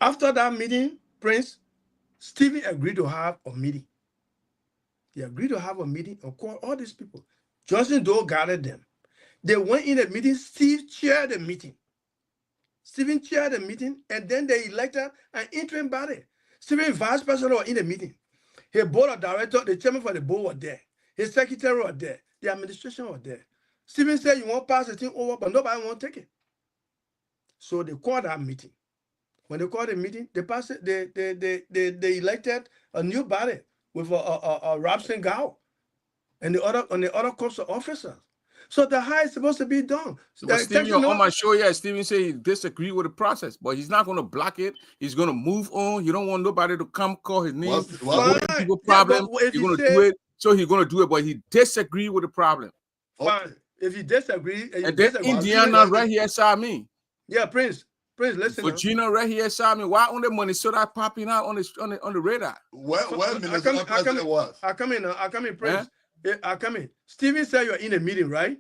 After that meeting, Prince, Stephen agreed to have a meeting. He agreed to have a meeting and call all these people. Johnson Doe gathered them. They went in the meeting. Steve chaired the meeting. Stephen chaired the meeting, and then they elected an interim body. Stephen, vice president, was in the meeting. His board of directors, the chairman for the board was there. His secretary was there. The administration was there. Stephen said, "You won't pass the thing over, but nobody won't take it." So they called that meeting. When they called the meeting, they passed it. They elected a new body with a Robson Gow and the other corps of officers. So the high is supposed to be done. But Stephen, on my show, yeah, Stephen said he disagreed with the process, but he's not going to block it. He's going to move on. You don't want nobody to come call his name. People problem. He's going to do it. So he's going to do it, but he disagreed with the problem. Fine. If he disagree, and then Indiana right here saw me. Yeah, Prince, listen. Virginia right here saw me. Why only Minnesota popping out on the radar? Where Minnesota president was? I come in, Prince. I come in. Stephen said you're in a meeting, right?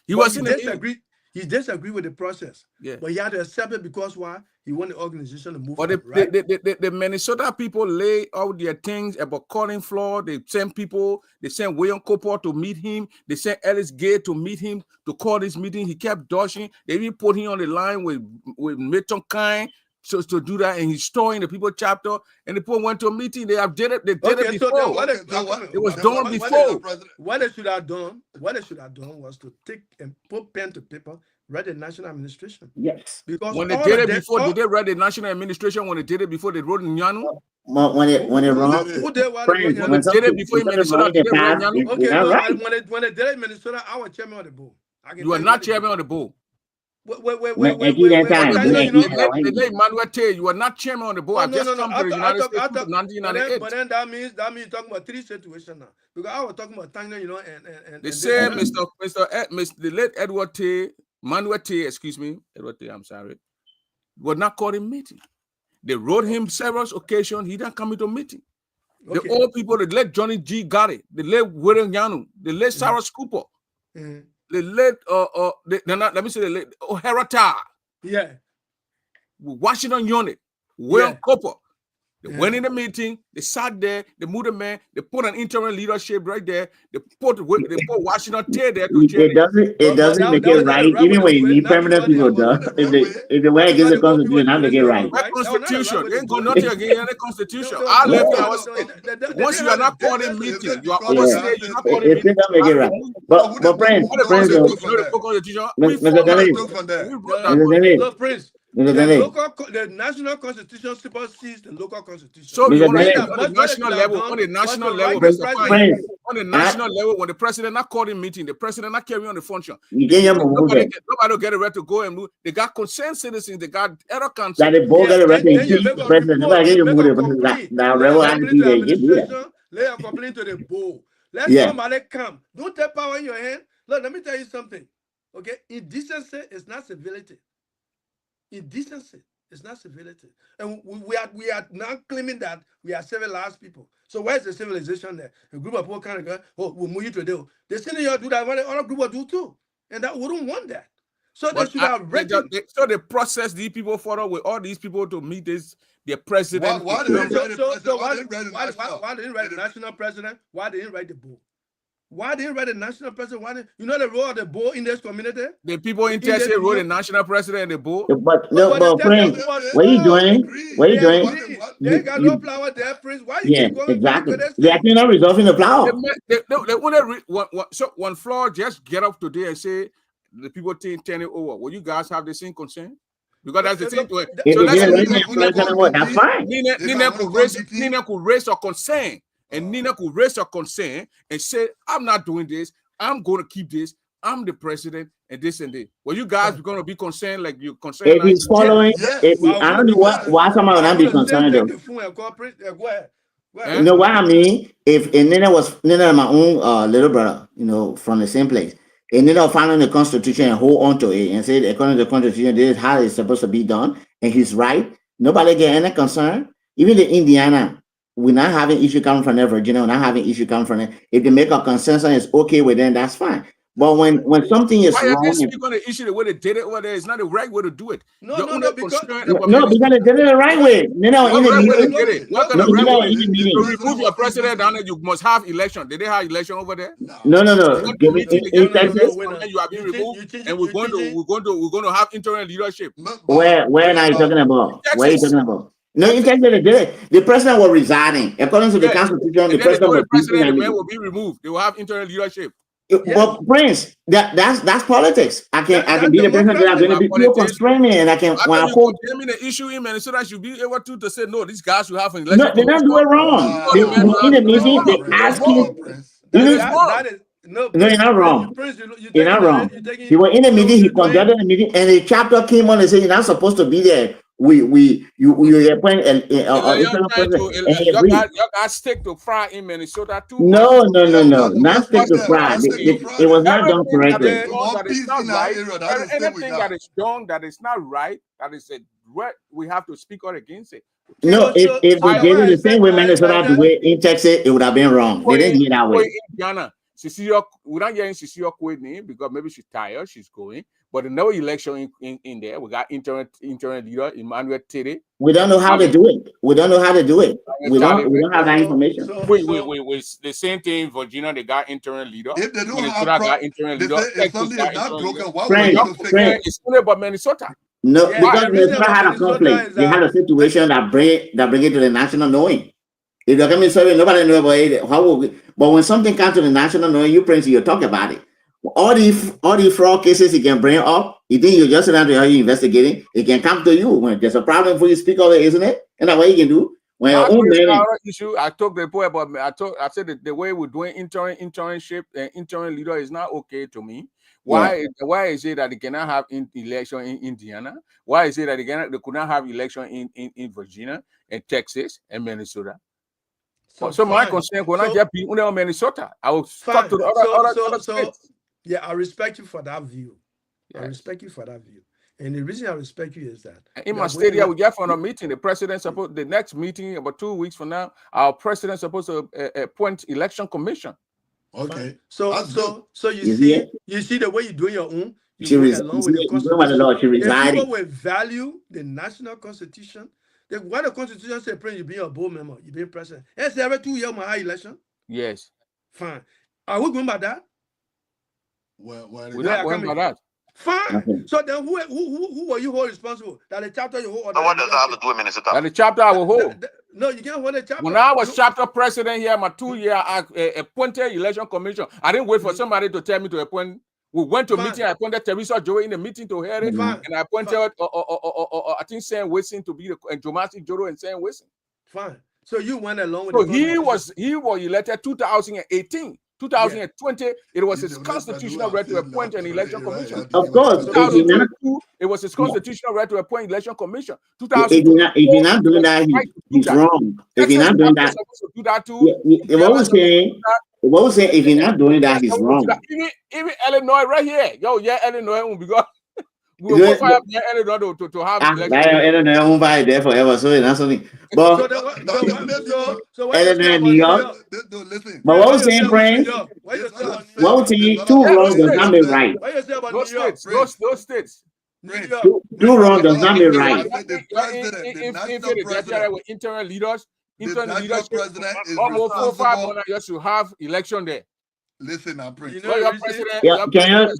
He was in a meeting. He disagreed with the process. Yeah. But he had to accept it because why? He wanted the organization to move forward, right? The Minnesota people lay out their things about Colin Floor. They send people. They sent William Cooper to meet him. They sent Ellis Gay to meet him, to call this meeting. He kept dodging. They even put him on the line with Milton Kine so to do that, and he's storing the people chapter. And the people went to a meeting. They did it before. It was done before. What they should have done was to take and put pen to paper, read the national administration. Yes. Because when they did it before, did they read the national administration? When they did it before, they wrote in Yanu. When it wrote, when they did it before in Minnesota, they wrote Yanu. Okay, when they did it in Minnesota, I was chairman of the board. You are not chairman of the board. Wait. Emmanuel Tay, you are not chairman of the board. I've just come to the United States in 1998. But then that means you're talking about 3 situations now. Because I was talking about Tanya, and they said the late Edward Tay, Manuel Tay, excuse me, Edward Tay, I'm sorry, was not called a meeting. They wrote him several occasions. He didn't come into a meeting. Okay. The old people, they let Johnny G. got it. They let William Yanu. They let Sarah Scooper. They let let me say they let O'Hara. Yeah. Washington Unit, William Cooper. They went in the meeting, they sat there, they moved the man, they put an interim leadership right there, they put Washington State there to chair. It doesn't make it right. Even when you need permanent people, though, if they went against the Constitution, not make it right. That Constitution, they ain't got nothing against the Constitution. I left in our state. Once you are not calling meeting, you are overstaying, you're not calling meeting. It don't make it right. But friends, Prince, the national constitution supersedes the local constitution. So you want to on the national level, on the national level, on the national level, when the president not calling meeting, the president not carrying on the function. Nobody will get a right to go and move. They got concerned citizens, they got error council. That they both get a right to impeach the president. Nobody can move the lay a complaint to the board. Let somebody come. Don't take power in your hand. Look, let me tell you something. Okay, indecency is not civility. Indecency is not civility, and we are now claiming that we are civilized people. So where's the civilization there? A group of people kind of go, oh, we'll move you to do. They still do that. What other group will do too, and that we don't want that. So they should have so they process these people further with all these people to meet their president. Why didn't write the national president? Why didn't write the board? Why didn't write the national president? Why didn't, you know the role of the board in this community? The people in Texas wrote the national president and the board. But friends, what are you doing? What are you doing? They got no flower there, Prince. Why you keep going? Exactly. They are not resolving the flower. So one floor just get up today and say the people turn it over. Will you guys have the same concern? Because that's the thing. That's fine. Nina could raise a concern. And Nina could raise her concern and say, I'm not doing this. I'm going to keep this. I'm the president and this and that. Well, you guys are going to be concerned like you're concerned. If he's following, I don't know why someone would not be concerned though. You know what I mean? If Nina was my own little brother, from the same place, and Nina following the Constitution and hold on to it and say, according to the Constitution, this is how it's supposed to be done, and he's right, nobody get any concern. Even the Indiana. We're not having issue coming from there, Virginia. We're not having issue coming from there. If they make a consensus, it's okay with them. That's fine. But when something is wrong, why are they going to issue the way they did it over there? It's not the right way to do it. Because they did it the right way. To remove your president down there, you must have election. Did they have election over there? No. In Texas, you have been removed, and we're going to have interim leadership. Where are you talking about? Where are you talking about? No, in Texas they did it. The president was resigning. According to the Constitution, the president will be removed. They will have interim leadership. But Prince, that's politics. I can be the president. That I'm going to be people constrain me, and I can. When I quote the issue in Minnesota, should be able to say no. These guys will have an election. No, they don't do it wrong. In the meeting, they ask you. No, you're not wrong. You're not wrong. He was in a meeting. He conducted a meeting, and the chapter came on and said, "You're not supposed to be there." You appoint you got stick to fry in Minnesota too. No, not stick to fry. It was not done correctly. Anything that is done that is not right, that is what we have to speak out against it. No, if they did it the same way Minnesota do it in Texas, it would have been wrong. They didn't do it that way. Indiana, we're not getting Cecilia Quidney because maybe she's tired, she's going. But no election in there. We got interim leader Emmanuel Tede. We don't know how to do it. We don't have that information. The same thing in Virginia, they got interim leader. If they don't have interim leader, if something is not broken, why would you fix it? It's only about Minnesota. No, because Minnesota had a conflict. They had a situation that bring it to the national knowing. If you're coming sorry, nobody knows about it. How will we? But when something comes to the national knowing, you talk about it. All the fraud cases he can bring up, you think you just sit down to how you investigating, it can come to you when there's a problem for you speak of it, isn't it? And that's what you can do. When your own issue, I talked to the boy about I said that the way we're doing internship and interim leader is not okay to me. Why is it that they cannot have election in Indiana? Why is it that they could not have election in Virginia and Texas and Minnesota? So my concern will not just be in Minnesota. I will talk to the other states. Yeah, I respect you for that view. Yes. I respect you for that view. And the reason I respect you is that in my state, we get from a meeting. The next meeting about 2 weeks from now, our president supposed to appoint election commission. Okay. So you see the way you're doing your own. She resigned. People will value the national constitution. What the Constitution say, Prince, you be a board member, you be president. It's every 2 years, my high election. Yes. Fine. Are we going by that? We're not going by that. Fine. Okay. So then who were you hold responsible? That the chapter you hold. So what does that have to do with Minister? That the chapter I will hold. No, you can't hold a chapter. When I was chapter president here, my 2-year appointed election commission, I didn't wait for somebody to tell me to appoint. We went to meeting. I appointed Teresa Joe in the meeting to hear it, and I appointed I think Sam Wilson to be the Jomasi Joro and Sam Wilson. Fine. So you went along with. So he was elected 2018. 2020, it was his constitutional right to appoint an election commission. Of course, 2022, it was his constitutional right to appoint election commission. if you're not doing that, he's wrong. If you're not doing that, what was saying? If you're not doing that, he's wrong. Even Illinois right here, Illinois, because we will fire Illinois to have Illinois there forever, so that's something. But Illinois, New York. Listen. But what was saying, Prince? What was saying? 2 wrongs does not make right. Those states. 2 wrongs does not make right. If there were internal leaders, leadership, president is almost 4 or 5 years to have election there. Listen now, Prince. You know, your president, can you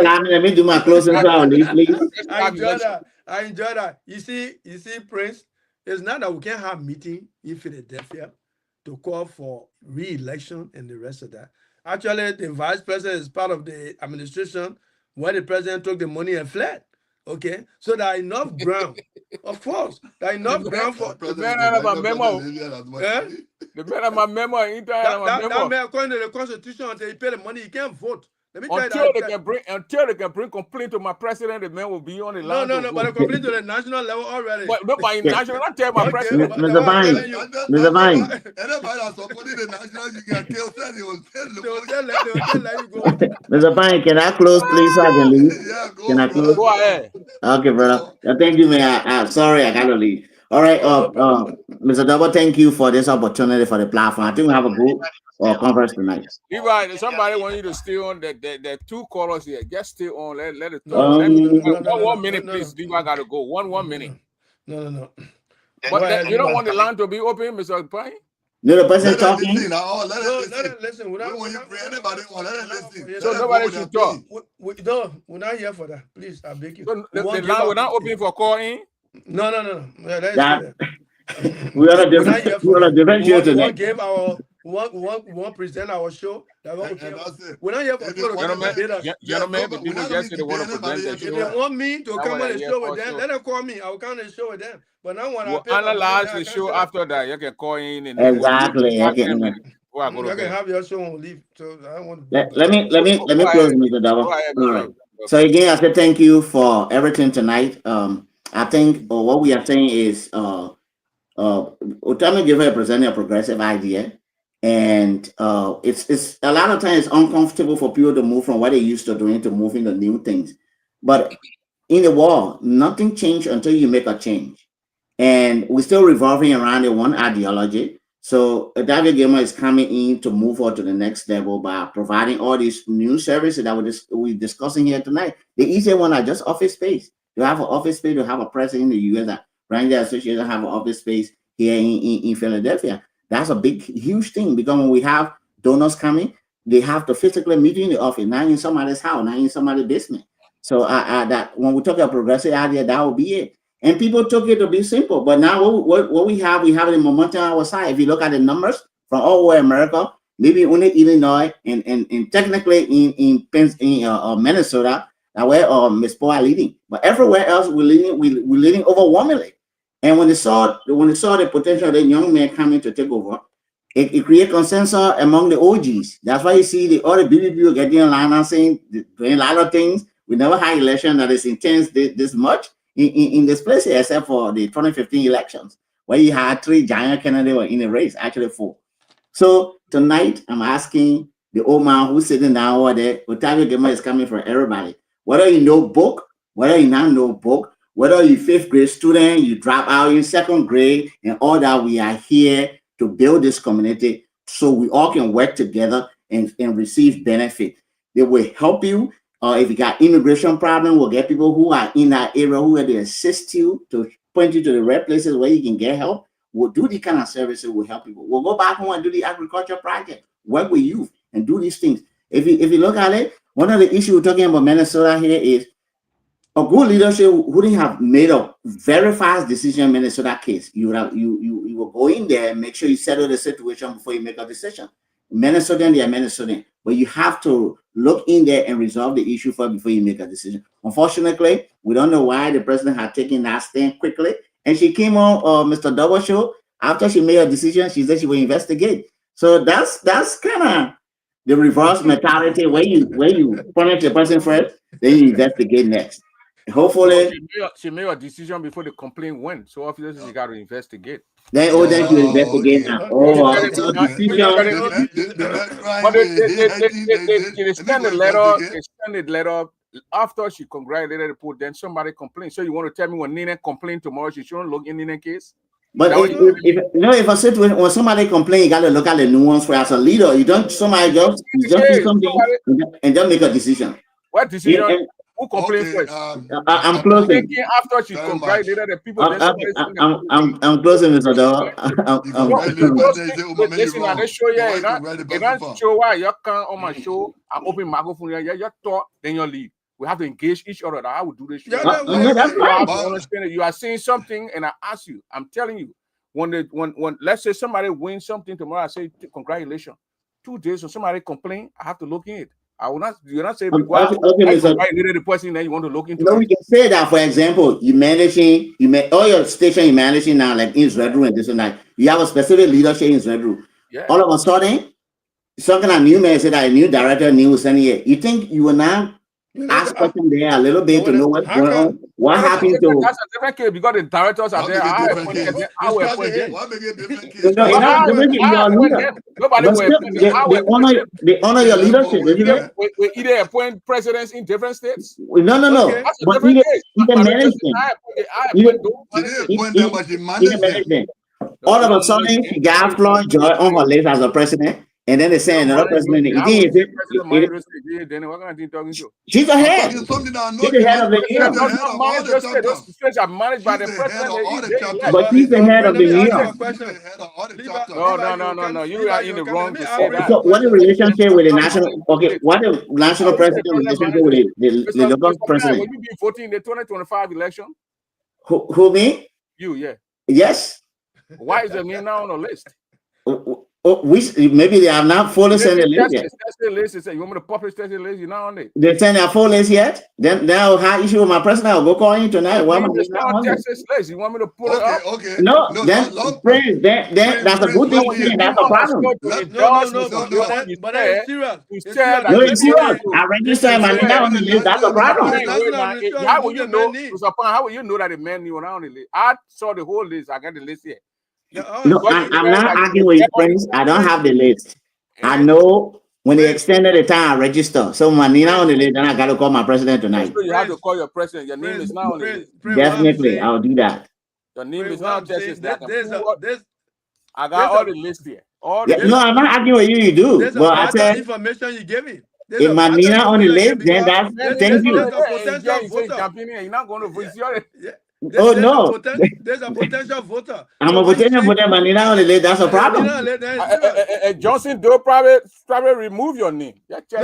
allow me? Let me do my closing prayer, please. I enjoy that. You see, Prince, it's not that we can't have meeting in Philadelphia to call for re-election and the rest of that. Actually, the vice president is part of the administration when the president took the money and fled. Okay, so there are enough ground, of course. There are enough ground for the man of my memo. The man of my memo, that man, according to the Constitution, until he pay the money, he can't vote. Let me tell until you they can bring complaint to my president, the man will be on the line. No, but a complaint to the national level already. But in national, not tell my president. Mr. Pyne, Anybody that's supporting the national, you can kill that. They will tell you go. Mr. Pyne, can I close, please, so I can leave? Yeah, go. Can I close? Go ahead. Okay, brother. Thank you, man. I'm sorry, I gotta leave. All right, Mr. Double, thank you for this opportunity for the platform. I think we have a good conference tonight. Levi, somebody want you to stay on. The 2 callers here. Just stay on. Let it talk. 1 minute, please. Levi got to go. 1 minute. No. But you don't want the line to be open, Mr. Pyne? No, the person talking. Let it listen. When you bring anybody on, let it listen. So nobody should talk. No, we're not here for that. Please, I beg you. So the line we're not open for calling. No. We are a different show today. We want to present our show. We're not here for Gentlemen, the people just say they want to present their If show. they want me to come on the show with them, let them call me. I'll come on the show with them. But now when we'll analyze the show after that. You can call in. And exactly. You can have your show and leave. So I don't want to. Let me close, Mr. Double. All right. So again, I said thank you for everything tonight. I think what we are saying is Utami Giver presenting a progressive idea, and it's a lot of times it's uncomfortable for people to move from what they used to doing to moving to new things. But in the world, nothing changed until you make a change, and we're still revolving around the one ideology. So David Gamer is coming in to move on to the next level by providing all these new services that we're discussing here tonight. The easier one are just office space. You have an office space, you have a president in the US that running the association have an office space here in Philadelphia. That's a big, huge thing, because when we have donors coming, they have to physically meet in the office, not in somebody's house, not in somebody's basement. So that when we talk about progressive idea, that will be it. And people took it to be simple. But now what we have the momentum on our side. If you look at the numbers from all over America, maybe only Illinois and technically in Minnesota, now where Ms. Poe are leading, but everywhere else we're leading overwhelmingly. And when they saw the potential of the young man coming to take over, it created consensus among the OGs. That's why you see the other BBB getting in line and saying, doing a lot of things. We never had election that is intense this much in this place, except for the 2015 elections, where you had 3 giant candidates in the race, actually 4. So tonight I'm asking the old man who's sitting down over there, Otavio Gema is coming for everybody. Whether you know book, whether you not know book, whether you're 5th grade student, you drop out in 2nd grade, and all that, we are here to build this community so we all can work together and receive benefit. They will help you. If you got immigration problem, we'll get people who are in that area who will assist you to point you to the right places where you can get help. We'll do the kind of services. We'll help people. We'll go back home and do the agriculture project. Work with youth and do these things. If you look at it, one of the issues we're talking about Minnesota here is a good leadership who didn't have made a very fast decision in Minnesota case. You will go in there and make sure you settle the situation before you make a decision. Minnesotan, they are Minnesotan, but you have to look in there and resolve the issue first before you make a decision. Unfortunately, we don't know why the president had taken that stand quickly, and she came on Mr. Double Show after she made a decision. She said she will investigate. So that's kind of the reverse mentality where you punish the person first, then you investigate next. Hopefully, she made a decision before the complaint went. So obviously she got to investigate. then you investigate now. They send the letter after she congratulated the report. Then somebody complained. So you want to tell me when Nina complained tomorrow, she shouldn't look in Nina case? But if a situation when somebody complain, you got to look at the nuance. For as a leader, you don't somebody just do something and just make a decision. What decision? Who complained first? I'm closing. After she congratulated the people, I'm closing, Mr. Dog. Listen, I show you. You don't show why you come on my show. I'm open microphone. You talk, then you leave. We have to engage each other. I will do this. You are saying something, and I ask you. I'm telling you, when let's say somebody wins something tomorrow, I say congratulations. 2 days, when somebody complain, I have to look in it. I will not. You're not saying because the person that you want to look into. No, we can say that. For example, all your station you're managing now, like in Israel and this and that. You have a specific leadership in Israel. Yeah. All of a sudden, some kind of new man said that a new director, new sending it. You think you will now ask question there a little bit to know what's going on? What happened to? That's a different case because the directors are there. They honor your leadership. We either appoint presidents in different states. No. That's a different case. All of a sudden, she got Floyd Joy on her list as a president. And then they say another president. She's a head. She's the head of the year. Are managed by the president. But she's the head of the year. No. You are in the wrong to say that. So what the relationship with the national? Okay, what the national president relationship with the local president? Will you be voting in the 2025 election? Who me? You, yeah. Yes. Why is the name now on the list? Maybe they have not fully sent the list yet. You want me to publish the list? You're not on it. They send their full list yet? Then I'll have issue with my president. I'll go call you tonight. Why am I not on Texas list? You want me to pull it up? Okay. No, then that's a good thing. That's a problem. But it's serious. No, it's serious. I register my name on the list. That's a problem. How will you know? How will you know that the man knew on the list? I saw the whole list. I got the list here. No, I'm not arguing with your friends. I don't have the list. I know when they extended the time, I register. So my name on the list, then I got to call my president tonight. So you have to call your president. Your name is now on the list. Definitely, I'll do that. Your name is not just I got all the list here. No, I'm not arguing with you. You do. But I said information you gave me. If my name on the list, then that's thank you. You're not going to vote. Oh no! There's a potential voter. I'm a potential voter, but not on the list. That's a problem. Johnson, do probably remove your name. Okay,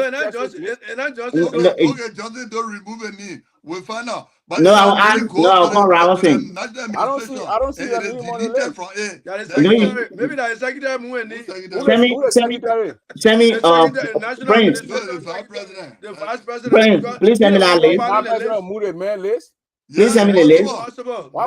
Johnson, don't remove a name. We'll find out. But no, I'll call Robinson. I don't see your name on the list. Maybe that is Secretary Muendi. Send me, Prince. The vice president. Prince, please send me that list. Please send me the list. Why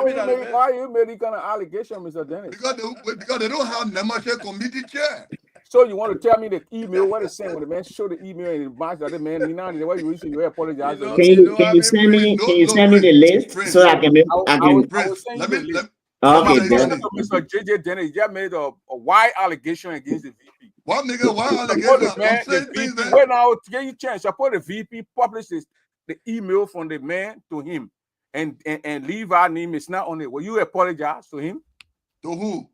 you made this kind of allegation, Mr. Dennis? Because they don't have membership committee chair. So you want to tell me the email, what is saying when the man show the email in the box that the man, the way you apologize. Can you send me the list so I can Okay, Mr. JJ Dennis just made a wide allegation against the VP. What make a wide allegation? Wait now, to get you a chance, suppose the VP publishes the email from the man to him. And leave our name is not on it. Will you apologize to him? To who?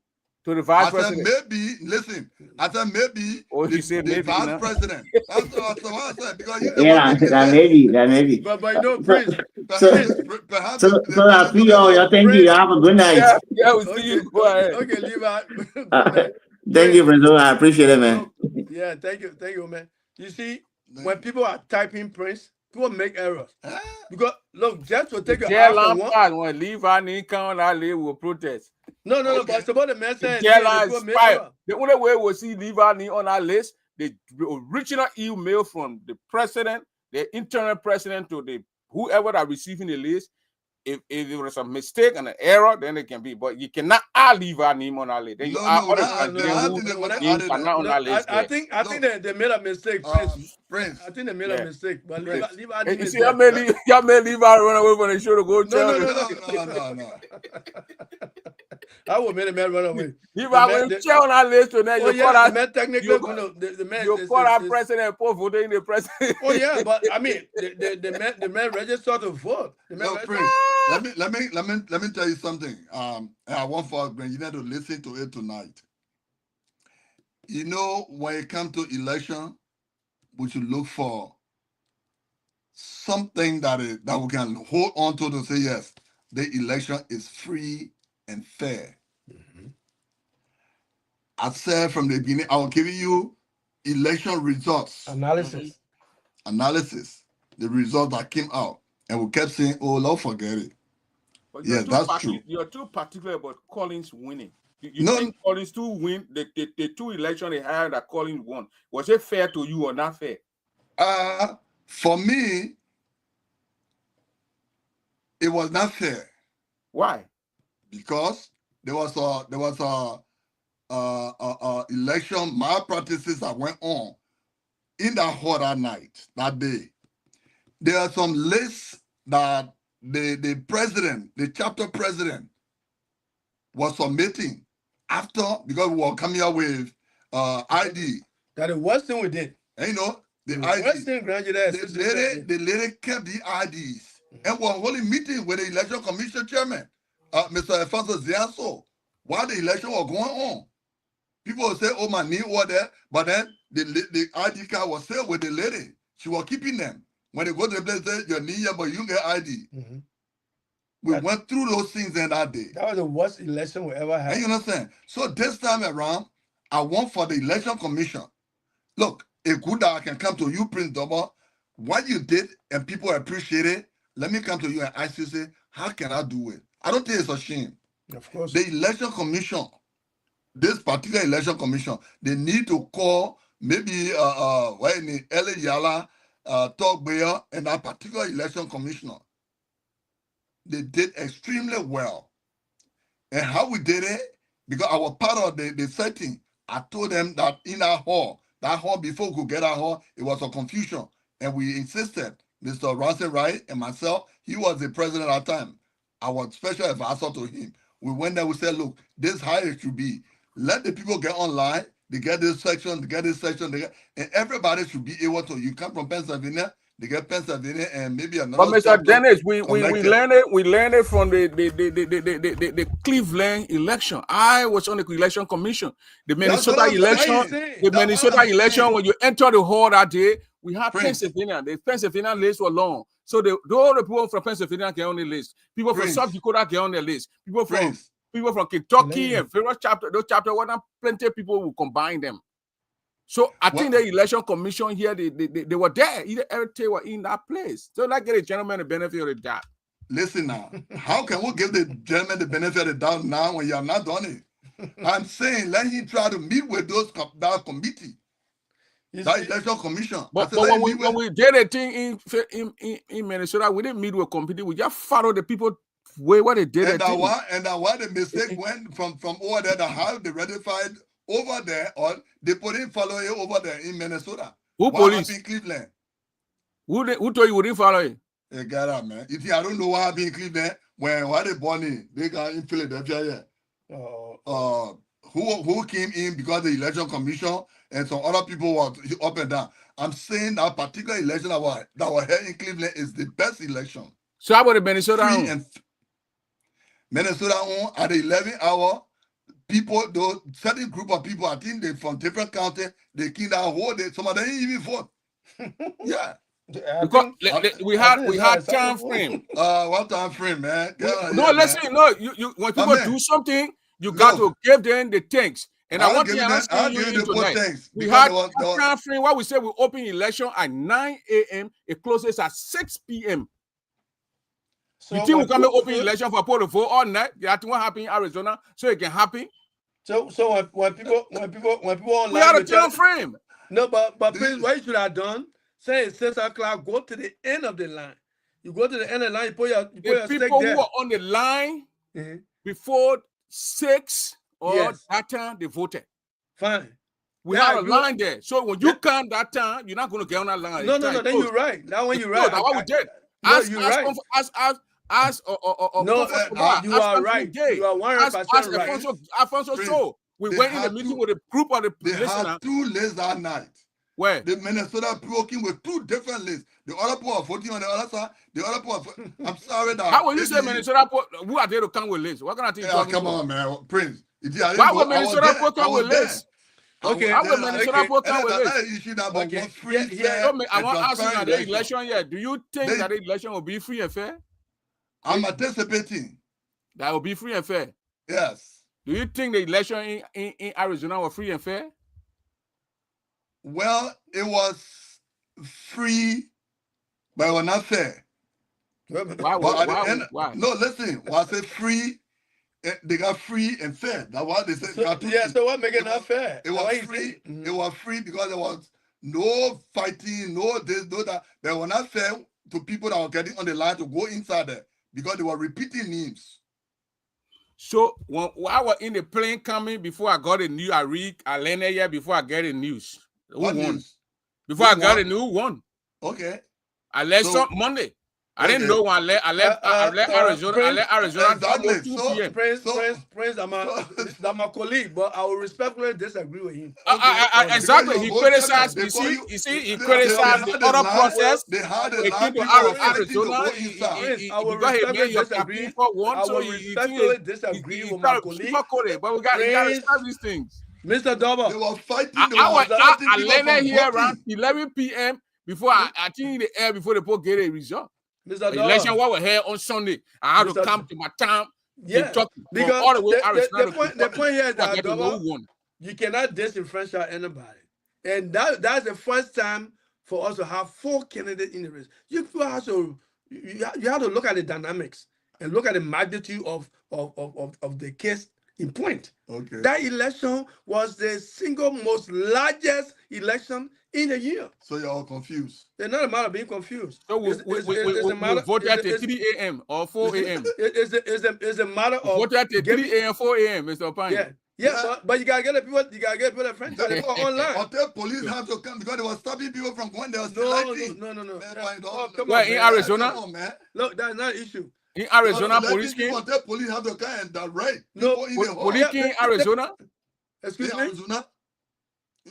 To the vice I said president. maybe. Listen, I said maybe Oh, you said the maybe, vice no? president. That's what I said because you the one Yeah, making the that list. may be, that may be. But you know, So, Prince, Perhaps, Prince, perhaps so, the so I police see don't y'all. know. Thank you. Have a good night. Yeah, yeah, we see okay, you. Go ahead. okay, leave out. Good Uh, night. thank you, Prince, Prince. I appreciate it, man. yeah, thank you, man. You see, when people are typing Prince, people make errors. Ah, Because look, just to The take your jail eyes from line one. pass when leave and he come out there will protest. No, okay. but suppose the man The saying jail the line people make expire. error. The only way we'll see leave and on our list, the original email from the president, the internal president to the whoever that receiving the list. If there was a mistake and an error, then it can be. But you cannot add leave our name on our list. Then you No, add no, all the not No, Nigerian I who think they're going to names add are it. not on No, our list I there. think they made a mistake, Prince. Prince. I think they made Yeah. a mistake, but Prince. leave out And the you see, mistake. y'all may leave out run away from the show to go tell No. No. I will make the man run away. Leave The out man- when the- you check on our list tonight, Oh you call yeah, the that man technically, you- the man you is- call our is- president for voting the president. Oh yeah, but I mean, the man registered to vote. The man No, registered. Prince. Let me tell you something. And I want for you to listen to it tonight. You know, when it comes to election, we should look for something that we can hold on to say yes, the election is free and fair. I said from the beginning, I will give you election results Analysis. analysis, the result that came out, and we kept saying, "Oh, Lord, forget it." But Yeah, that's true. You're too particular about Collins winning. You No, think Collins to win the two elections they had that Collins won? Was it fair to you or not fair? for me, it was not fair Why? because there was a election malpractices that went on in that hall that night, that day. There are some lists that the president, the chapter president, was submitting after, because we were coming up with ID. That the worst thing we did. And you know, the The ID. worst thing Grand Jury Association did. The lady kept the IDs and was holding meeting with the election commission chairman, Mr. Alfonso Zianso, while the election was going on. People would say, "Oh, my knee over there," but then the ID card was still with the lady. She was keeping them. When they go to the place, they say, "Your knee here, but you get ID." Mhm. We That- went through those things in that day. That was the worst election we ever had. And you understand? So this time around, I want for the election commission. Look, if good that I can come to you, Prince Double, what you did and people appreciate it, let me come to you and ask you, say, how can I do it? I don't think it's a shame. Of course. The election commission, this particular election commission, they need to call maybe when Eli Yala, Talk Bayer, and that particular election commissioner. They did extremely well. And how we did it, because I was part of the setting, I told them that in that hall before we could get that hall, it was a confusion. And we insisted, Mr. Ransom Wright and myself, he was the president at the time. I was special advisor to him. We went there, we said, look, this is how it should be. Let the people get online, they get this section, and everybody should be able to. You come from Pennsylvania, they get Pennsylvania and maybe another. But Mr. chapter Dennis, we connected. learned it from the Cleveland election. I was on the election commission. The Minnesota what I'm election, saying. the That's what Minnesota I'm election, saying. when you enter the hall that day, we had Prince. Pennsylvania. The Pennsylvania list were long. So all the people from Pennsylvania get on the list. People from Prince. South Dakota get on the list. People Prince. from Kentucky Yeah. and various chapter, those chapters, plenty of people will combine them. So I think What? the election commission here, they were there. Either everything were in that place. So let's get a gentleman the benefit of the doubt. Listen now, how can we give the gentleman the benefit of the doubt now when you have not done it? I'm saying let him try to meet with that committee, You that see, election commission. But when we did a thing in Minnesota, we didn't meet with committee. We just followed the people way what they did. and that why the mistake went from over there, that how they ratified over there, or they put in follow it over there in Minnesota. Who What police? happened in Cleveland? Who told you we didn't follow it? Hey, get out, man. You think I don't know what happened in Cleveland when why they born in? They got in Philadelphia, yeah. Who came in because the election commission and some other people were up and down. I'm saying that particular election that was held in Cleveland is the best election. So how about the Minnesota? Minnesota on at the 11th hour, people, those certain group of people, I think they from different counties, they killed that whole day. Some of them didn't even vote. Yeah. Because we had time frame. What time frame, man? No, listen, no, you when people do something, you got to give them the thanks. And I want to ask you tonight. We had a time frame where we say we open election at 9 a.m. It closes at 6 p.m. So you think we can open election for people to vote all night? That's what happened in Arizona, so it can happen. So when people online, we had a time frame. No, but Prince, what you should have done? Say it's 6 o'clock. Go to the end of the line. You go to the end of the line. You put your people who are on the line before 6 or that time they voted. Fine. We have a line there. So when you count that time, you're not going to get on that line. No. Then you're right. Now when you're right, that's what we did. You're right. You are right. You are 100% right. Alfonso Show. We went in the meeting with a group of the listeners. They had 2 lists that night. Where? The Minnesota people working with 2 different lists. The other people are voting on the other side. The other people I'm sorry that. How will you say Minnesota? Who are they to come with lists? What kind of thing? Come on, man. Prince. Why would Minnesota people come with lists? Okay. How will Minnesota people come with lists? I want to ask you about the election yet. Do you think that the election will be free and fair? I'm anticipating. That will be free and fair? Yes. Do you think the election in Arizona was free and fair? Well, it was free, but it was not fair. Why? No, listen. When I say free, they got free and fair. That's what they said. So what make it not fair? It was free. It was free because there was no fighting, no this, no that. But it was not fair to people that were getting on the line to go inside there because they were repeating names. So when I was in the plane coming before I got the news, I learned it here before I get the news. Who won? Before I got the news, who won? Okay. I left Monday. I didn't know when I left Arizona. I left Arizona at 2 p.m. Prince, I'm a colleague, but I will respectfully disagree with him. Exactly. He criticized. You see, he criticized the other process. They had a line Arizona. I will respectfully disagree. I will respectfully disagree with my colleague. But we got to stop these things. Mr. Double. They were fighting. I landed here around 11 p.m. before I think in the air before the poll get a result. Mr. The election was here on Sunday. I had to come to my town. Because all the way the point here is that you cannot disenfranchise anybody. And that's the first time for us to have 4 candidates in the race. You have to look at the dynamics and look at the magnitude of the case in point. Okay. That election was the single most largest election in a year. So you're all confused. It's not a matter of being confused. So we voted at 3 a.m. or 4 a.m. It's a matter of voted at 3 a.m. 4 a.m. Mr. Pyne. Yeah. But you gotta get the people. You gotta get people franchise. They go online. Until police have to come because they were stopping people from going there. No. Well, in Arizona, come on, man. Look, that's not an issue. In Arizona, police came. Until police have to come and direct. No, police came in Arizona. Excuse me.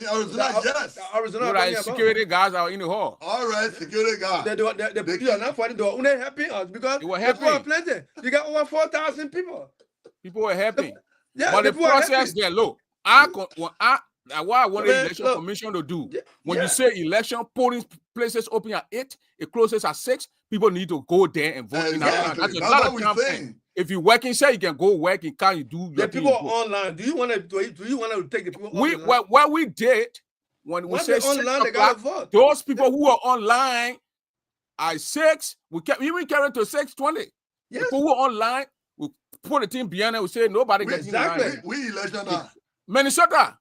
In Arizona, yes. Arizona, right, security guys are in the hall. All right, security guys. The people are not fighting. They were happy because they were happy. People are plenty. You got over 4,000 people. People were happy. Yeah, but the process there, look. What I wanted the election commission to do, when you say election polling places open at 8, it closes at 6, people need to go there and vote. Exactly. That's a lot of time. If you work inside, you can go work and can you do the people online. Do you want to take the people online? What we did when we say online, they gotta vote. Those people who are online at 6, we carry to 6:20. Yes. People who are online, we put the team behind it. We say nobody gets exactly. We election now. Minnesota.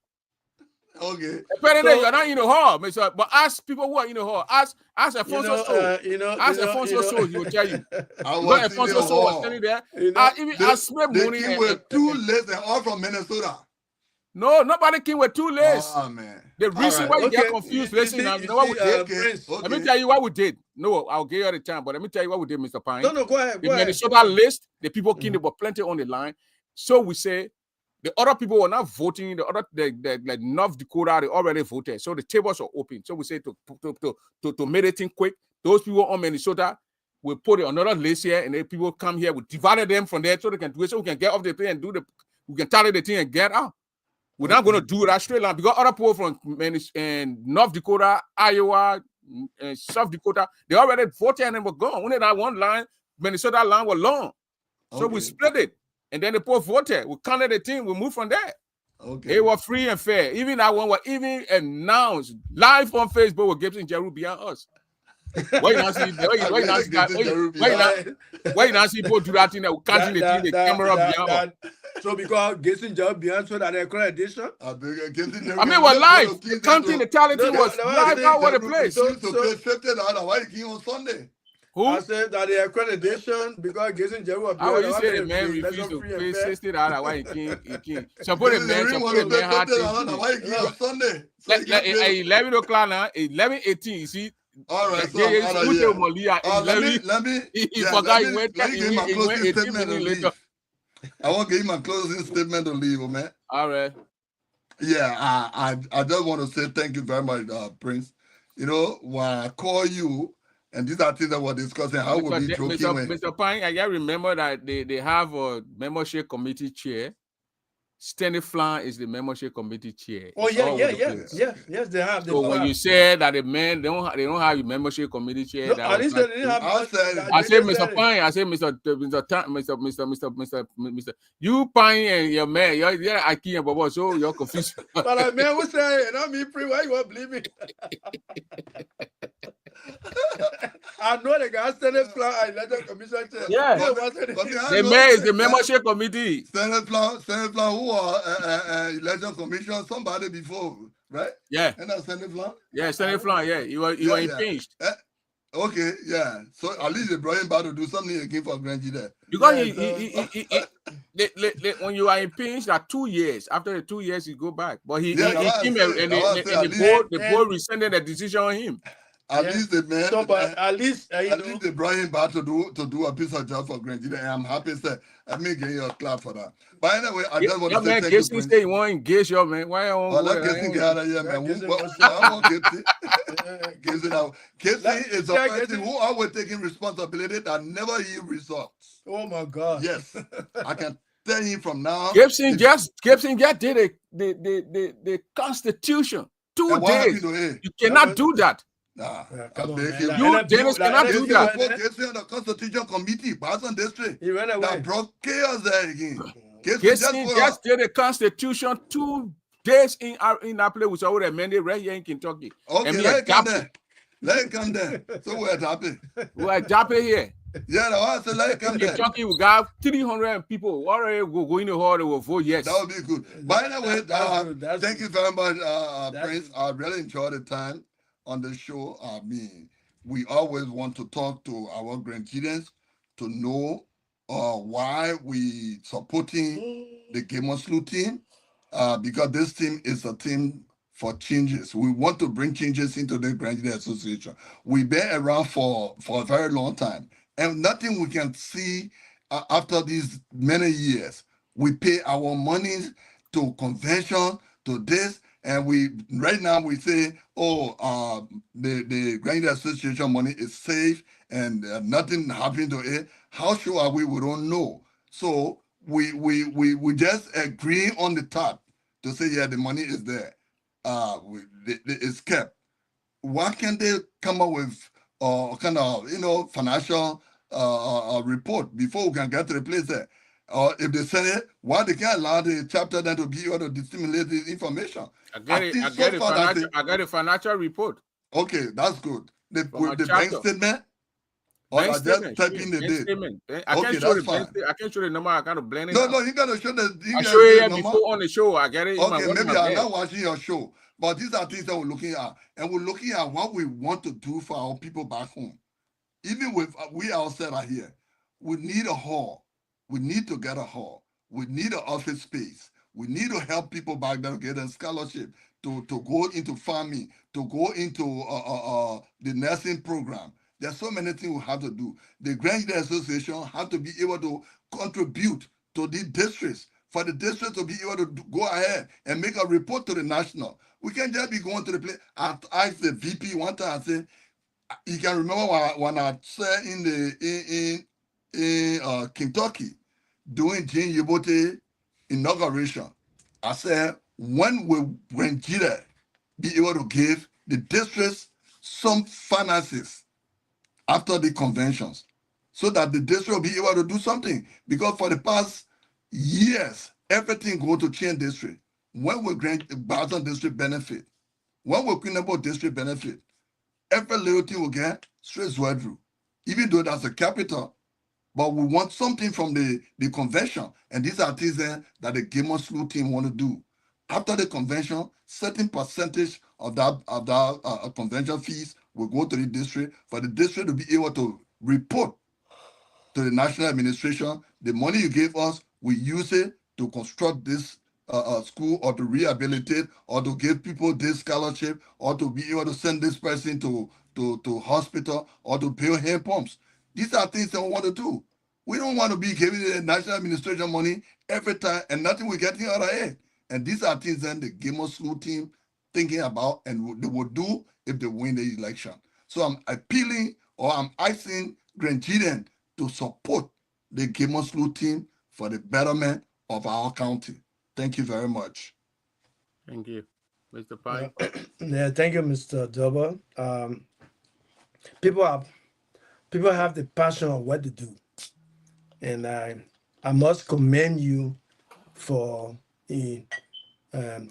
Okay. Apparently, you're not in the hall, Mr. But ask people who are in the hall. Ask Alfonso Soul. Ask Alfonso Soul, he will tell you. Alfonso Soul was standing there. Ask Smith Mooney. They came with 2 lists and all from Minnesota. No, nobody came with 2 lists. Oh, man. The reason why you get confused, listen, you know what we did? Let me tell you what we did. No, I'll give you the time, but let me tell you what we did, Mr. Pyne. No, go ahead. The Minnesota list, the people came, there were plenty on the line. So we say, the other people were not voting. The North Dakota, they already voted. So the tables are open. So we say to make it thing quick, those people on Minnesota, we put another list here, and then people come here. We divided them from there so they can do it, so we can get off the plane and do we can tally the thing and get out. We're not going to do that straight line because other people from North Dakota, Iowa, and South Dakota, they already voted and they were gone. Only that one line, Minnesota line was long. So we split it. And then the people voted. We counted the thing. We moved from there. Okay. It was free and fair. Even that one was even announced live on Facebook with Gibson Jeru behind us. Why you not see people do that thing that we counting the thing, the camera behind us? So because Gibson Jeru behind so that they accreditation. I mean, I mean, we're live. The counting, the tality was live all over the place. So pay $50. Why you came on Sunday? Who? I said that the accreditation because Gibson Jeru. How you say the man refused to pay $60? Why he can't? Support the man had why you came on Sunday? At 11 o'clock now, 11:18. You see. All right, so let me he forgot he went 18 minutes later. I want to give him a closing statement to leave, man. All right. Yeah, I just want to say thank you very much, Prince. You know, when I call you, and these are things that we're discussing, how would be joking Mr. Pyne, I gotta remember that they have a membership committee chair. Stanley Flan is the membership committee chair. Oh yes, they have. So when you said that the men they don't have a membership committee chair, no, at least they didn't have. I said, Mr. Pyne, I said, Mr. You Pyne and your man, you're Aki and Bobo, so you're confused. But man, what's saying? Not me, pre. Why you won't believe me? I know the guy Stanley Flan and Electoral Commission chair. Yeah, the man is the membership committee. Stanley Flan, who are election commission, somebody before, right? Yeah. And that's Stanley Flan? Yeah, Stanley Flan, yeah. You were impeached. Okay, yeah. So at least they brought him back to do something again for Grangie there. Because when you are impeached, at 2 years, after the 2 years, you go back. But he came and the board rescinded the decision on him. At least the man, so, but at least they brought him back to do a piece of job for Grangie, and I'm happy that I may give you a clap for that. But anyway, I just want to say thank you. Say you want to engage your man. Why you want to get out of here, man? Casey is a person who always taking responsibility that never yield results. Oh my God! Yes, I can tell you from now. Gibson just did the Constitution 2 days. You cannot do that. Nah, you Dennis cannot do that. Casey on the Constitution Committee, Boston District. He ran away. That brought chaos there again. Casey just did the Constitution 2 days in that place, which I would amend it right here in Kentucky. Okay, let it come there. Let it come there. So we're happy. We're happy here. Yeah, no, I said let it come there. Kentucky, we got 300 people already go in the hall. They will vote yes. That would be good. By the way, thank you very much, Prince. I really enjoyed the time on the show. I mean, we always want to talk to our grandchildren to know why we supporting the Game of Slew team, because this team is a team for changes. We want to bring changes into the Grandchildren Association. We've been around for a very long time, and nothing we can see after these many years. We pay our money to convention, to this, and right now we say, the Grandchildren Association money is safe and nothing happened to it. How sure are we? We don't know. So we just agree on the top to say, yeah, the money is there. It's kept. Why can't they come up with kind of financial report before we can get to the place there? Or if they say it, why they can't allow the chapter then to be able to disseminate this information? I got a financial report. Okay, that's good. With the bank statement. Or I just typing the date. I can't show the number. I got to blend it. No, you gotta show the. I show it before on the show. I get it. Okay, maybe I'm not watching your show, but these are things that we're looking at, and we're looking at what we want to do for our people back home. Even with we ourselves are here, we need a hall. We need to get a hall. We need an office space. We need to help people back there to get a scholarship to go into farming, to go into the nursing program. There's so many things we have to do. The Grandchildren Association have to be able to contribute to the districts, for the district to be able to go ahead and make a report to the national. We can't just be going to the place. I asked the VP one time, I said, you can remember when I said in Kentucky, doing Gene Yobote inauguration, I said, when Jida be able to give the districts some finances after the conventions, so that the district will be able to do something. Because for the past years, everything go to Chain District. When will Grand Barton District benefit? When will Queenable District benefit? Every little thing will get straight Zwedru, even though that's the capital. But we want something from the convention. And these are things that the Gamer School team want to do. After the convention, certain percentage of that convention fees will go to the district for the district to be able to report to the national administration. The money you gave us, we use it to construct this school, or to rehabilitate, or to give people this scholarship, or to be able to send this person to hospital, or to build hand pumps. These are things that we want to do. We don't want to be giving the national administration money every time and nothing we're getting out of it. And these are things that the Gamer School team thinking about and they will do if they win the election. So I'm appealing, or I'm asking Grand Gideon to support the Gamer School team for the betterment of our county. Thank you very much. Thank you. Mr. Pyne? Yeah, thank you, Mr. Doba. People have the passion of what to do, and I must commend you for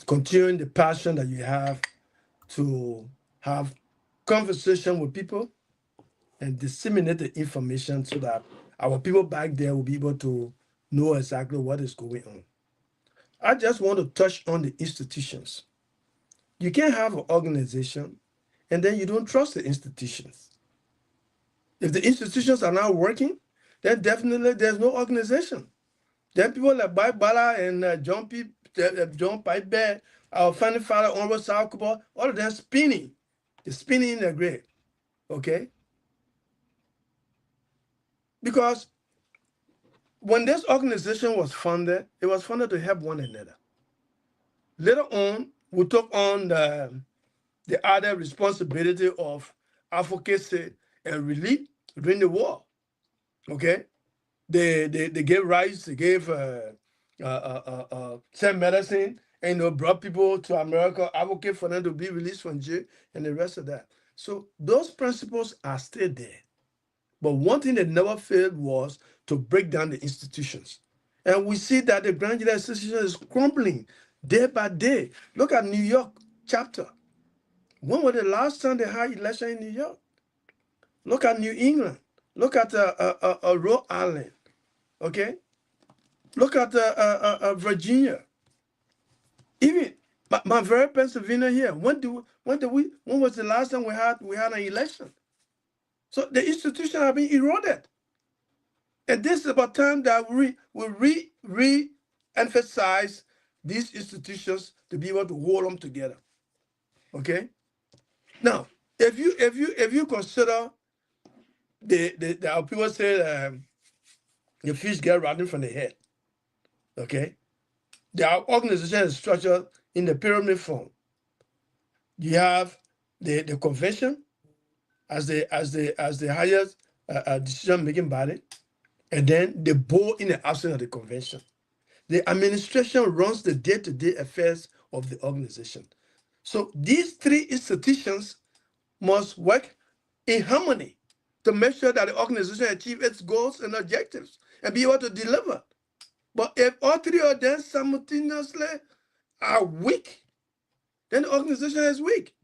continuing the passion that you have to have conversation with people and disseminate the information so that our people back there will be able to know exactly what is going on. I just want to touch on the institutions. You can't have an organization and then you don't trust the institutions. If the institutions are not working, then definitely there's no organization. Then people like Bala and John Pyne, our founding father, Honorable Salkuba, all of them spinning. They're spinning in their grave. Okay? Because when this organization was funded, it was funded to help one another. Later on, we took on the other responsibility of advocacy and relief during the war. Okay? They gave rights, they gave sent medicine, and brought people to America, advocate for them to be released from jail, and the rest of that. So those principles are still there. But one thing that never failed was to break down the institutions. And we see that the Grand Jury Association is crumbling day by day. Look at New York chapter. When was the last time they had election in New York? Look at New England. Look at Rhode Island. Okay? Look at Virginia. Even my very Pennsylvania here. When was the last time we had an election? So the institutions have been eroded. And this is about time that we re-emphasize these institutions to be able to hold them together. Okay? Now, if you consider the people say the fish get rotten from the head. Okay? The organization is structured in the pyramid form. You have the convention as the highest decision-making body, and then the board in the absence of the convention. The administration runs the day-to-day affairs of the organization. So these three institutions must work in harmony to make sure that the organization achieves its goals and objectives and be able to deliver. But if all three of them simultaneously are weak, then the organization is weak.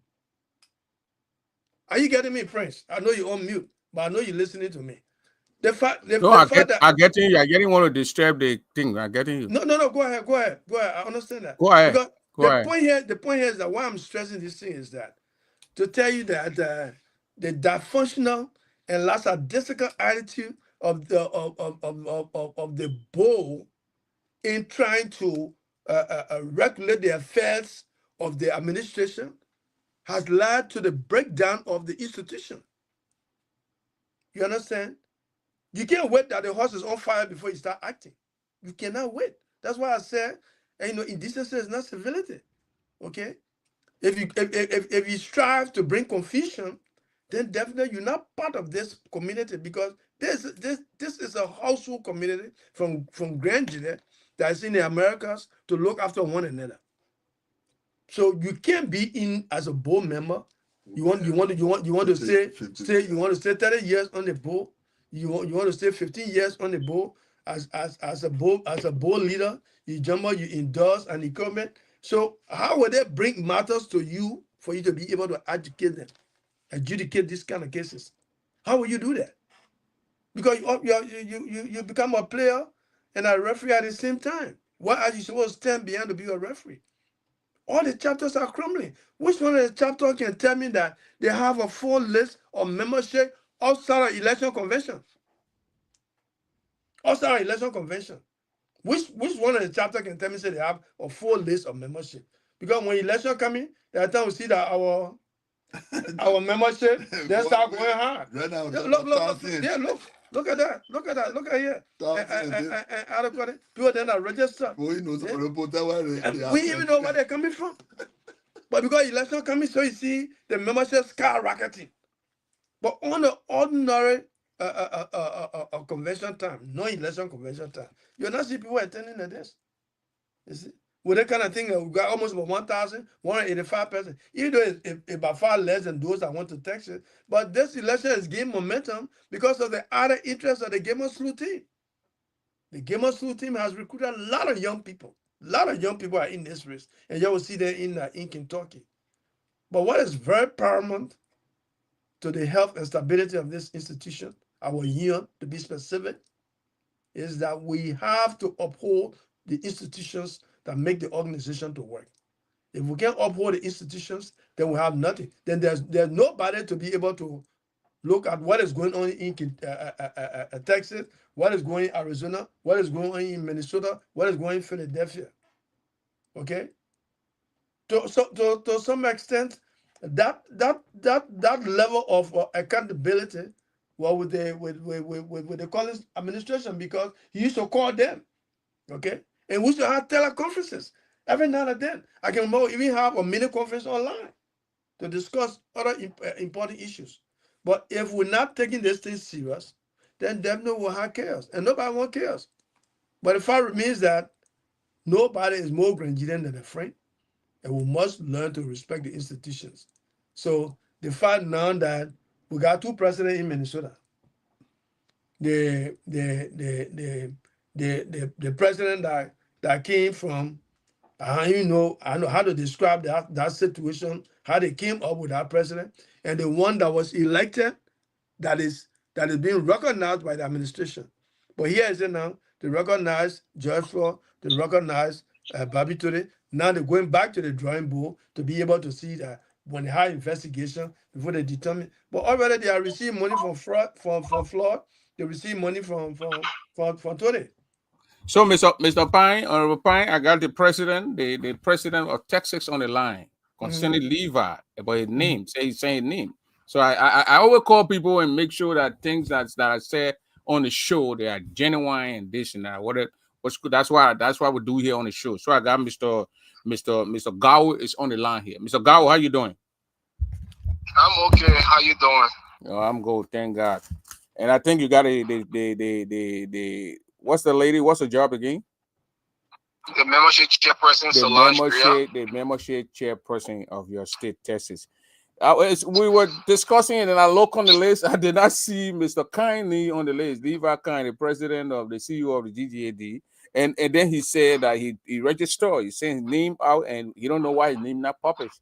Are you getting me, Prince? I know you're on mute, but I know you're listening to me. The fact that I'm getting you. I getting want to disturb the thing. I'm getting you. No. Go ahead. I understand that. Go ahead. Because Go ahead. The point here is that why I'm stressing this thing is that to tell you that the dysfunctional and lackadaisical attitude of the board in trying to regulate the affairs of the administration has led to the breakdown of the institution. You understand? You can't wait that the horse is on fire before you start acting. You cannot wait. That's why I said, indecency is not civility. Okay? If you strive to bring confusion, then definitely you're not part of this community, because this is a household community from Grand Jury that's in the Americas to look after one another. So you can't be in as a board member. You want to stay 30 years on the board. You want to stay 15 years on the board as a board leader. You jump out, you endorse an equipment. So how would they bring matters to you for you to be able to adjudicate these kind of cases? How will you do that? Because you become a player and a referee at the same time. Why are you supposed to stand behind to be a referee? All the chapters are crumbling. Which one of the chapters can tell me that they have a full list of membership outside of election convention? Outside of election convention. Which one of the chapters can tell me say they have a full list of membership? Because when election coming, there are times we see that our membership, they start going hard. Right now, Look at that. Look at here. And people then are registered. We even know where they're coming from. But because election coming, so you see the membership skyrocketing. But on the ordinary convention time, no election convention time, you'll not see people attending this. You see? With that kind of thing, we got almost about 1,185 persons. Even though it's by far less than those that went to Texas. But this election is gaining momentum because of the other interests of the Game of Slew team. The Game of Slew team has recruited a lot of young people. A lot of young people are in this race. And you will see them in Kentucky. But what is very paramount to the health and stability of this institution, our union to be specific, is that we have to uphold the institutions that make the organization to work. If we can't uphold the institutions, then we have nothing. Then there's nobody to be able to look at what is going on in Texas, what is going in Arizona, what is going on in Minnesota, what is going on in Philadelphia. Okay? To some extent, that level of accountability, well, with the Collins administration, because he used to call them, okay, and we used to have teleconferences every now and then. I can remember even have a mini conference online to discuss other important issues. But if we're not taking this thing serious, then definitely we'll have chaos, and nobody wants chaos. But the fact remains that nobody is more Grandian than a friend, and we must learn to respect the institutions. So the fact now that we got two presidents in Minnesota, the president that came from, I know how to describe that situation, how they came up with that president, and the one that was elected, that is being recognized by the administration. But here is it now, they recognize George Floyd, they recognize Bobby Toure. Now they're going back to the drawing board to be able to see that when they have investigation before they determine. But already they are receiving money from Floyd, they receive money from Toure. So, Mr. Pyne, Honorable Pyne, I got the president of Texas on the line concerning Levi about his name. He's saying name. So I always call people and make sure that things that I say on the show, they are genuine and this and that. What's good? That's why we do here on the show. So I got Mr. Gao is on the line here. Mr. Gao, how you doing? I'm okay. How you doing? Oh, I'm good, thank God. And I think you got the what's the lady? What's the job again? The membership chairperson, Solange Bria. The membership chairperson of your state, Texas. We were discussing it, and I look on the list. I did not see Mr. Kindly on the list. Levi Kind, the president of the CEO of the GGAD, and then he said that he registered. He sent his name out, and he don't know why his name not published.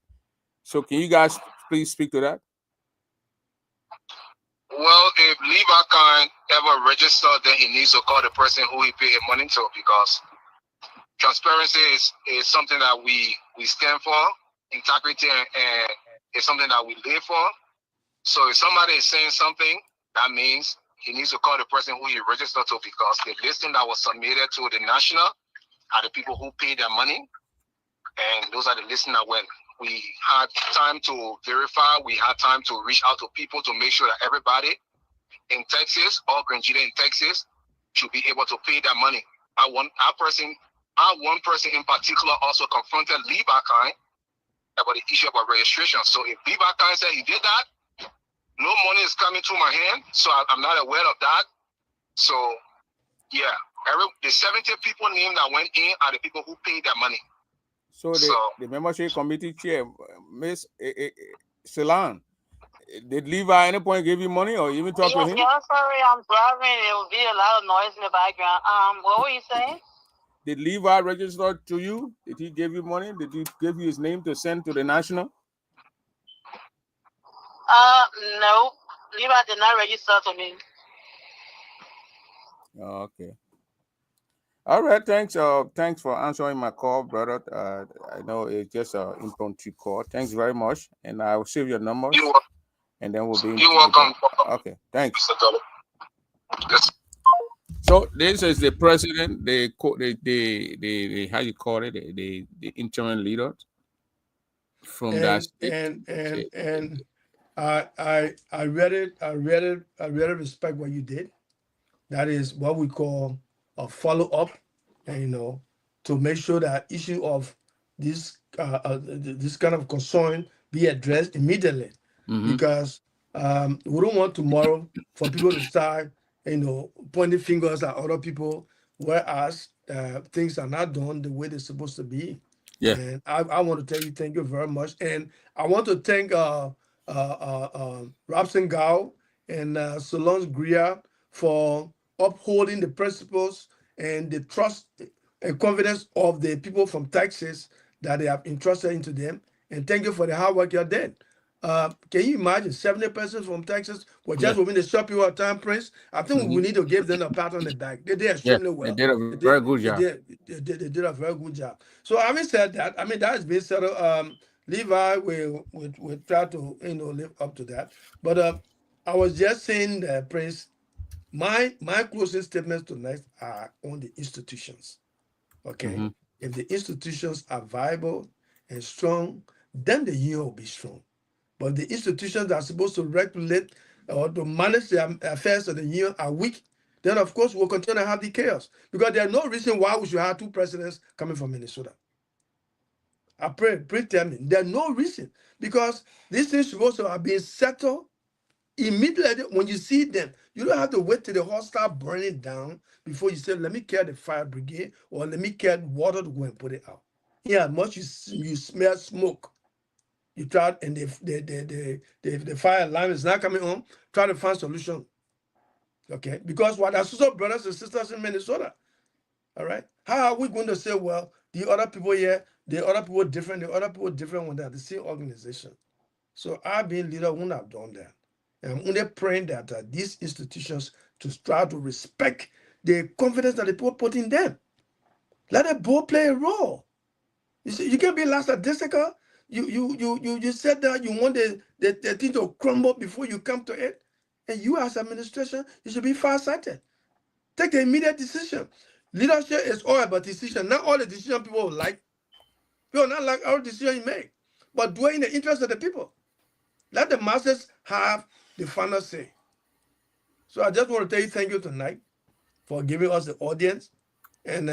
So, can you guys please speak to that? Well, if Levi Kind ever registered, then he needs to call the person who he paid his money to, because transparency is something that we stand for. Integrity and it's something that we live for. So if somebody is saying something, that means he needs to call the person who he registered to, because the listing that was submitted to the national are the people who paid their money, and those are the listing that when we had time to verify, we had time to reach out to people to make sure that everybody in Texas, or Grandian in Texas, should be able to pay their money. One person in particular also confronted Levi Kind about the issue about registration. So if Levi Kind said he did that, no money is coming to my hand, so I'm not aware of that. So yeah, The 70 people named that went in are the people who paid their money. So the membership committee chair, Miss Celan, did Levi at any point give you money or even talk to him? Yeah, sorry, I'm driving. There will be a lot of noise in the background. What were you saying? Did Levi register to you? Did he give you money? Did he give you his name to send to the national? No. Levi did not register to me. Okay. All right. Thanks. Thanks for answering my call, brother. I know it's just an impromptu call. Thanks very much, and I will save your numbers, and then we'll be. You're welcome. Okay. Thanks. Yes. So this is the president, the how you call it, the interim leader from that state. And I really respect what you did. That is what we call a follow-up, and to make sure that issue of this this kind of concern be addressed immediately. Because we don't want tomorrow for people to start pointing fingers at other people, whereas things are not done the way they're supposed to be. Yeah. And I want to tell you thank you very much, and I want to thank Robson Gao and Solange Greer for upholding the principles and the trust and confidence of the people from Texas that they have entrusted into them. And thank you for the hard work you did. Can you imagine 70 persons from Texas were just within the short period of time, Prince? I think we need to give them a pat on the back. They did extremely well. They did a very good job. They did a very good job. So having said that, I mean, that has been settled. Levi will try to live up to that. But I was just saying that, Prince, my closing statements tonight are on the institutions. Okay, if the institutions are viable and strong, then the union will be strong. But the institutions that are supposed to regulate or to manage the affairs of the union are weak, then of course we'll continue to have the chaos. Because there's no reason why we should have two presidents coming from Minnesota. I pray, tell me, there's no reason. Because these things supposed to have been settled immediately when you see them. You don't have to wait till the house start burning down before you say, let me call the fire brigade or let me call water to go and put it out. Yeah, much you smell smoke. You try, and the fire alarm is not coming on, try to find solution. Okay? Because what our sister brothers and sisters in Minnesota, all right? How are we going to say, well, the other people here, the other people different when they're the same organization? So I being leader wouldn't have done that. And I'm only praying that these institutions to try to respect the confidence that the people put in them. Let them both play a role. You see, you can't be last statistical. You said that you want the thing to crumble before you come to it. And you as administration, you should be far-sighted. Take the immediate decision. Leadership is all about decision. Not all the decision people will like. People not like all decision you make. But do it in the interest of the people. Let the masses have the final say. So I just want to tell you thank you tonight for giving us the audience. And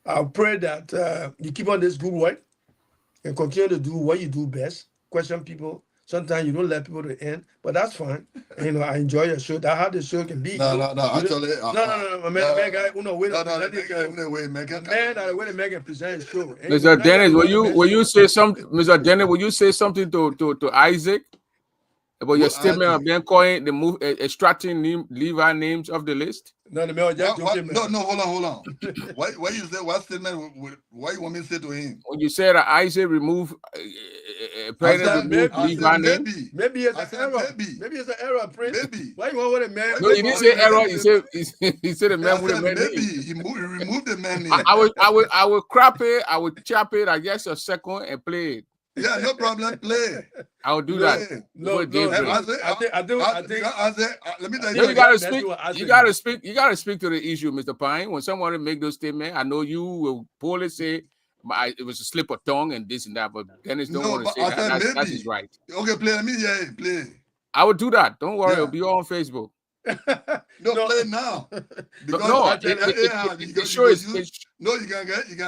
I pray that you keep on this good work and continue to do what you do best. Question people. Sometimes you don't let people to end, but that's fine. And, I enjoy your show. That's how the show can be. No. Actually, Wait, make a present show. Mr. Dennis, will you say something? Mr. Dennis, will you say something to Isaac about your statement of them calling the move extracting Levi names of the list? No, hold on. Why you say what statement? What you want me to say to him? When you said that Isaac remove Levi name, maybe it's an error. Maybe it's an error, Prince. Maybe. Why you want with a man? No, he didn't say error. He said a man with a man maybe name. he removed the man name. I will crap it. I will chop it. I guess a second and play it. Yeah, no problem. Play. I will do that. No. I think. Let me tell you. You gotta speak. You gotta speak to the issue, Mr. Pyne. When someone make those statements, I know you will poorly say it was a slip of tongue and this and that, but Dennis don't want to say that. That's his right. Okay, play. Let me hear it. Play. I will do that. Don't worry. It'll be on Facebook. No, play now. Because the show is. No, you can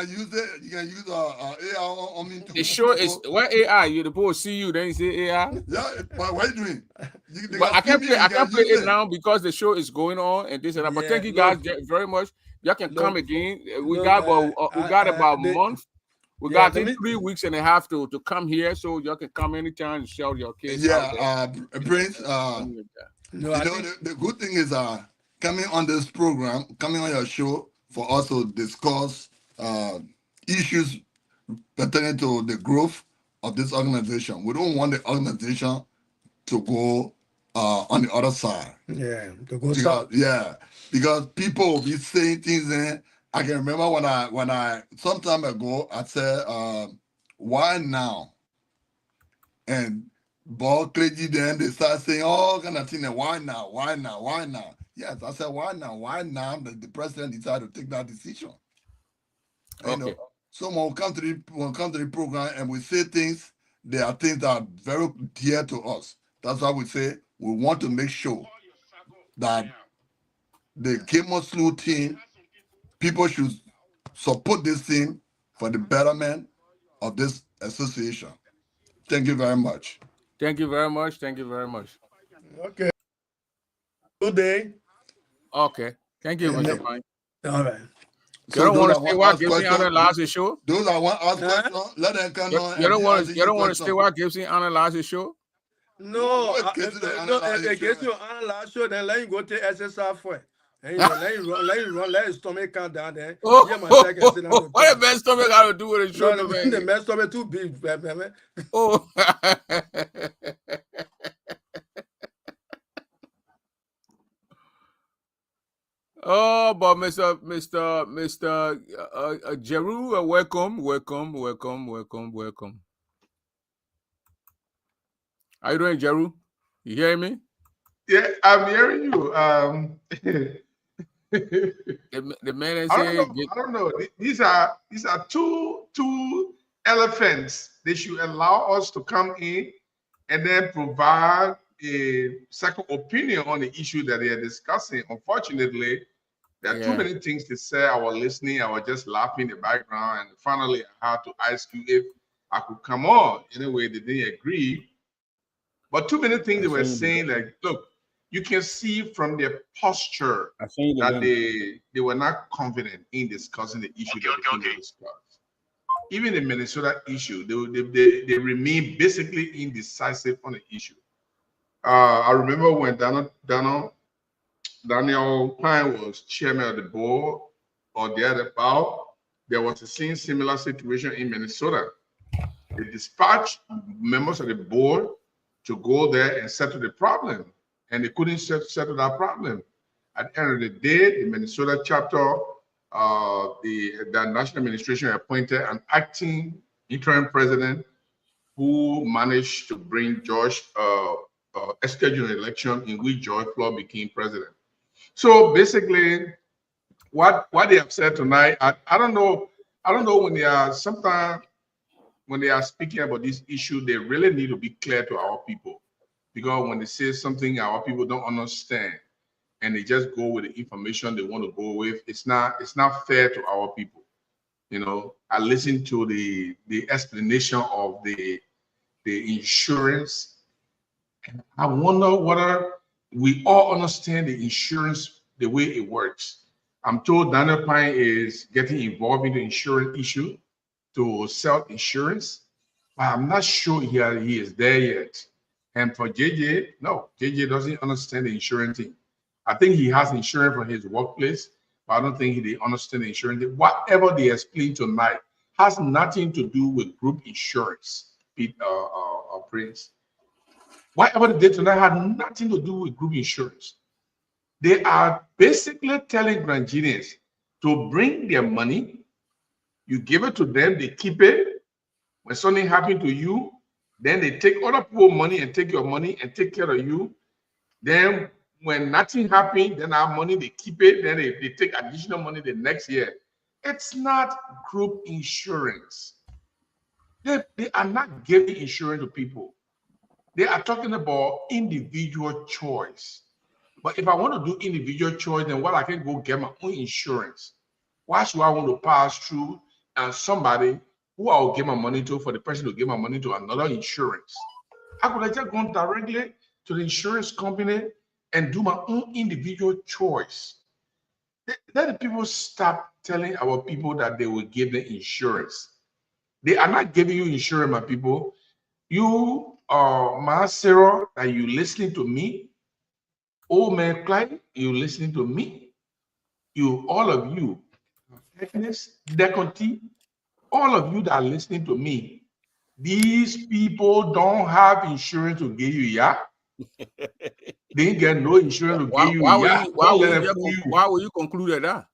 use it. You can use AI on me too. The show is what AI. You the people see you, then you say AI. Yeah, what are you doing? But I can't play it now because the show is going on and this and that. But thank you guys very much. Y'all can come again. We got about a month. We got I think 3 weeks and a half to come here, so y'all can come anytime and shout your case out there. Prince, the good thing is coming on this program, coming on your show for us to discuss issues pertaining to the growth of this organization. We don't want the organization to go on the other side. Yeah, to go south. Yeah, because people will be saying things. I can remember when I some time ago I said, "Why now?" And ball clergy then they start saying all kind of things. Why now? Why now? Why now? Yes, I said, why now? Why now? The president decided to take that decision. Okay. You know, someone will come to the program and we say things. There are things that are very dear to us. That's why we say we want to make sure that the Kemo team, people should support this team for the betterment of this association. Thank you very much. Thank you very much. Thank you very much. Okay. Good day. Okay. Thank you, Mr. Pyne. All right. So you don't want to stay while Gibson analyzes the show? Those are one ask questions. Let them come on. You don't want to stay while Gibson analyzes the show? No, if Gibson analyze show, then let him go to SSR for it. And let his stomach count down there. What the best stomach got to do with the show? The best stomach too big, man. Oh. Oh, but Mr. Jeru, welcome. How you doing, Jeru? You hearing me? Yeah, I'm hearing you. The man is saying, I don't know. These are two elephants. They should allow us to come in and then provide a second opinion on the issue that they are discussing. Unfortunately, there are too many things to say. I was listening. I was just laughing in the background, and finally, I had to ask you if I could come on. Anyway, they didn't agree. But too many things they were saying, like, look, you can see from their posture that they were not confident in discussing the issue that they couldn't discuss. Even the Minnesota issue, they remain basically indecisive on the issue. I remember when Daniel Pyne was chairman of the board or the other about, there was a similar situation in Minnesota. They dispatched members of the board to go there and settle the problem, and they couldn't settle that problem. At the end of the day, the Minnesota chapter, the national administration appointed an acting interim president who managed to bring George a scheduled election in which George Floyd became president. So basically, what they have said tonight, I don't know when they are sometimes when they are speaking about this issue, they really need to be clear to our people, because when they say something our people don't understand and they just go with the information they want to go with, it's not fair to our people. You know, I listened to the explanation of the insurance, and I wonder whether we all understand the insurance the way it works. I'm told Daniel Pyne is getting involved in the insurance issue to sell insurance, but I'm not sure he is there yet. And for JJ, no, JJ doesn't understand the insurance thing. I think he has insurance for his workplace, but I don't think he understands the insurance thing. Whatever they explained tonight has nothing to do with group insurance, Prince. Whatever they did tonight had nothing to do with group insurance. They are basically telling Grangians to bring their money. You give it to them, they keep it. When something happens to you, then they take other people's money and take your money and take care of you. Then when nothing happens, then our money, they keep it. Then they take additional money the next year. It's not group insurance. They are not giving insurance to people. They are talking about individual choice. But if I want to do individual choice, then I can go get my own insurance. Why should I want to pass through somebody who I will give my money to for the person to give my money to another insurance? I could have just gone directly to the insurance company and do my own individual choice. Let the people stop telling our people that they will give the insurance. They are not giving you insurance, my people. You are my Sarah, that you listening to me. Old man Clyde, you listening to me. You, all of you, Agnes, Deconti, all of you that are listening to me, these people don't have insurance to give you, yeah? They ain't get no insurance to give you, yeah? Don't let them fool you. Why will you conclude that?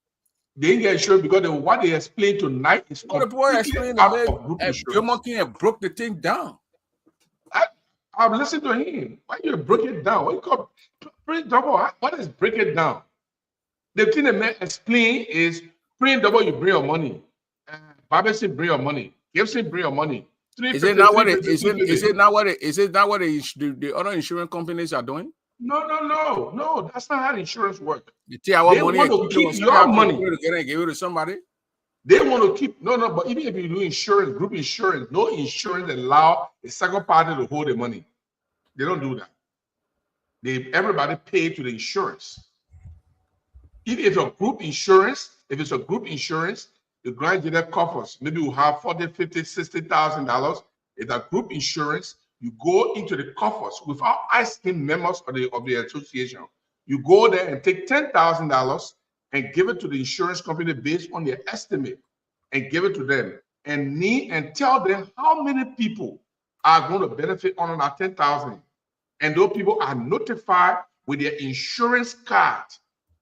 They ain't get insurance because what they explained tonight is completely out of group insurance. King broke the thing down. I've listened to him. Why you break it down? What you call Prince Double? What is break it down? The thing the man explain is Prince Double, you bring your money. Babison bring your money. Gibson bring your money. Is it not what the other insurance companies are doing? No. That's not how insurance works. They want to keep your money together and give it to somebody. They want to keep but even if you do insurance, group insurance, no insurance allow a second party to hold the money. They don't do that. Everybody pay to the insurance. Even if it's a group insurance, the grand jury coffers maybe will have $40,000, $50,000, $60,000. If a group insurance, you go into the coffers without asking members of the association. You go there and take $10,000 and give it to the insurance company based on their estimate, and give it to them and tell them how many people are going to benefit on that 10,000. And those people are notified with their insurance card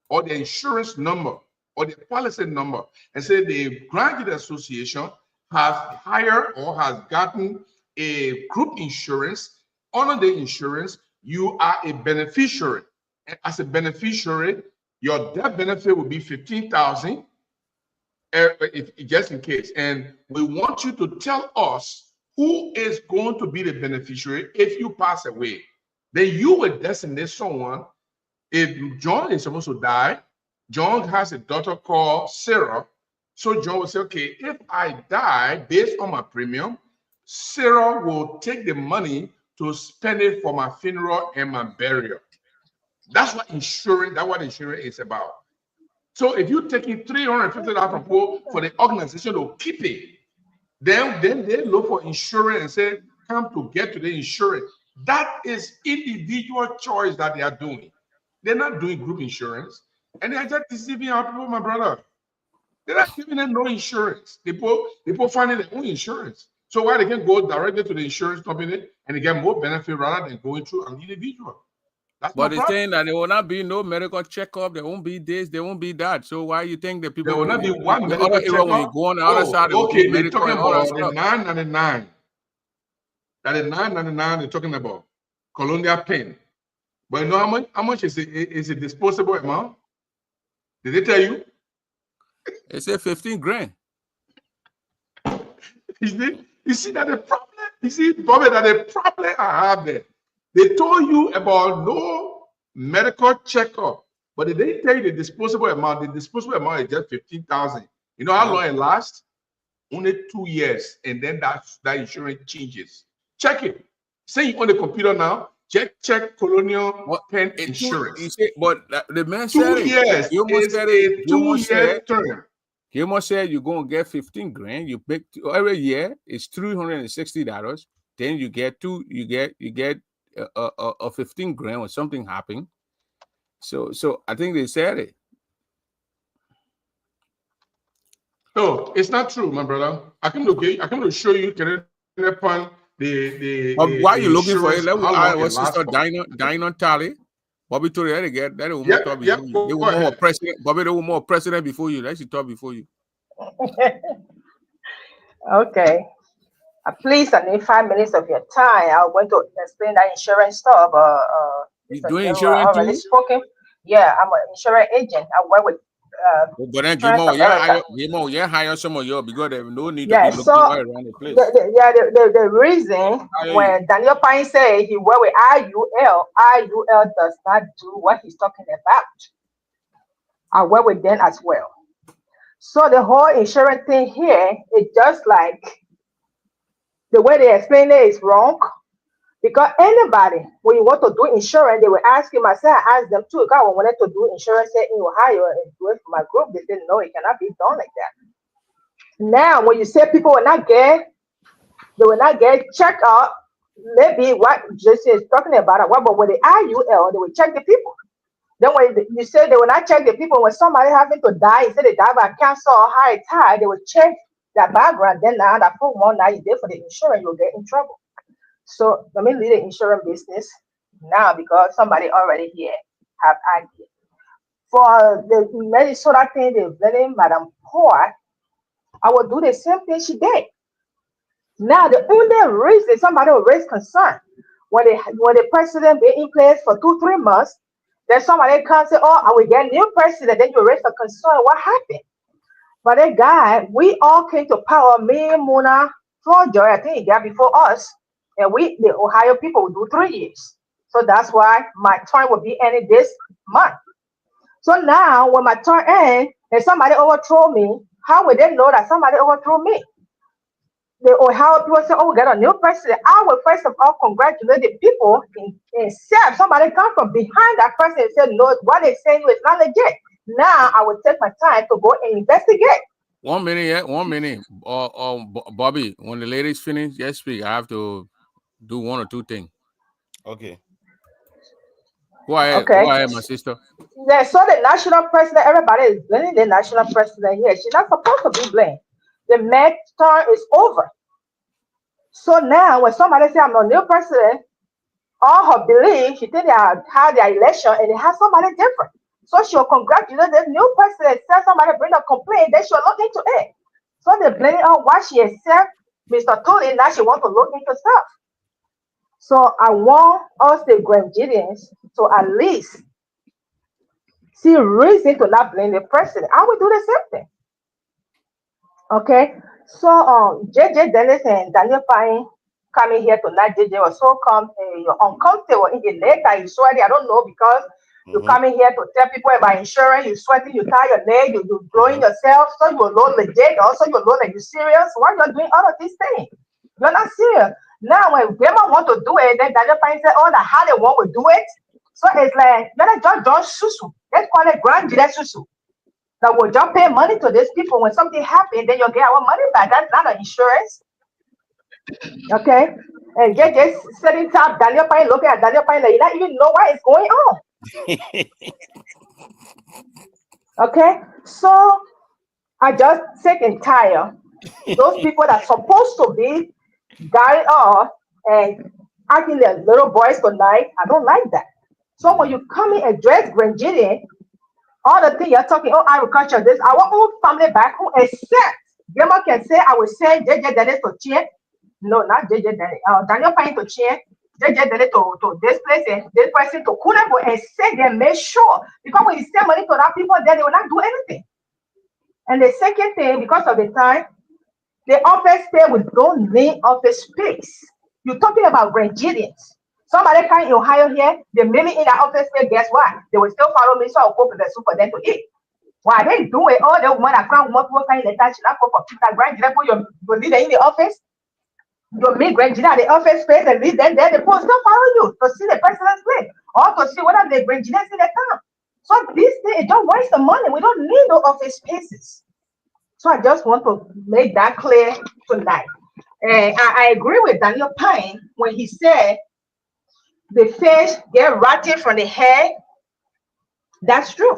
or their insurance number or their policy number, and say the Grand Association has hired or has gotten a group insurance. Under the insurance, you are a beneficiary. And as a beneficiary, your death benefit will be $15,000, just in case. And we want you to tell us who is going to be the beneficiary if you pass away. Then you will designate someone. If John is supposed to die, John has a daughter called Sarah. So John will say, okay, if I die based on my premium, Sarah will take the money to spend it for my funeral and my burial. That's what insurance is about. So if you're taking $350 from people for the organization to keep it, then they look for insurance and say, come to get to the insurance. That is individual choice that they are doing. They're not doing group insurance, and they are just deceiving our people, my brother. They're not giving them no insurance. People finding their own insurance. So why they can go directly to the insurance company and they get more benefit rather than going through an individual. But they're saying that there will not be no medical checkup, there won't be this, there won't be that. So why you think the people there will not be one medical checkup? When you go on the other side, okay, they're talking about the $9.99. That is $9.99 they're talking about. Columbia Pyne. But you know how much is it? Is it disposable amount? Did they tell you? They say 15 grand. You see that the problem? You see, Bobby, that the problem I have there. They told you about no medical checkup, but they didn't tell you the disposable amount. The disposable amount is just $15,000. You know how long it lasts? Only 2 years, and then that insurance changes. Check it. Say you on the computer now. Check Colonial Pyne Insurance. But the man said 2 years. You almost said a 2-year term. He almost said you're going to get 15 grand. You pick every year it's $360. Then you get a 15 grand or something happen. So I think they said it. No, it's not true, my brother. I can show you. Upon why are you looking for it? What's sister Dino Tally? Bobby told you that again. That will more talk before you. They were more president. Bobby, they were more president before you. They should talk before you. Okay. Please, I need 5 minutes of your time. I'm going to explain that insurance stuff. You doing insurance too? Spoken. Yeah, I'm an insurance agent. I work with. But then hire some of you because there's no need to be looking all around the place. The reason when Daniel Pyne said he worked with IUL does not do what he's talking about. I work with them as well. So the whole insurance thing here is just like the way they explain it is wrong. Because anybody, when you want to do insurance, they will ask you. Myself, I asked them too. If I wanted to do insurance here in Ohio and do it for my group, they said no, it cannot be done like that. Now, when you say people they will not get checked out. Maybe what Jesse is talking about, but with the IUL, they will check the people. Then when you say they will not check the people, when somebody having to die, instead they die by cancer or heart attack, they will check that background. Then now that put one now you there for the insurance, you'll get in trouble. So let me leave the insurance business now because somebody already here have idea. For the Minnesota thing, they letting Madam Poor, I will do the same thing she did. Now the only reason somebody will raise concern when the president be in place for 2-3 months, then somebody comes say, "Oh, I will get new president." Then you raise a concern. What happened? But that guy, we all came to power. Me, Mona, Georgia, I think he got before us, and the Ohio people will do 3 years. So that's why my term will be ending this month. So now, when my term ends and somebody overthrow me, how would they know that somebody overthrew me? The Ohio people say, "Oh, we got a new president." I will first of all congratulate the people and say somebody come from behind that person and say, "No, what they saying is not legit." Now I will take my time to go and investigate. 1 minute, yeah, 1 minute. Bobby, when the ladies finish, yes, speak. I have to do 1 or 2 things. Okay. Go ahead, Okay. my sister. Yeah, so the national president, everybody is blaming the national president here. She's not supposed to be blamed. The Met term is over. So now when somebody say I'm not new president, all her belief, she think they had their election and they have somebody different. So she'll congratulate the new president, say somebody bring a complaint, then she'll look into it. So they're blaming her why she accept Mr. Tully, now she want to look into stuff. So I want us the Grandians to at least see reason to not blame the president. I will do the same thing. Okay. So JJ Dennis and Daniel Pyne coming here tonight. JJ was so you're uncomfortable in the leg. You sweaty. I don't know because you're coming here to tell people about insurance. You're sweating. You tie your leg. You're blowing yourself. So you look legit. Also you look like you're serious. Why you're doing all of these things? You're not serious. Now when Grandma want to do it, then Daniel Pyne said, "Oh, how they want to do it." So it's like you're just don't susu. Let's call it grand susu. That will just pay money to these people when something happens, then you'll get our money back. That's not an insurance. Okay? And just sitting top, Daniel Pyne looking at Daniel Pyne, like, you don't even know what is going on. Okay? So I just sick and tired. Those people that are supposed to be guiding us and acting like little boys tonight, I don't like that. So when you come in and dress Grandian, all the things you're talking, oh, agriculture, this, our own family back home, except Grandma can say, I will send JJ Dennis to cheer. No, not JJ Dennis. Daniel Pyne to cheer. JJ Dennis to this place and this person to Kunabo and send them, make sure. Because when you send money to that people, then they will not do anything. And the second thing, because of the time, the office there we don't need office space. You're talking about Grandians. Somebody come in Ohio here, they meet me in the office there, guess what? They will still follow me, so I'll go for the soup for them to eat. Why they do it? All the women that come work in the touch, not go for Peter Grant, you leave them in the office. You meet Grant at the office space and leave them there, the post still follow you to see the president's place or to see whether the Grant in the town. So this thing, don't waste the money. We don't need no office spaces. So I just want to make that clear tonight. And I agree with Daniel Pyne when he said the fish get rotted from the head. That's true.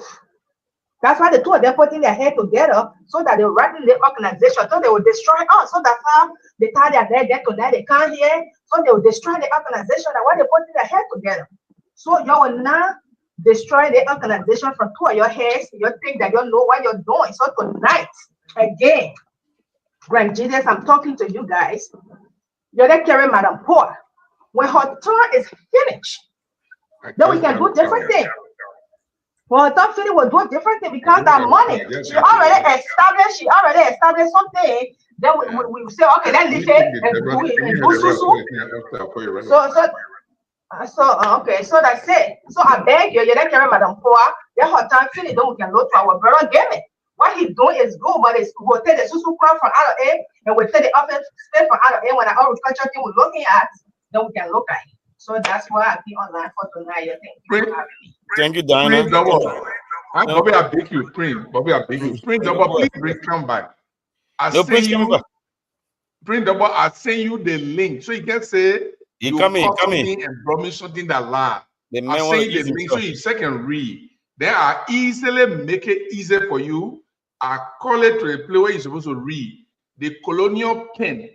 That's why the two of them putting their head together so that they're running the organization, so they will destroy us. So that's how they tie their head there tonight. They can't hear, so they will destroy the organization. And why they putting their head together? So you will not destroy the organization from two of your heads. You think that you know what you're doing. So tonight, again, Grand Jesus, I'm talking to you guys. You're not carrying Madam Poor. When her term is finished, then we can do different things. When her term finished, we'll do different things because that money, she already established something. Then we say, okay, let's leave it and do okay, so that's it. So I beg you, you're not carrying Madam Poor. Then her time finished, then we can look to our brother Gaming. What he's doing is good, but we'll take the susu crop from out of it and we'll take the office space from out of it when the agriculture thing we're looking at. then we can look at it. So that's why I'll be online for tonight. Thank you for Print, having me. Thank you, Diana. print double. I No, Bobby, I beg you, print. Bobby, I beg you. Print no, double, go ahead. please come back. I No, send Prince coming you, back. print double, I send you the link. So you can say He you coming, call coming. something and brought me something that lie. The I man send want you to eat the link so himself. you can read. Then I easily make it easier for you. I call it to a place where you're supposed to read. The colonial pen,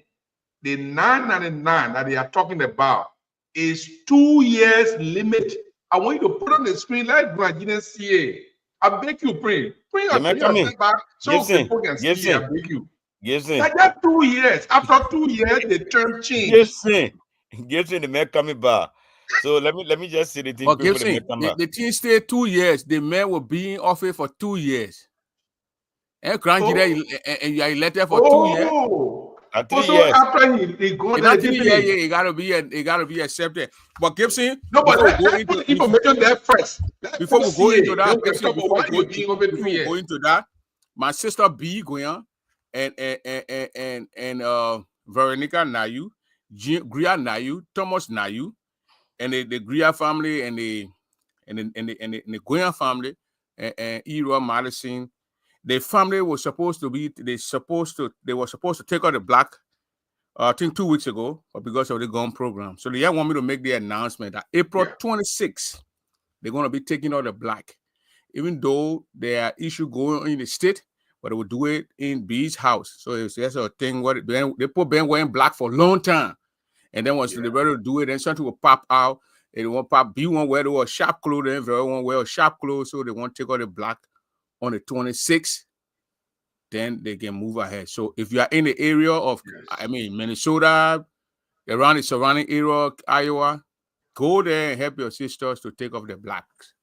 the 999 that they are talking about, is 2 years limit. I want you to put on the screen like Grandian CA. I beg you, print. Print The and man bring coming. yourself back so Gibson, people can see. I Gibson, beg you. Gibson, Like that 2 years. After 2 years, the term changed. Gibson, Gibson. The man coming back. So let me just see the thing But quick for the man Gibson, come the, back. the thing stayed 2 years. The man will be in office for 2 years. And and you are elected for 2 years. Oh, 3 so years. after he go In there, that 3 didn't years, he? it gotta be accepted. But Gibson, No, but before we go let's put into the information there first. Let's before put we go into CA. that, Then we can Gibson, talk about why you're being over 2 before we go years. into that, my sister B going and Veronica Nayu, Gria Nayu, Thomas Nayu, and the Gria family and the Goyan family and Ira Madison. The family was supposed to be they were supposed to take out the black I think 2 weeks ago, but because of the gun program. So they want me to make the announcement that April 26th, they're going to be taking out the black. Even though there are issues going on in the state, but they will do it in B's house. So it's just a thing what they put Ben wearing black for a long time. And then once they're ready to do it, then something will pop out. And they won't pop B one wear a sharp clothes, then very one wear a sharp clothes, so they won't take out the black on the 26th. Then they can move ahead. So if you are in the area of, Minnesota, around the surrounding area, Iowa, go there and help your sisters to take off the blacks.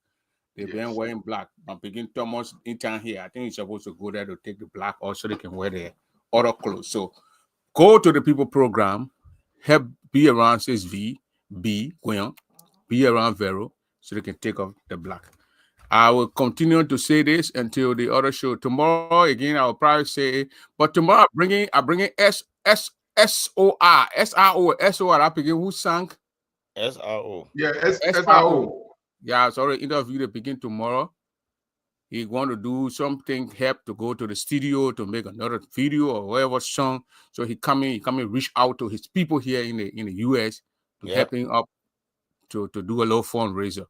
They've been wearing black. I'm beginning Thomas in town here. I think he's supposed to go there to take the black also they can wear their other clothes. So go to the people program, help be around says V, B, Gwen, be around Vero, so they can take off the black. I will continue to say this until the other show. Tomorrow again, I will probably say, but tomorrow I bring in SOR. I begin who sang? SRO. Yeah, SRO. Yeah, it's already interview to begin tomorrow. He want to do something, help to go to the studio to make another video or whatever song. So he come in, reach out to his people here in the US to help him up to do a little fundraiser.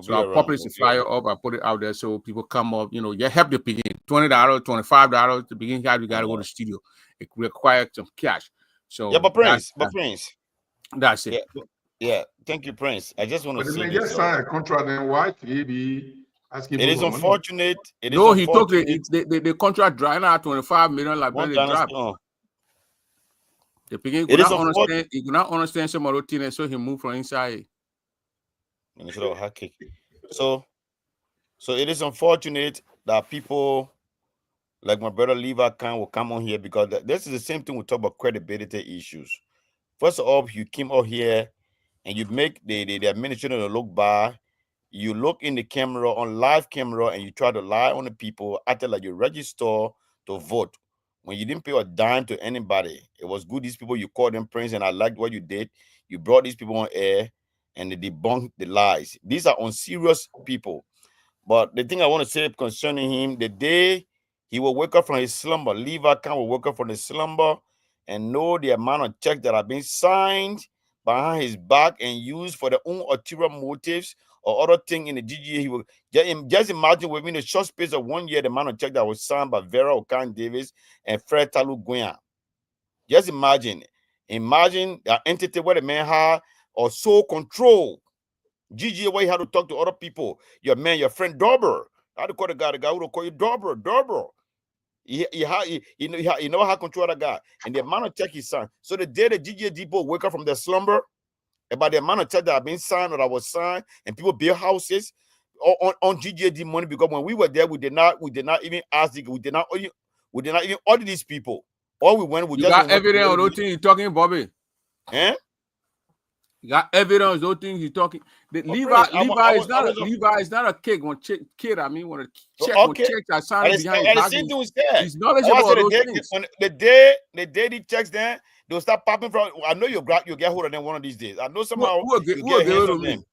So I'll publish the flyer up, I put it out there so people come up, you help the begin. $20, $25 to begin. You got to go to the studio. It requires some cash. So but Prince. That's it. Yeah. Thank you, Prince. I just want to say this. Just sign a contract, then why be asking? It is unfortunate. He took the contract dry now 25 million like they drop. The begin could not understand some of the things, so he moved from inside. So it is unfortunate that people like my brother Levi Khan will come on here because this is the same thing we talk about credibility issues. First of all, you came out here and you make the administrator look bad. You look in the camera on live camera and you try to lie on the people, acting like you register to vote when you didn't pay a dime to anybody. It was good. These people, you called them Prince, and I liked what you did. You brought these people on air and they debunked the lies. These are unserious people. But the thing I want to say concerning him, the day he will wake up from his slumber, Levi Khan will wake up from his slumber and know the amount of checks that have been signed behind his back and used for their own ulterior motives or other thing in the GGA. He will just imagine within a short space of 1 year the amount of check that was signed by Vera Okan Davis and Fred Talu Guyan. Just imagine the entity where the man had or sole control. GGA, where he had to talk to other people. Your friend Dauber. I had to call the guy who will call you Dauber. You know how to control that guy. And the amount of check he signed. So the day the GGA depot wake up from their slumber, about the amount of check that have been signed or that was signed, and people build houses on GGAD money, because when we were there, we did not even ask, we did not even audit these people. All we went, you got evidence of those things you're talking, Bobby. You got evidence of those things you're talking. Levi is not a kid. When kid, I mean, when a check, when checks are signed behind his back, he's knowledgeable of those things. The day he checks there, they'll start popping from. I know you'll get hold of them one of these days. I know somehow you Who get hands to on me? them.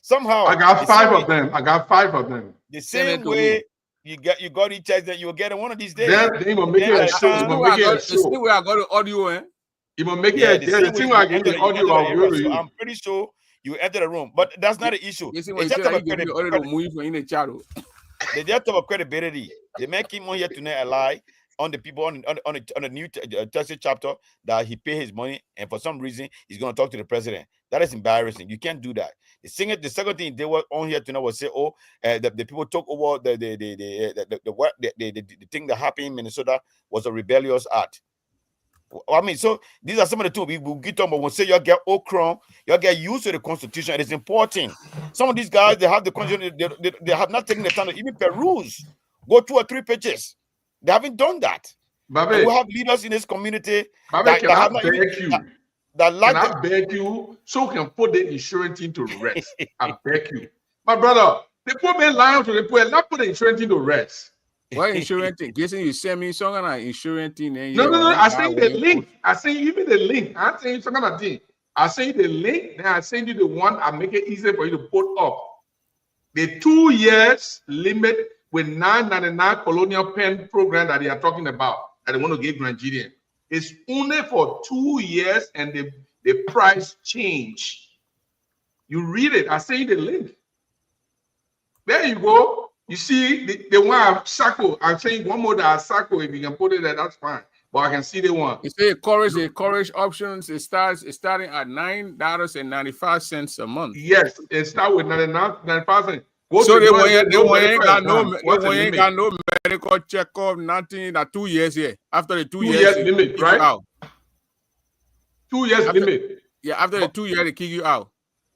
Somehow I got 5 of them. I got 5 of them. The Send it same to way me. you got each other that you'll get it one of these days. Then they gonna make it a show. They gonna make it a The same show. way I got the audio, eh? You gonna make Yeah, it the the same way thing you I give enter the you enter audio. the I'll give area. to So you. I'm pretty sure you enter the room, but that's not an issue. You see It's when just you say about you give me the audio to move for in the chat. they just about credibility. They make him on here tonight a lie on the people on the new Tesla chapter that he pay his money and for some reason he's going to talk to the president. That is embarrassing. You can't do that. The second thing they were on here tonight was say, the people took over the thing that happened in Minnesota was a rebellious act. I mean, so these are some of the two we will get on, but we'll say you get Okron, you get used to the Constitution. It is important. Some of these guys, they have the Constitution, they have not taken the time to even peruse, go 2 or 3 pages. They haven't done that. Babe, and we have leaders in this community Babe, can I have not beg even, you? that like Can I beg you so we can put the insurance into rest? I beg you. My brother, they put me lying to the point, not put the insurance into rest. What insurance thing? Guessing you send me some kind of insurance thing. No. I send you the link. I send you even the link. I send you some kind of thing. I send you the link, then I send you the one I make it easier for you to put up. The 2 years limit with $9.99 colonial pen program that they are talking about that they want to give Nigerian. It's only for 2 years and the price change. You read it. I send you the link. There you go. You see the one I've Sako. I'm saying one more that I Sako. If you can put it there, that's fine. But I can see the one. You say coverage options. It starting at $9.95 a month. Yes, it starts with 95 cents. So they ain't got no medical checkup, nothing. That 2 years here. After the 2 years limit, right? Out. 2 years limit. Yeah, after the 2 years they kick you out.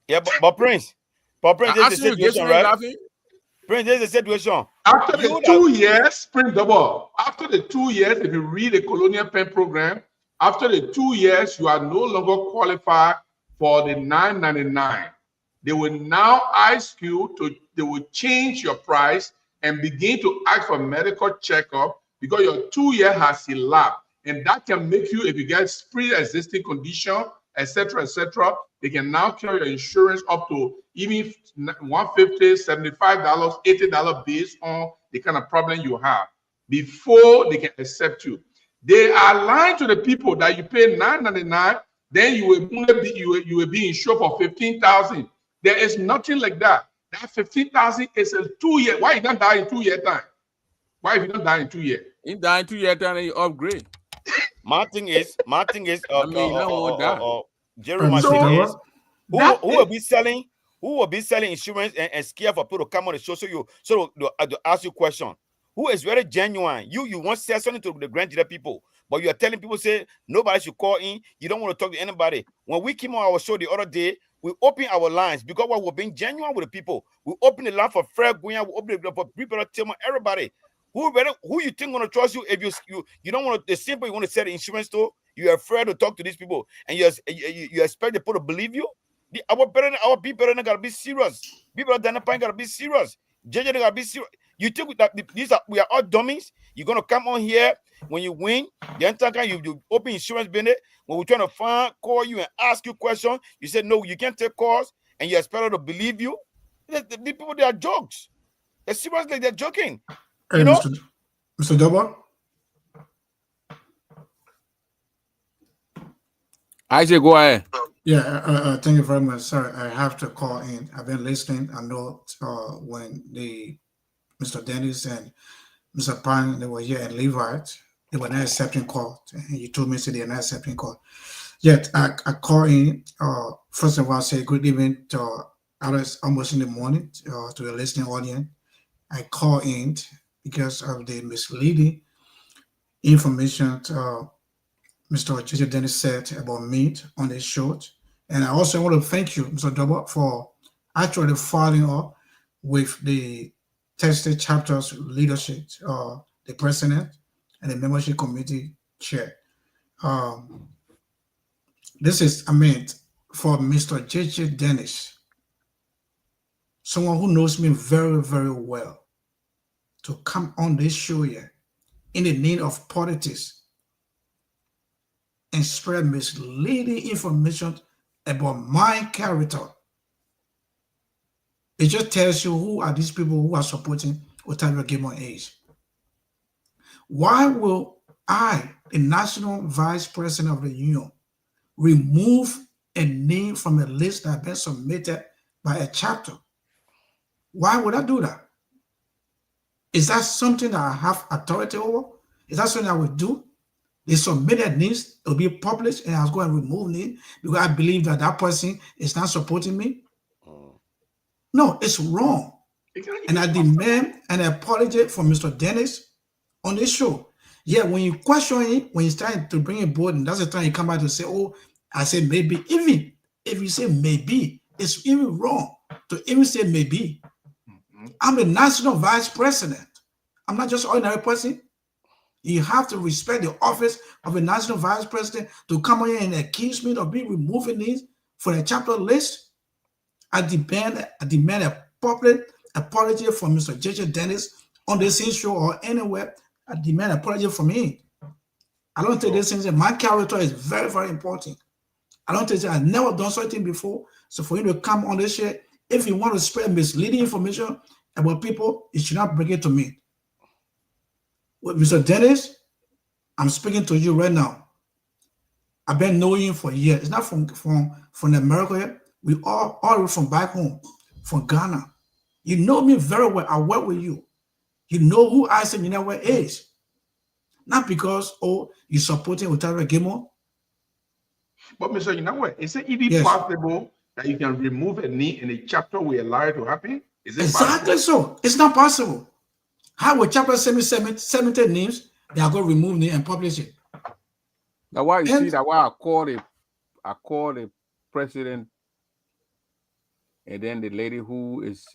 Yeah, but Prince, this is the situation, right? Laughing? Prince, this is the situation. After the 2 years, Spring Double. After the 2 years, if you read the Colonial Pen program, after the 2 years, you are no longer qualified for the $9.99. They will now ask you they will change your price and begin to ask for medical checkup because your 2 year has elapsed. And that can make you, if you get pre-existing condition, etc., they can now carry your insurance up to even $150, $75, $80 based on the kind of problem you have before they can accept you. They are lying to the people that you pay $9.99, then you will be insured for $15,000. There is nothing like that. That $15,000 is a 2 year. Why you don't die in 2 year time? Why if you don't die in 2 years? You die in 2 year time and you upgrade. My thing is, Jerry, who will be selling insurance and scare for people to come on the show so to ask you a question. Who is very genuine? You want to say something to the Grand Jury people, but you are telling people say nobody should call in. You don't want to talk to anybody. When we came on our show the other day, we open our lines because we're being genuine with the people. We open the line for Fred Guyan, we open the line for people to tell everybody. Who you think gonna trust you if you don't want to the simple you want to sell the insurance to, you're afraid to talk to these people and you expect the people to believe you? Our people gotta be serious. People at the point gotta be serious. JJ gotta be serious. You think that we are all dummies? You're gonna come on here when you win, the entire time you open insurance business. When we're trying to call you and ask you questions, you said no, you can't take calls, and you expect them to believe you. The people, they are jokes. They're seriously, they're joking. Hey, Mr. Double. I say go ahead. Yeah, thank you very much. Sorry, I have to call in. I've been listening. I know when Mr. Dennis and Mr. Pyne, they were here at Levite, they were not accepting call. And you told me that they are not accepting call. Yet I call in. First of all, I say good evening to others almost in the morning to the listening audience. I call in because of the misleading information Mr. JJ Dennis said about me on this show. And I also want to thank you, Mr. Double, for actually following up with the tested chapter's leadership, the president and the membership committee chair. This is, for Mr. JJ Dennis, someone who knows me very, very well, to come on this show here in the name of politics and spread misleading information about my character. It just tells you who are these people who are supporting Otaviano Gilmore age. Why will I, the National Vice President of the Union, remove a name from a list that has been submitted by a chapter? Why would I do that? Is that something that I have authority over? Is that something I would do? They submitted names, it will be published, and I was going to remove names because I believe that that person is not supporting me. No, it's wrong. And I demand an apology from Mr. Dennis on this show. Yeah, when you question him, when he's trying to bring it board, and that's the time you come back to say, oh, I said maybe. Even if you say maybe, it's even wrong to even say maybe. I'm the national vice president. I'm not just an ordinary person. You have to respect the office of a national vice president to come here and accuse me of being removing these for the chapter list. I demand a public apology from Mr. J.J. Dennis on this issue or anywhere. I demand an apology from him. I don't take this thing. My character is very, very important. I don't take it. I've never done something before. So for you to come on this shit, if you want to spread misleading information about people, you should not bring it to me. Well, Mr. Dennis, I'm speaking to you right now. I've been knowing you for years. It's not from America here. We all from back home, from Ghana. You know me very well. I work with you. You know who Isaac Ninawe is. Not because, oh, you're supporting Otaviano Gilmore. But Mr. Ninawe, is it even possible that you can remove a name in a chapter where a lie to happen? Is it exactly possible? So? It's not possible. How will chapter 70 names, they are going to remove name and publish it? That's why you see that why I called the president, and then the lady who is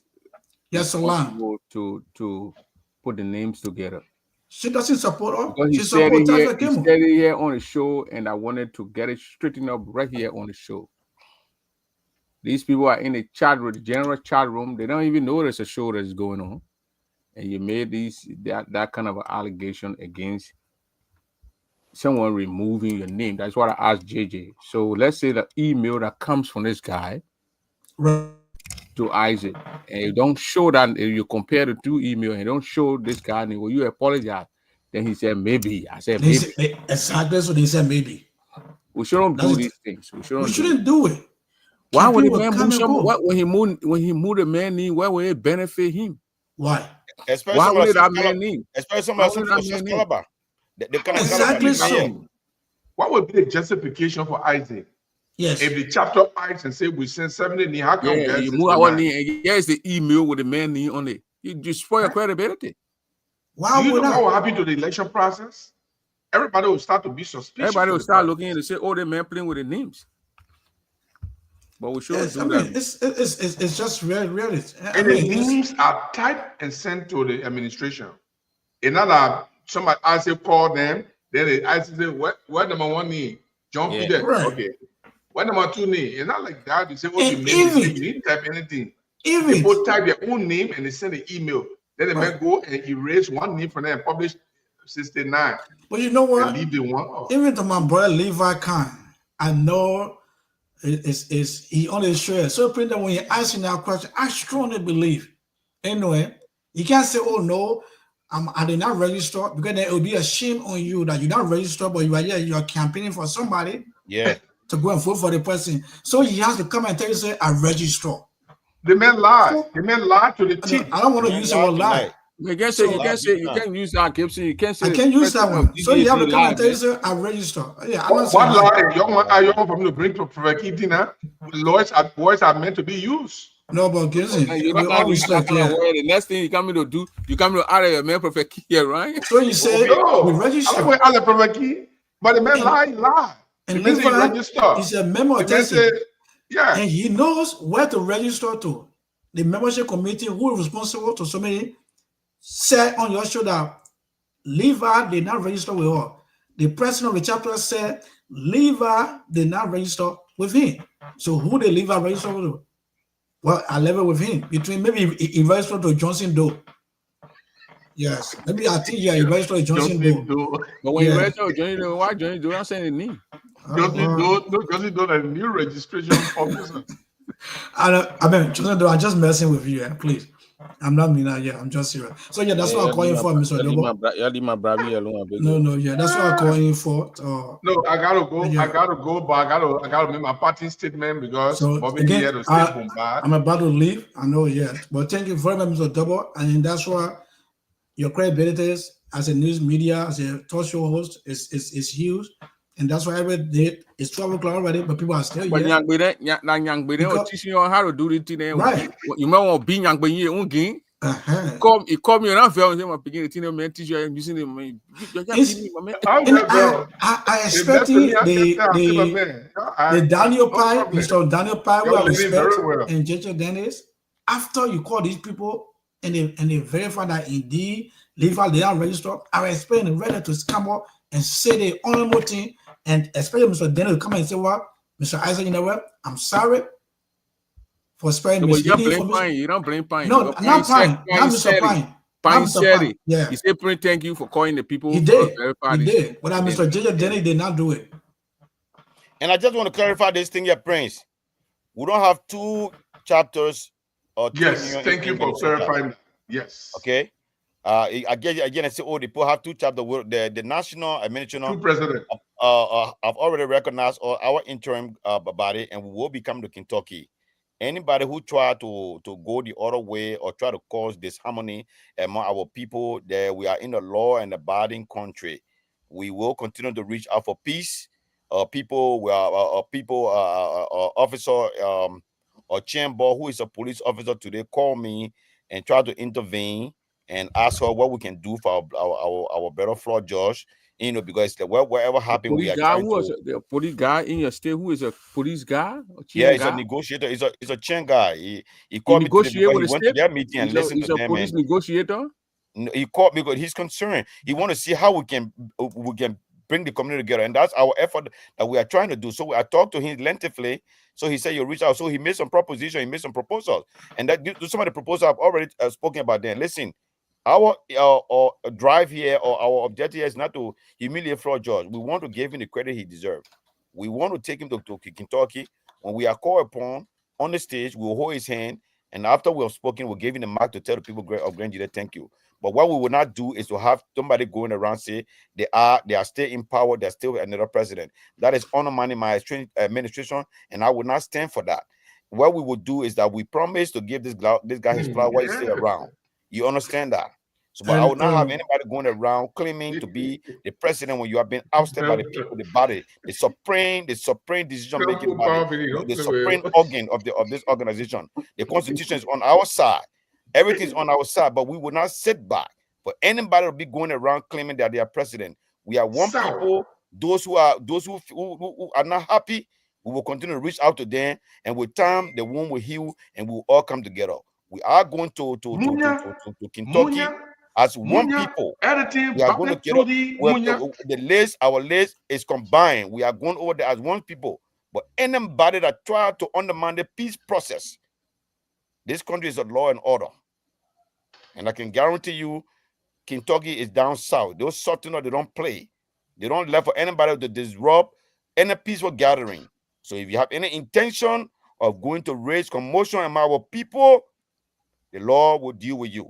responsible to put the names together. She doesn't support her. Because he said it here on the show, and I wanted to get it straightened up right here on the show. These people are in the chat room, the general chat room. They don't even know there's a show that's going on. And you made that kind of an allegation against someone removing your name. That's what I asked JJ. So let's say the email that comes from this guy to Isaac, and you don't show that, if you compare the two emails and you don't show this guy, and will you apologize? Then he said maybe. I said maybe. Exactly what he said maybe. We shouldn't do these things. We shouldn't do it. Why would the man move some? When he moved the man name, why would it benefit him? Why? Especially why would that man name? Especially some caliber. The kind of exactly so. What would be the justification for Isaac? Yes. If the chapter asks and say we send 70, how come you move our name and here's the email with the man name on it? You just spoil your credibility. Why do you would know that? what will happen to the election process? Everybody will start to be suspicious. Everybody will start looking and say, "Oh, the man playing with the names." But we shouldn't do that. It's just really. And the names are typed and sent to the administration. Another somebody Isaac call them. Then the Isaac say, "What number one name? John Peter." Right. Okay. What number two name? It's not like that. You say, "Oh, you didn't type anything." Even people type their own name and they send an email. Then they might go and erase one name from them and publish 69. But you know what? And leave the one off. Even to my brother Levi Pyne, I know is he only shares. So that when you ask him that question, I strongly believe. Anyway, you can't say, "Oh no, I did not register," because then it will be a shame on you that you're not registered, but you are here, you are campaigning for somebody. Yeah. To go and vote for the person. So he has to come and tell you, say, "I register." The man lied. The man lied to the team. I don't want to use the word lie. You can't say, you can't use that, Gibson. You can't say. I can't use that one. So you have to come and tell you, say, "I register." Yeah, I'm not saying lie. You want for me to bring to Prophet now? Words are meant to be used. No, but Gibson, you don't respect the next thing you come to do, you come to add a man Prophet here, right? So you say, "No, we register." I'm going to add a Prophet, but the man lie. And he's a member of yeah, and he knows where to register to. The membership committee who is responsible to so many said on your show that Levi did not register with her. The president of the chapter said Levi did not register with him. So who did Levi register with? Well, I level with him. Between maybe he registered to Johnson Doe. Yes. Maybe I think you registered Johnson Doe. But when you register Johnny Doe, why Johnny Doe? I'm saying the name. Johnson Doe, a new registration officer. I mean, Johnson Doe, I'm just messing with you, please. I'm not mean that. Yeah, I'm just serious. So yeah, that's what I'm calling for, Mr. Dobo. No, yeah, that's what I'm calling for. No, I gotta go. Yeah. I gotta go, but I gotta make my parting statement because again, I'm about to leave. I know, yeah, but thank you very much, Mr. Dobo, and that's why your credibility as a news media, as a talk show host, is huge. And that's why every day it's 12 o'clock already, but people are still here. But teaching you how to do it today. Right. You might want to be young, but you won't gain. He called me around for my beginning to man teach you using him. I expect the Daniel Pyne, Mr. Daniel Pyne, who I respect, and JJ Dennis, after you call these people and they verify that indeed they are registered, I expect them ready to come up and say the honorable thing. And especially Mr. Dennis come and say, well, Mr. Isaac, you know what? I'm sorry for spreading misleading information. You don't blame Pyne. No, not Pyne. Not Mr. Pyne. Pyne said it. Yeah. He said, thank you for calling the people. He did. He did. But Mr. JJ Dennis did not do it. And I just want to clarify this thing here, Prince. We don't have 2 chapters or 2 yes, thank you for clarifying that. Yes. Okay. Again, I say, the people have 2 chapters. The national administration, 2 presidents, have already recognized our interim body, and we will be coming to Kentucky. Anybody who try to go the other way or try to cause disharmony among our people, that we are in a law and abiding country. We will continue to reach out for peace. Officer or Chamber, who is a police officer today, call me and try to intervene and ask her what we can do for our better Florida judge, because whatever happened, we are trying to. The police guy in your state who is a police guy? Yeah, he's a negotiator. He's a Chen guy. He called me today because he went to their meeting and listened to them. He's a police negotiator? He called me because he's concerned. He want to see how we can bring the community together, and that's our effort that we are trying to do. So I talked to him lengthily. So he said you reach out. So he made some proposition. He made some proposals, and that some of the proposals I've already spoken about. Then listen. Our drive here or our objective here is not to humiliate Florida George. We want to give him the credit he deserves. We want to take him to Kentucky. When we are called upon on the stage, we'll hold his hand, and after we have spoken, we'll give him the mark to tell the people of Grand Judah, thank you. But what we will not do is to have somebody going around say they are still in power, they're still another president. That is undermining my administration, and I will not stand for that. What we will do is that we promise to give this guy his flower while he's still around. You understand that? So, but I will not have anybody going around claiming to be the president when you have been ousted by the people, the body, the supreme decision-making body, the supreme organ of this organization. The Constitution is on our side. Everything's on our side, but we will not sit back for anybody to be going around claiming that they are president. We are one people. Those who are not happy, we will continue to reach out to them, and with time, the wound will heal, and we will all come together. We are going to Kentucky as one people. We are going to get up. The list, our list is combined. We are going over there as one people. But anybody that try to undermine the peace process, this country is a law and order. And I can guarantee you, Kentucky is down south. Those Southerners, they don't play. They don't let for anybody to disrupt any peaceful gathering. So if you have any intention of going to raise commotion among our people, the law will deal with you.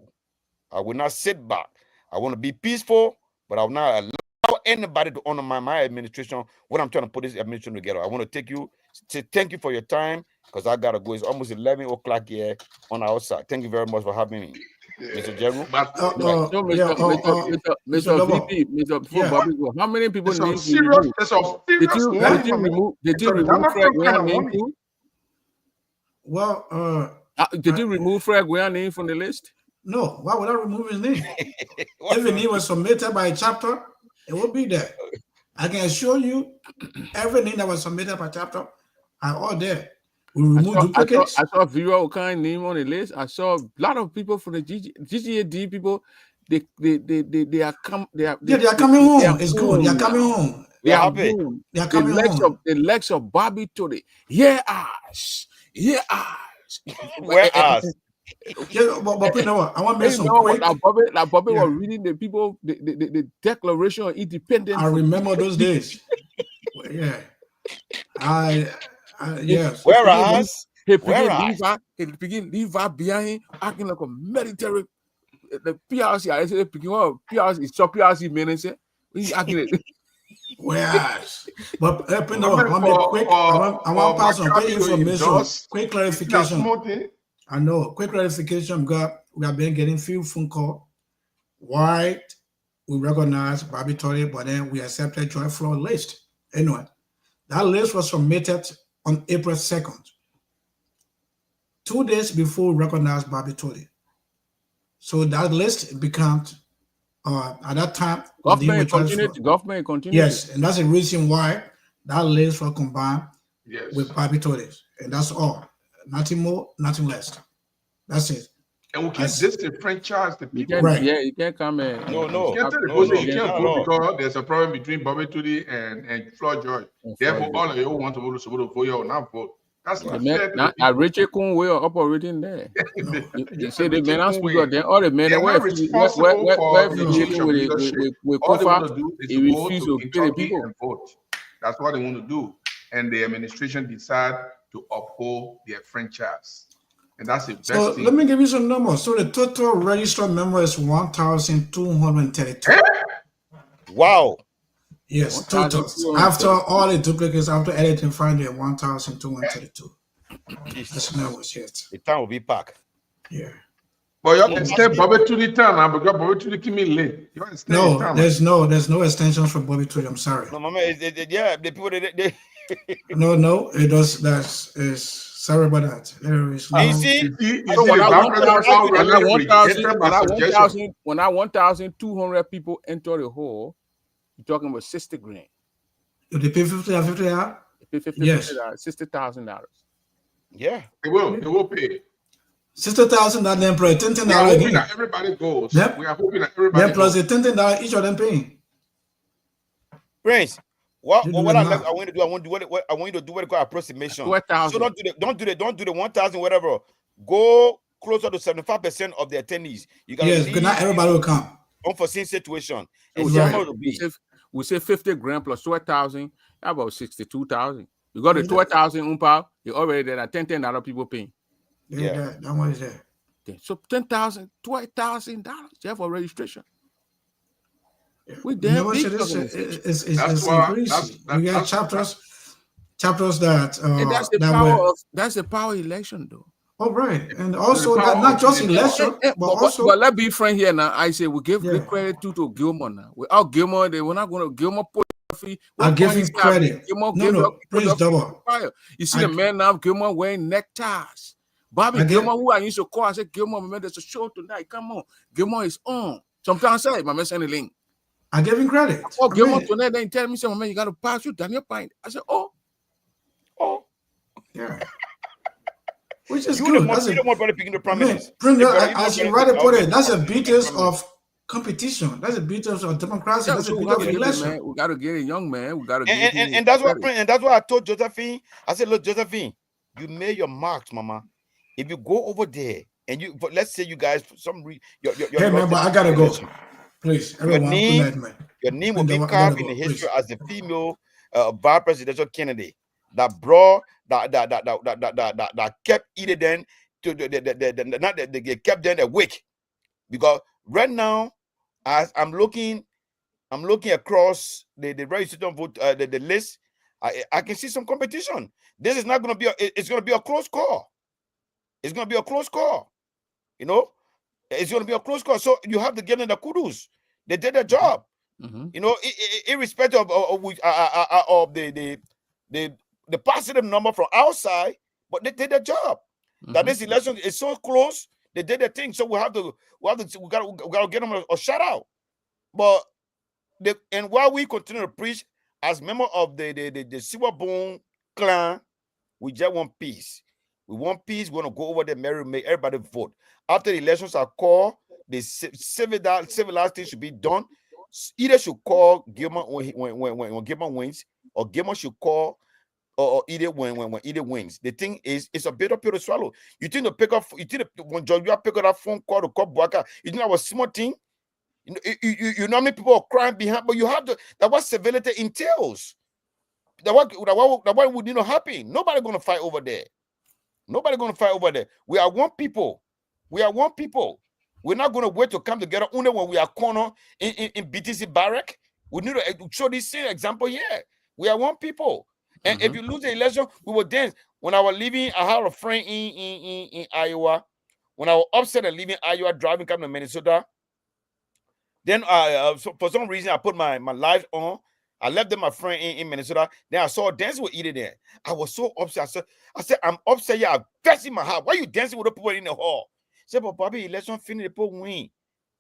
I will not sit back. I want to be peaceful, but I will not allow anybody to undermine my administration when I'm trying to put this administration together. I want to say thank you for your time, because I got to go. It's almost 11 o'clock here on our side. Thank you very much for having me. Mr. General? Mr. VP, Mr. How many people need you? Did you remove Fred Guian name too? Well, did you remove Fred Guian name from the list? No. Why would I remove his name? If his name was submitted by a chapter, it will be there. I can assure you, everything that was submitted by chapter are all there. We remove duplicates. I saw Vera O'Kine name on the list. I saw a lot of people from the GGAD people. They are coming home. It's good. They are coming home. They are home. They are coming home. The legs of Bobby today. Yeah, us. Where us? Yeah, but you know what? I want to make some quick. Bobby was reading the people the Declaration of Independence. I remember those days. Yeah. Yes. Whereas he begin Levi behind acting like a military. The PRC, I said, picking up PRC, it's your PRC man. I said, we acting it. Whereas, but you know, I want to make quick. I want to pass on quick information, quick clarification. I know, quick clarification. We have been getting few phone call. Why we recognize Bobby Tory, but then we accepted Joy Floyd list. Anyway, that list was submitted on April 2nd, 2 days before we recognized Bobby Tory. So that list becomes at that time government continued. Yes, and that's the reason why that list was combined with Bobby Tory, and that's all. Nothing more, nothing less. That's it. And we can't disenfranchise the people. Right. Yeah, you can't come in. You can't tell the person you can't vote because there's a problem between Bobby Tory and Floyd George. Therefore, all of you want to vote for you or not vote. That's not fair. Now, Richard Kuhn will operating there. You say the men are speaking, then all the men that were responsible for the change of leadership. All they want to do is to go to Kentucky and vote. That's what they want to do. And the administration decide to uphold their franchise. And that's the best thing. Let me give you some numbers. So the total registered member is 1,232. Wow. Yes, total. After all the duplicates, after editing, finding 1,232. That's the numbers yet. The town will be packed. Yeah. But you extend Bobby to the town because Bobby to the Kimi late. No, there's no extensions for Bobby to. I'm sorry. No, mama, yeah, the people they No, it does. That's sorry about that. There is no. You see, when 1,200 people enter the hall, you're talking about 60 grand. If they pay 50 out? Yes. $60,000. Yeah. They will pay. $60,000 then plus $10,000 again. Hoping that everybody goes. Yep. We are hoping that everybody then plus the $10,000 each of them paying. Prince, what I want to do, I want you to do what they call approximation. So don't do the 1,000 whatever. Go closer to 75% of the attendees. You got because not everybody will come. Unforeseen situation. And we say 50 grand plus 12,000, about 62,000. You got the 12,000 umpire, you already there are $10 people paying. Yeah, that one is there. Okay. So $10,000, $12,000 just for registration. We damn big. It's increasing. We got chapters that and that's the power that's the power election though. Oh, right. And also not just election, but let's be frank here now. I say we give the credit to Gilmore now. Without Gilmore, we're not going to Gilmore put free. I'll give him credit. Praise double. You see the man now, Gilmore wearing neckties. Bobby Gilmore, who I used to call, I said, Gilmore, man, there's a show tonight. Come on. Gilmore is on. Sometimes I say, my man send a link. I give him credit. Oh, Gilmore tonight, then tell me, my man, you got to pass you Daniel Pyne. I said, oh. Yeah. Which is you good. That's the prime minister. As you rather put it, that's the beauties of competition. That's the beauties of democracy. That's the beauty of election. We got to get a young man. We got to and that's what I told Josephine. I said, look, Josephine, you made your marks, mama. If you go over there and let's say you guys hey man, but I gotta go. Please, everyone. Your name will be carved in the history as the female vice presidential candidate that brought that kept eating them to they kept them awake. Because right now, as I'm looking across the registration vote the list, I can see some competition. This is not going to be it's going to be a close call. It's going to be a close call. You know, it's going to be a close call. So you have to give them the kudos. They did their job. Mm-hmm. You know, irrespective of the positive number from outside, but they did their job. Mm-hmm. That this election is so close, they did their thing. So we got to get them a shout out. But and while we continue to preach as member of the Silverbone clan, we just want peace. We want peace. We want to go over there, make everybody vote. After the elections are called, the civilized things should be done. Either should call Gilmore when Gilmore wins, or Gilmore should call or eat it when eat it wins. The thing is, it's a bitter pill to swallow. You think to pick up, when George pick up that phone call to call Buaka, you think that was small thing? You know how many people are crying behind, but you have to, that what civility entails. That what would happen. Nobody gonna fight over there. Nobody gonna fight over there. We are one people. We are one people. We're not gonna wait to come together only when we are corner in BTC barrack. We need to show this same example here. We are one people. And if you lose the election, we will dance. When I was leaving, I had a friend in Iowa. When I was upset and leaving Iowa, driving coming to Minnesota, then so for some reason I put my live on. I left them my friend in Minnesota. Then I saw dancing with eating there. I was so upset. I said, I'm upset. Yeah, I'm dancing in my heart. Why you dancing with the people in the hall? I said, but Bobby, election finish, the people win.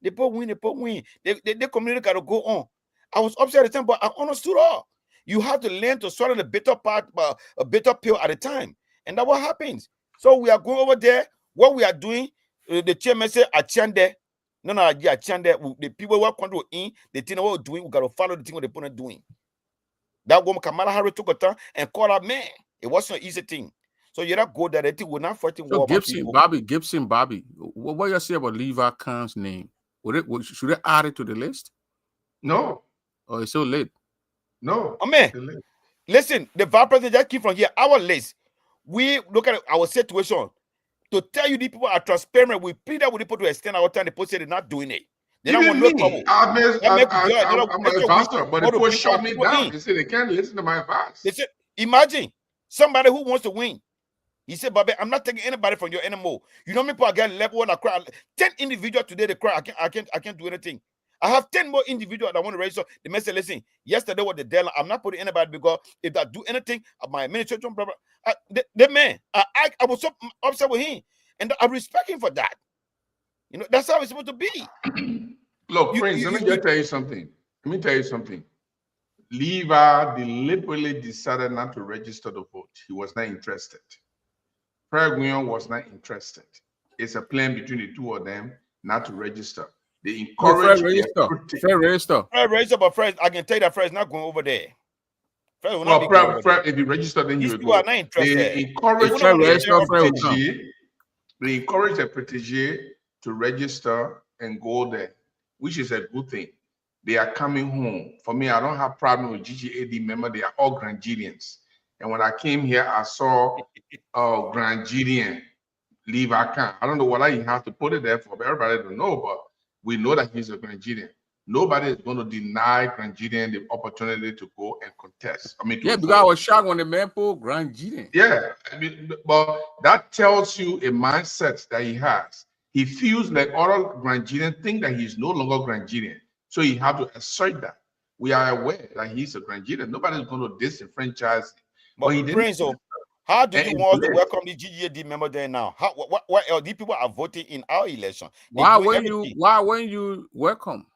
The people win, the people win. The community got to go on. I was upset at the time, but I understood all. You have to learn to swallow the bitter part, a bitter pill at a time. And that's what happens. So we are going over there. What we are doing, the chairman said, I chant there. No, yeah, chant there. The people who are control in, the thing what we're doing, we got to follow the thing what the opponent doing. That woman, Kamala Harris, took a turn and called out, man, it wasn't an easy thing. So you not go there, the thing we're not fighting war. Gibson, Bobby, what you say about Levi Khan's name? Should they add it to the list? No. Oh, it's so late. No. Oh, man, listen, the vice president just came from here. Our list. We look at our situation. To tell you the people are transparent, we plead that with people to extend our time. The people say they're not doing it. They don't want no trouble. I'm an advisor, but the people shut me down. They say they can't listen to my advice. They said, imagine somebody who wants to win. He said, Bobby, I'm not taking anybody from your anymore. You know, me people get level when I cry. 10 individuals today, they cry. I can't do anything. I have 10 more individuals that want to register. The message, listen, yesterday was the deadline. I'm not putting anybody because if I do anything, my administration, blah, blah, the man, I was so upset with him. And I respect him for that. You know, that's how it's supposed to be. Look, Prince, let me just tell you something. Levi deliberately decided not to register to vote. He was not interested. Fred Guion was not interested. It's a plan between the two of them not to register. They encourage Fred register. But Fred, I can tell you that Fred's not going over there. Fred, if he registered, then he will go. Are not interested. They encourage a protege to register and go there, which is a good thing. They are coming home. For me, I don't have problem with GGAD member. They are all Grandgedians. And when I came here, I saw Grandgedian Levi Khan. I don't know what he has to put it there for, but everybody don't know, but we know that he's a Grandgedian. Nobody is going to deny Grandgedian the opportunity to go and contest. Because I was shocked when the man pulled Grandgedian. Yeah, but that tells you a mindset that he has. He feels like other Grandgedian think that he's no longer Grandgedian. So he have to assert that. We are aware that he's a Grandgedian. Nobody's going to disenfranchise him. But he Prince, how do you want to welcome the GGAD member there now? What else? These people are voting in our election. Why when you welcome?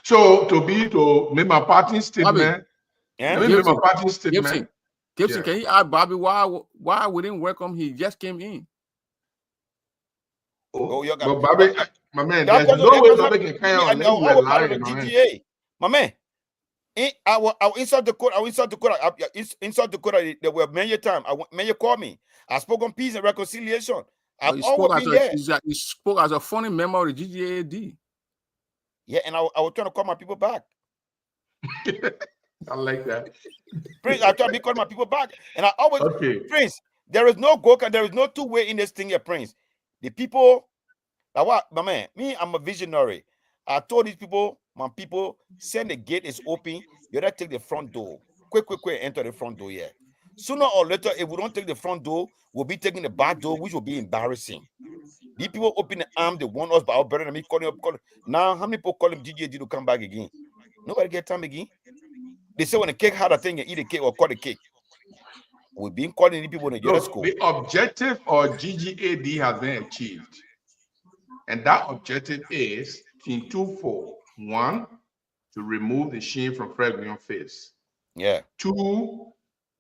So to make my party statement. Gibson, can you ask Bobby why we didn't welcome? He just came in. But Bobby, my man, there's no way Bobby can carry on. My man. I was inside the court. Inside the court. They were many times. Many call me. I spoke on peace and reconciliation. I've always been there. He spoke as a funny member of the GGAD. Yeah, and I was trying to call my people back. I like that. Prince, I try to call my people back. And I always, Prince, there is no Goka, there is no two-way in this thing here, Prince. The people, like what, my man, me, I'm a visionary. I told these people, my people, send the gate is open, you gotta take the front door. Quick, enter the front door here. Sooner or later, if we don't take the front door, we'll be taking the back door, which will be embarrassing. These people open the arm, they want us by our brother and me calling up. Now, how many people call him GGAD to come back again? Nobody get time again. They say when the cake had a thing, you eat a cake or cut a cake. We've been calling the people in the school. The objective of GGAD has been achieved. And that objective is in twofold. One, to remove the shame from Fred Guion's face. Yeah. Two,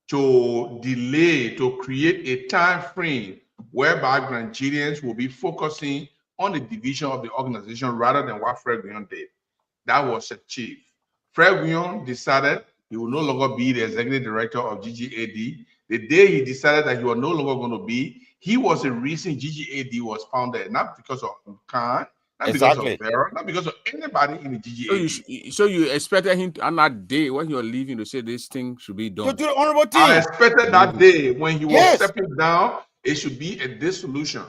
to delay, to create a time frame whereby Grandgedians will be focusing on the division of the organization rather than what Fred Guion did. That was achieved. Fred Guion decided He will no longer be the executive director of GGAD. The day he decided that he was no longer going to be, he was the reason GGAD was founded, not because of Khan, not because of Vera, not because of anybody in the GGAD. So you expected him on that day when you were leaving to say this thing should be done? To do the honorable thing. I expected that day when he was stepping down, it should be a dissolution.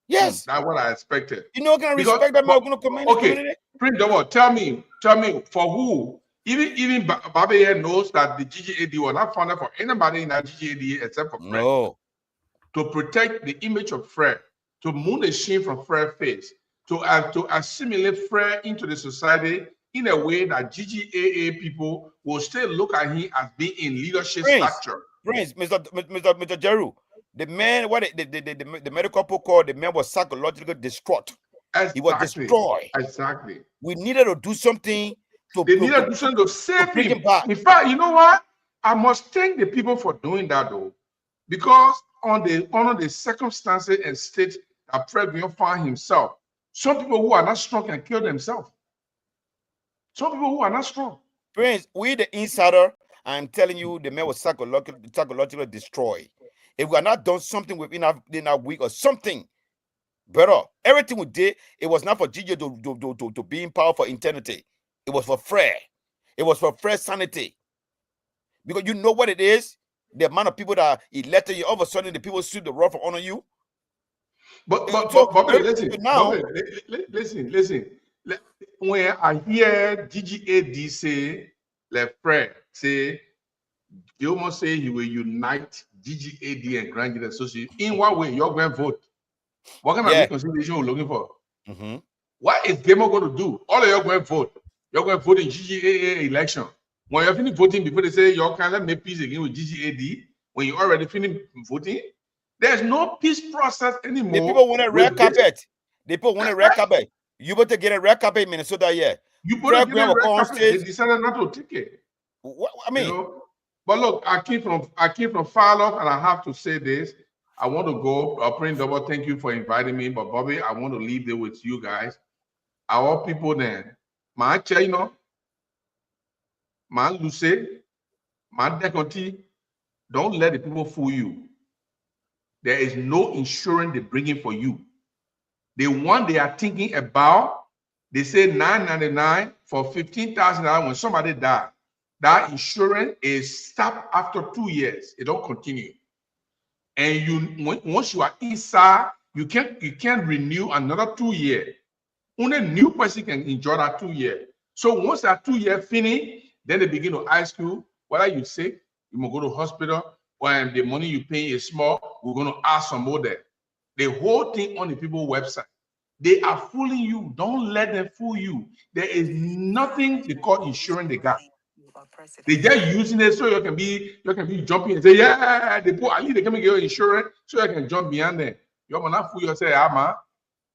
Yes. That's what I expected. You know, can I respect that man going to come in? Okay, Prince Double, tell me, for who? Even Baba here knows that the GGAD was not founded for anybody in that GGAD except for Fred. No. To protect the image of Fred, to move the shame from Fred's face, to assimilate Fred into the society in a way that GGAA people will still look at him as being in leadership stature. Prince, Mr. Jeru, the man, what the medical people called, the man was psychologically distraught. Exactly. He was destroyed. Exactly. We needed to do something they needed to do something to save him. In fact, you know what? I must thank the people for doing that though, because on the circumstances and state that Fred found himself, some people who are not strong can kill themselves. Some people who are not strong. Prince, we the insider, I'm telling you, the man was psychologically destroyed. If we had not done something within our week or something better, everything we did, it was not for Gigi to be in power for eternity. It was for Fred. It was for Fred's sanity. Because you know what it is? The amount of people that elected you, all of a sudden the people sweep the rug from under you. But listen. When I hear GGAD say, let Fred say, you almost say he will unite GGAD and Grand Jury Association. In what way? You're going to vote. What kind of reconciliation we're looking for? What is Gemo going to do? All of you are going to vote. You're going to vote in GGAA election. When you're finished voting, before they say you can't make peace again with GGAD, when you already finished voting, there's no peace process anymore. The people want a red carpet. The people want a red carpet. You better get a red carpet in Minnesota, You better get a red carpet. They decided not to take it. I mean, but look, I came from far off, and I have to say this. I want to go. Prince Double, thank you for inviting me. But Bobby, I want to leave there with you guys. Our people then, my China, my Luce, my Deconti, don't let the people fool you. There is no insurance they bring in for you. The one they are thinking about, they say $9.99 for $15,000 when somebody died. That insurance is stopped after 2 years. It don't continue. And once you are inside, you can't renew another 2 years. Only new person can enjoy that 2 years. So once that 2 years finish, then they begin to ask you whether you're sick, you must go to hospital, or the money you pay is small, we're going to ask some more there. The whole thing on the people's website. They are fooling you. Don't let them fool you. There is nothing they call insurance they got. They just using it so you can be jumping and say, yeah, they put at least they can make your insurance so you can jump beyond them. You will not fool yourself, man.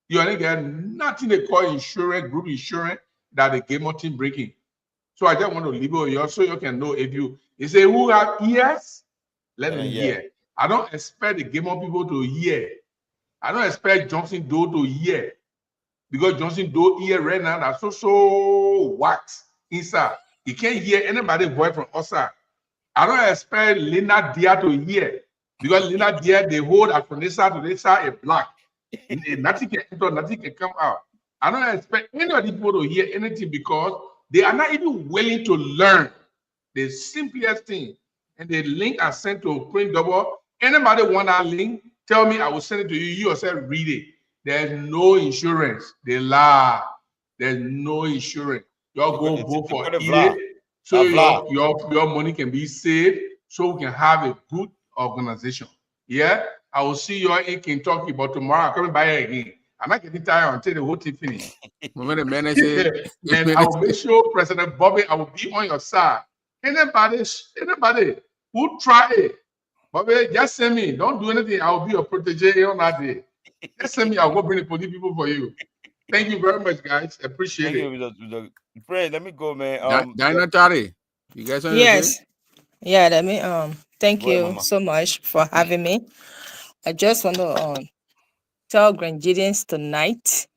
You only get nothing they call insurance, group insurance that the game team breaking. So I just want to leave it with you so you can know if you say who have ears, let them hear. I don't expect the game people to hear. I don't expect Johnson Doe to hear. Because Johnson Doe hear right now that's so wax inside. He can't hear anybody's voice from outside. I don't expect Linda Dia to hear. Because Linda Dia, they hold from this side to this side a black. Nothing can enter, nothing can come out. I don't expect any of the people to hear anything because they are not even willing to learn the simplest thing. And the link I sent to Print Double. Anybody want that link? Tell me, I will send it to you. You yourself read it. There's no insurance. They lie. There's no insurance. Y'all go vote for it so your money can be saved so we can have a good organization. Yeah? I will see you in Kentucky, but tomorrow I'm coming by again. I'm not getting tired until the whole thing finishes. And I will make sure, President Bobby, I will be on your side. Anybody who try it, Bobby, just send me. Don't do anything. I will be your protege on that day. Just send me. I'll go bring the police people for you. Thank you very much, guys. Appreciate it. Friend, let me go, man. Diana Tari, you guys want Yes. Yeah, let me thank you so much for having me. I just want to tell Grandidians tonight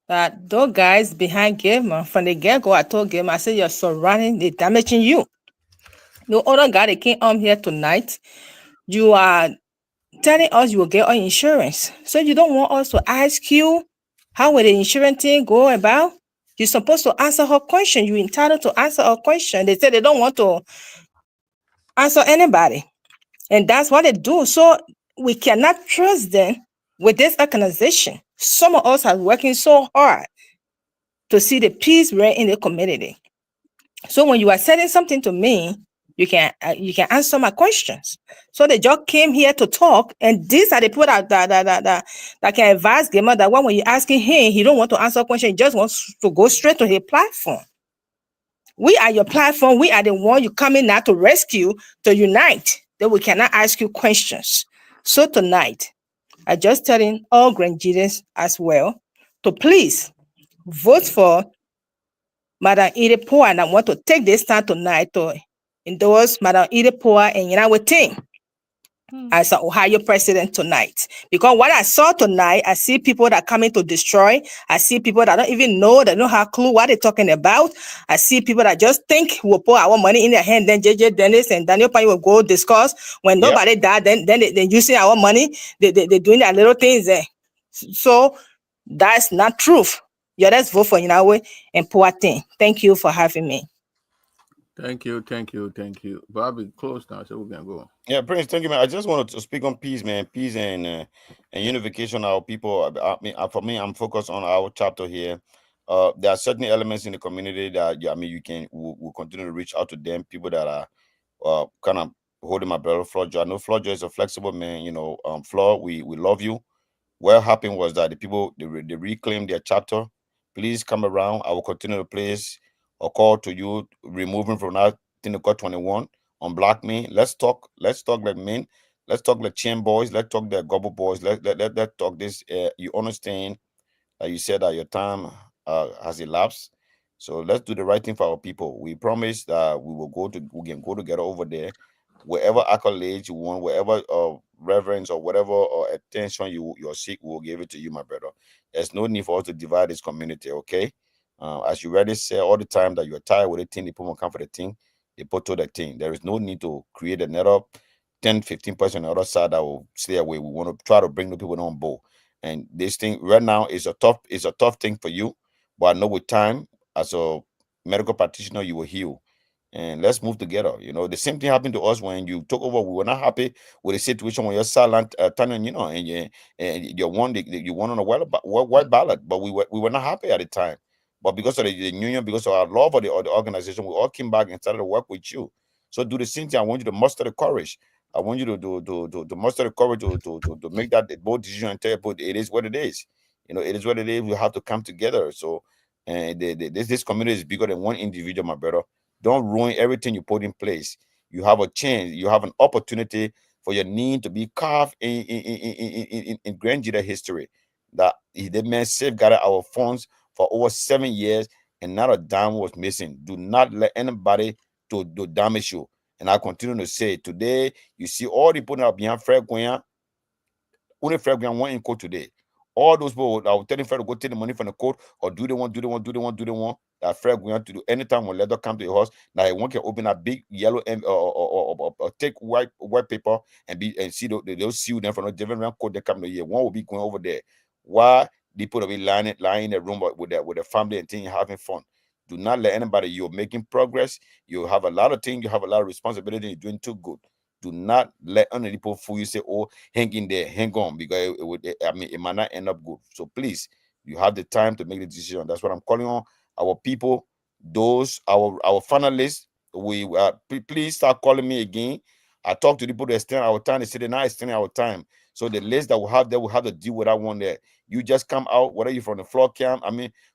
that those guys behind Gamer, from the get-go, I told Gamer, I said, you're surrounding, they're damaging you. No other guy that came here tonight, you are telling us you will get our insurance. So you don't want us to ask you how will the insurance thing go about? You're supposed to answer her question. You're entitled to answer her question. They say they don't want to answer anybody. And that's what they do. So we cannot trust them with this organization. Some of us are working so hard to see the peace reign in the community. So when you are saying something to me, you can answer my questions. So they just came here to talk, and these are the people that can advise Gamer that when you're asking him, he don't want to answer questions, he just wants to go straight to his platform. We are your platform. We are the one you coming now to rescue, to unite, that we cannot ask you questions. So tonight, I just telling all Grangeans as well to please vote for Madam Irepoa, and I want to take this time tonight to endorse Madam Irepoa and Yinawe team as an Ohio president tonight. Because what I saw tonight, I see people that are coming to destroy. I see people that don't even know, that don't have a clue what they're talking about. I see people that just think we'll put our money in their hand, then JJ Dennis and Daniel Pyne will go discuss. When nobody died, then they're using our money. They're doing their little things there. So that's not truth. Yeah, let's vote for Yinawe and Poatin. Thank you for having me. Thank you. Bobby, close now, so we can go. Yeah, Prince, thank you, man. I just wanted to speak on peace, man. Peace and unification of our people. For me, I'm focused on our chapter here. There are certain elements in the community that we'll continue to reach out to them. People that are kind of holding my brother Flo Joe. I know Flo Joe is a flexible man. Flo, we love you. What happened was that the people they reclaimed their chapter. Please come around. I will continue to place a call to you, removing from that thing to call 21. Unblock me. Let's talk. Let's talk like men. Let's talk like chain boys. Let's talk like gobble boys. Let talk this. You understand? You said that your time has elapsed. So let's do the right thing for our people. We promise that we can go together over there. Wherever accolades you want, wherever reverence or whatever or attention you're seek, we'll give it to you, my brother. There's no need for us to divide this community, okay? As you already say all the time that you're tired with the thing, the people come for the thing, they put to the thing. There is no need to create another 10-15% on the other side that will stay away. We want to try to bring the people on board. And this thing right now is a tough thing for you, but I know with time, as a medical practitioner, you will heal. And let's move together. The same thing happened to us when you took over. We were not happy with the situation when you're silent, turning, and you won on a white ballot, but we were not happy at the time. But because of the union, because of our love of the organization, we all came back and started to work with you. So do the same thing. I want you to muster the courage. I want you to muster the courage to make that bold decision and tell you, it is what it is. It is what it is. We have to come together. So, and this community is bigger than one individual, my brother. Don't ruin everything you put in place. You have a chance. You have an opportunity for your name to be carved in Grand Judah history. That the man safeguarded our funds for over 7 years, and not a dime was missing. Do not let anybody to damage you. And I continue to say, today, you see all the people that are behind Fred Gwen, only Fred Gwen went in court today. All those people that were telling Fred to go take the money from the court or do they want, that Fred Gwen to do anytime when letter come to your house, that one can open a big yellow or take white paper and see they'll see them from a different court they come to here. One will be going over there. Why people will be lying in the room with their family and thing having fun. Do not let anybody. You're making progress. You have a lot of things. You have a lot of responsibility. You're doing too good. Do not let other people fool you. Say, "Oh, hang in there, hang on," because it might not end up good. So please, you have the time to make the decision. That's what I'm calling on our people. Those our finalists. Please start calling me again. I talk to the people that extend our time. They say they're not extending our time. So the list that we have there will have to deal with that one there. You just come out, whether you're from the floor camp,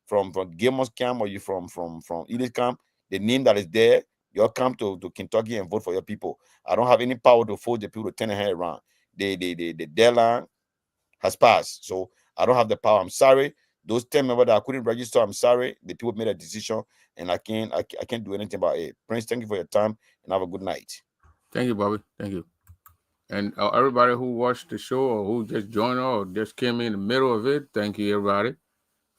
from Gamers camp, or you from Edith camp, the name that is there, you'll come to Kentucky and vote for your people. I don't have any power to force the people to turn their head around. The deadline has passed. So I don't have the power. I'm sorry. Those 10 members that I couldn't register, I'm sorry. The people made a decision and I can't do anything about it. Prince, thank you for your time and have a good night. Thank you, Bobby. Thank you. And everybody who watched the show or who just joined or just came in the middle of it, thank you, everybody,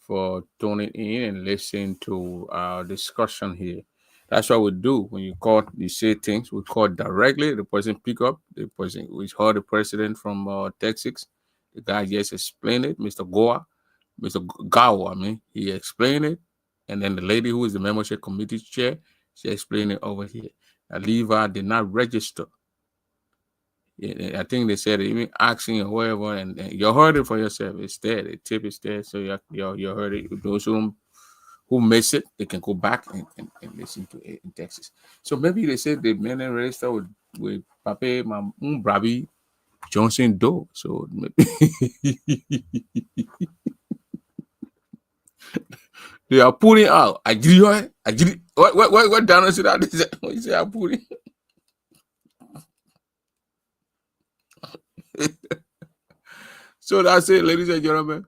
for tuning in and listening to our discussion here. That's what we do. When you say things, we call directly. The person pick up. The person, we heard the president from Texas. The guy just explained it, Mr. Gao. I mean, he explained it, and then the lady who is the membership committee chair, she explained it over here. Now, Levi did not register. I think they said even asking or whatever, and you heard it for yourself. It's there. The tip is there, so you heard it. Those who miss it, they can go back and listen to it in Texas. So maybe they said the men and register with Pape Brabi Johnson Doe. So maybe they are putting out. I agree. What Daniel said that? What you say? I'm putting. So that's it, ladies and gentlemen.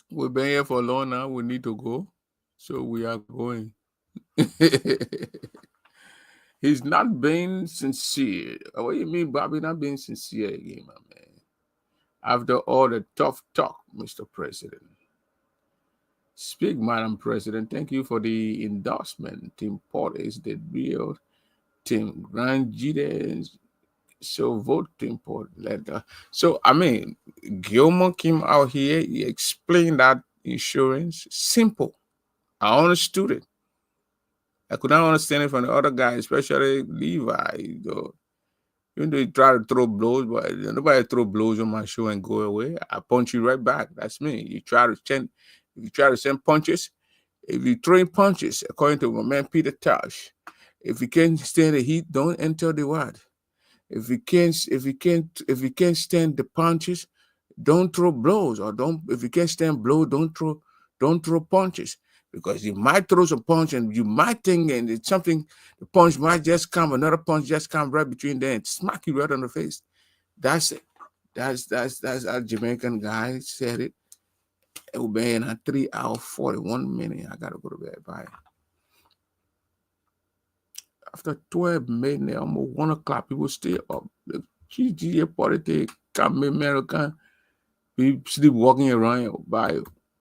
We've been here for long now. We need to go. So we are going. He's not being sincere. What do you mean, Bobby, not being sincere again, my man? After all the tough talk, Mr. President. Speak, Madam President. Thank you for the endorsement. Team Port is the real team. Grand Gideons. So vote Team Port. So, I mean, Gilmore came out here. He explained that insurance. Simple. I understood it. I could not understand it from the other guy, especially Levi. Even though you try to throw blows, but nobody throw blows on my show and go away. I punch you right back. That's me. You try to send punches. If you throw punches, according to my man Peter Tosh, if you can't stand the heat, don't enter the word. If you can't stand the punches, don't throw blows, or if you can't stand blows, don't throw punches. Because you might throw some punch and you might think and it's something, the punch might just come, another punch just come right between there and smack you right on the face. That's it. That's our Jamaican guy said it. It will be in a 3 hour 41 minutes. I gotta go to bed. Bye. After 12 midnight, almost 1 o'clock, people stay up. The GGA party, come American, people sleep walking around. Bye.